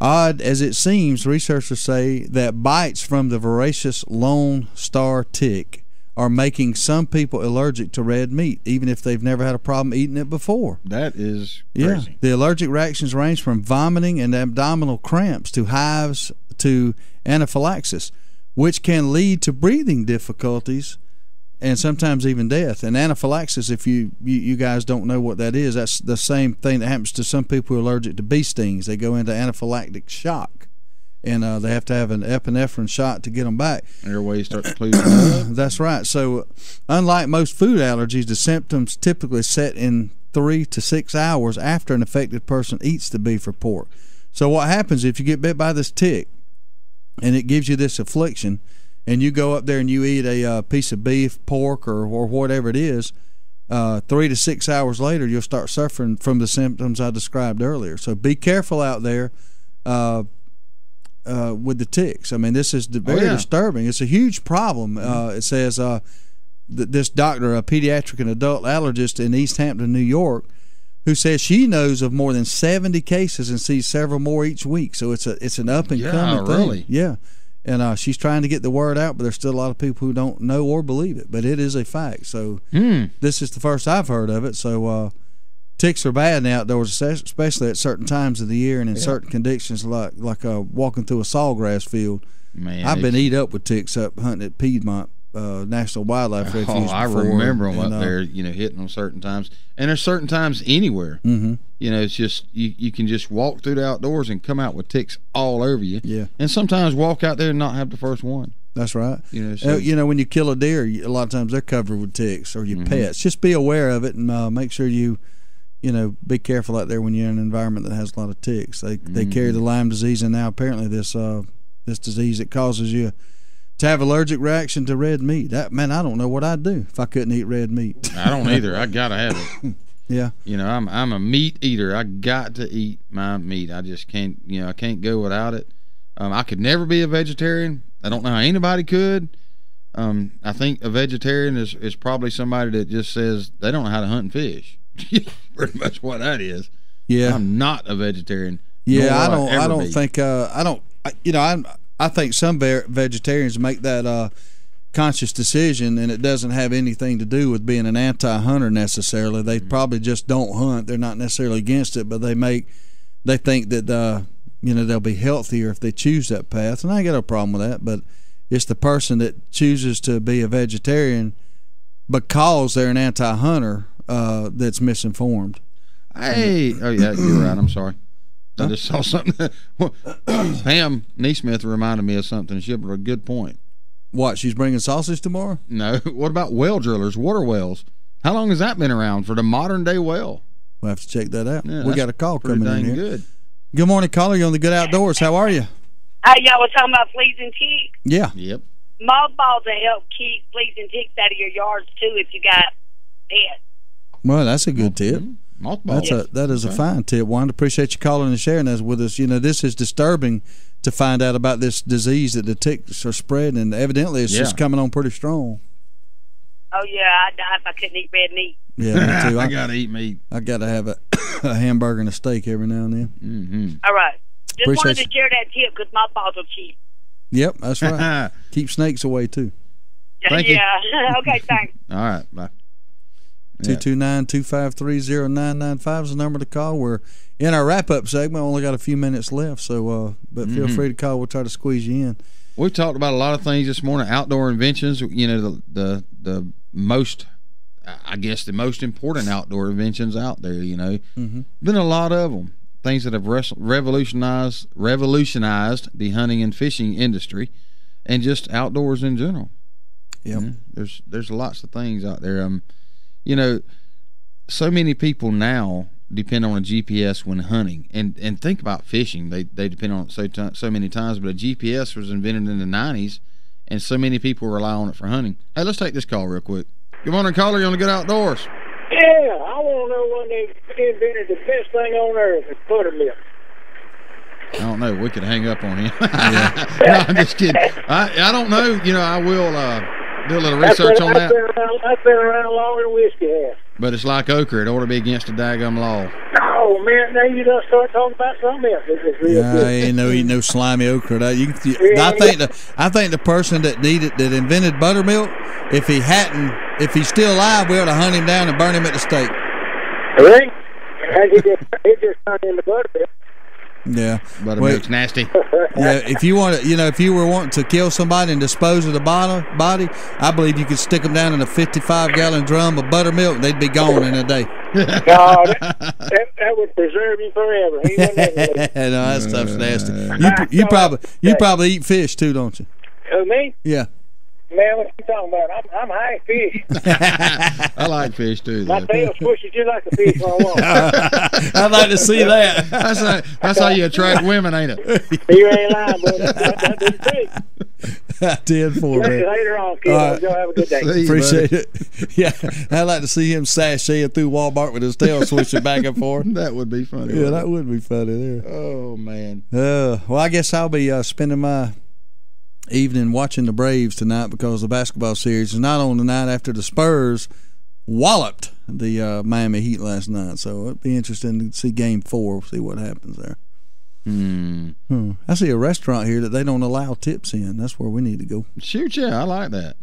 [SPEAKER 3] Odd as it seems, researchers say that bites from the voracious Lone Star tick are making some people allergic to red meat, even if they've never had a problem eating it before.
[SPEAKER 2] That is crazy.
[SPEAKER 3] Yeah. The allergic reactions range from vomiting and abdominal cramps to hives to anaphylaxis, which can lead to breathing difficulties and sometimes even death. And anaphylaxis, if you guys don't know what that is, that's the same thing that happens to some people who are allergic to bee stings. They go into anaphylactic shock, and they have to have an epinephrine shot to get them back.
[SPEAKER 2] Airways start to clear up.
[SPEAKER 3] That's right. So unlike most food allergies, the symptoms typically set in 3 to 6 hours after an affected person eats the beef or pork. So what happens if you get bit by this tick and it gives you this affliction, and you go up there and you eat a piece of beef, pork, or whatever it is, 3 to 6 hours later, you'll start suffering from the symptoms I described earlier. So be careful out there with the ticks. I mean, this is very disturbing. It's a huge problem. It says this doctor, a pediatric and adult allergist in East Hampton, New York, who says she knows of more than 70 cases and sees several more each week. So it's an up and coming thing.
[SPEAKER 2] Really?
[SPEAKER 3] Yeah. And she's trying to get the word out, but there's still a lot of people who don't know or believe it. But it is a fact. So this is the first I've heard of it. So ticks are bad in the outdoors, especially at certain times of the year and in certain conditions, like walking through a sawgrass field.
[SPEAKER 2] Man,
[SPEAKER 3] I've been eat up with ticks up hunting at Piedmont National Wildlife Refuge.
[SPEAKER 2] Oh, I remember them up there, hitting them certain times. And there's certain times anywhere.
[SPEAKER 3] Mm-hmm.
[SPEAKER 2] It's just you can just walk through the outdoors and come out with ticks all over you.
[SPEAKER 3] Yeah.
[SPEAKER 2] And sometimes walk out there and not have the first one.
[SPEAKER 3] That's right.
[SPEAKER 2] So,
[SPEAKER 3] when you kill a deer, a lot of times they're covered with ticks, or your pets. Just be aware of it and make sure you be careful out there when you're in an environment that has a lot of ticks. They carry the Lyme disease, and now apparently this disease that causes you to have allergic reaction to red meat. I don't know what I'd do if I couldn't eat red meat.
[SPEAKER 2] I don't either. I gotta have it.
[SPEAKER 3] Yeah.
[SPEAKER 2] I'm a meat eater. I got to eat my meat. I just can't. I can't go without it. I could never be a vegetarian. I don't know how anybody could. I think a vegetarian is probably somebody that just says they don't know how to hunt and fish. Pretty much what that is.
[SPEAKER 3] Yeah.
[SPEAKER 2] I'm not a vegetarian.
[SPEAKER 3] Yeah, I think some vegetarians make that conscious decision, and it doesn't have anything to do with being an anti-hunter necessarily. They probably just don't hunt. They're not necessarily against it, but they think that they'll be healthier if they choose that path. And I ain't got no problem with that, but it's the person that chooses to be a vegetarian because they're an anti-hunter that's misinformed.
[SPEAKER 2] Hey, oh yeah, you're right. I'm sorry. I just saw something. Pam Neesmith reminded me of something. She had a good point.
[SPEAKER 3] What, she's bringing sausage tomorrow?
[SPEAKER 2] No. What about well drillers, water wells? How long has that been around for the modern day well?
[SPEAKER 3] We'll have to check that out.
[SPEAKER 2] Yeah,
[SPEAKER 3] we got a call coming in here.
[SPEAKER 2] Good.
[SPEAKER 3] Good morning, caller. You're on the Good Outdoors. How are you?
[SPEAKER 13] Y'all were talking about fleas and ticks.
[SPEAKER 3] Yeah.
[SPEAKER 2] Yep.
[SPEAKER 13] Mothballs will help keep fleas and ticks out of your yards too if you got pets.
[SPEAKER 3] Well, that's a good tip.
[SPEAKER 2] Mothballs.
[SPEAKER 3] That is a fine tip. Wanda, appreciate you calling and sharing this with us. This is disturbing to find out about this disease that the ticks are spreading, and evidently it's just coming on pretty strong.
[SPEAKER 13] Oh yeah, I'd die if I couldn't eat red meat.
[SPEAKER 3] Yeah, me too.
[SPEAKER 2] I gotta eat meat.
[SPEAKER 3] I gotta have a hamburger and a steak every now and then.
[SPEAKER 2] Mm-hmm.
[SPEAKER 13] All right, just
[SPEAKER 3] Appreciate
[SPEAKER 13] wanted to share that tip because mothballs are cheap.
[SPEAKER 3] Yep, that's right. Keep snakes away too.
[SPEAKER 2] Thank you.
[SPEAKER 13] Okay, thanks.
[SPEAKER 2] All right, bye.
[SPEAKER 3] 229-253-0995 is the number to call. We're in our wrap-up segment. Only got a few minutes left, so but feel free to call. We'll try to squeeze you in.
[SPEAKER 2] We've talked about a lot of things this morning. Outdoor inventions. The most, I guess, the most important outdoor inventions out there. Been a lot of them. Things that have revolutionized the hunting and fishing industry, and just outdoors in general.
[SPEAKER 3] Yep.
[SPEAKER 2] There's lots of things out there. So many people now depend on a GPS when hunting, and think about fishing. They depend on it so many times, but a GPS was invented in the 90s, and so many people rely on it for hunting. Hey, let's take this call real quick. Good morning, caller. You're on the Good Outdoors.
[SPEAKER 13] Yeah,
[SPEAKER 14] Yeah, I want to know when they invented the best thing on earth, is buttermilk.
[SPEAKER 2] I don't know. We could hang up on him. No, I'm just kidding. I don't know. You know, I will do a little research on that.
[SPEAKER 14] I've been around longer than whiskey has.
[SPEAKER 2] But it's like ochre. It ought to be against the daggum law.
[SPEAKER 14] Oh, man, now you done start talking about something else.
[SPEAKER 3] I ain't eat no slimy okra. I think the person that invented buttermilk, if he's still alive, we ought to hunt him down and burn him at the stake.
[SPEAKER 14] Really? He just turned into buttermilk.
[SPEAKER 3] Yeah,
[SPEAKER 2] buttermilk's nasty.
[SPEAKER 3] Yeah, if you want to, if you were wanting to kill somebody and dispose of the body, I believe you could stick them down in a 55-gallon drum of buttermilk, and they'd be gone in a day.
[SPEAKER 14] No, that would preserve you forever. He
[SPEAKER 3] no, that stuff's nasty. You probably eat fish too, don't you?
[SPEAKER 14] Who, me?
[SPEAKER 3] Yeah.
[SPEAKER 14] Man, what you talking about? I'm high fish.
[SPEAKER 2] I like fish too.
[SPEAKER 14] My tail swishes just like a fish when I walk.
[SPEAKER 3] I'd like to see that.
[SPEAKER 2] That's how you attract women, ain't it?
[SPEAKER 14] You ain't lying, boy. That did the trick.
[SPEAKER 3] 10-4, man.
[SPEAKER 14] Later on, kid. Y'all have a good day.
[SPEAKER 3] Appreciate it. Yeah, I'd like to see him sashaying through Walmart with his tail swishing back and forth.
[SPEAKER 2] That would be funny.
[SPEAKER 3] Yeah, that would be funny there.
[SPEAKER 2] Oh, man.
[SPEAKER 3] Well, I guess I'll be spending my evening watching the Braves tonight because the basketball series is not on the night after the Spurs walloped the Miami Heat last night. So it'd be interesting to see Game 4, see what happens there. I see a restaurant here that they don't allow tips in. That's where we need to go.
[SPEAKER 2] Shoot, yeah, I like that.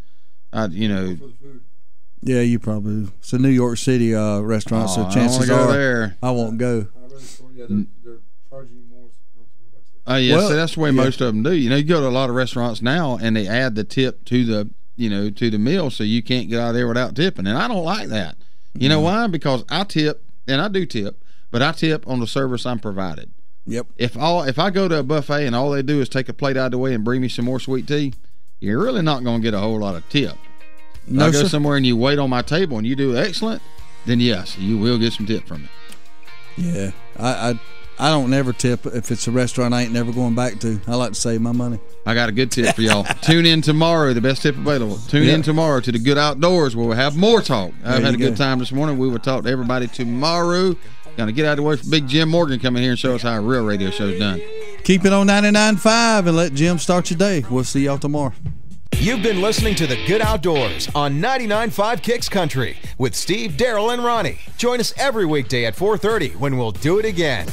[SPEAKER 3] Yeah, you probably. It's a New York City restaurant, so chances are I won't go.
[SPEAKER 2] Oh yeah, so that's the way most of them do. You go to a lot of restaurants now, and they add the tip to the to the meal, so you can't get out of there without tipping. And I don't like that. You know why? Because I tip, and I do tip, but I tip on the service I'm provided.
[SPEAKER 3] Yep.
[SPEAKER 2] If I go to a buffet and all they do is take a plate out of the way and bring me some more sweet tea, you're really not going to get a whole lot of tip. If I go somewhere and you wait on my table and you do excellent, then yes, you will get some tip from me.
[SPEAKER 3] Yeah, I don't never tip if it's a restaurant I ain't never going back to. I like to save my money.
[SPEAKER 2] I got a good tip for y'all. Tune in tomorrow, the best tip available. Tune in tomorrow to the Good Outdoors where we'll have more talk. I've had a good time this morning. We will talk to everybody tomorrow. Going to get out of the way for Big Jim Morgan coming here and show us how a real radio show's done.
[SPEAKER 3] Keep it on 99.5 and let Jim start your day. We'll see y'all tomorrow.
[SPEAKER 1] You've been listening to The Good Outdoors on 99.5 Kicks Country with Steve, Darrell, and Ronnie. Join us every weekday at 4:30 when we'll do it again.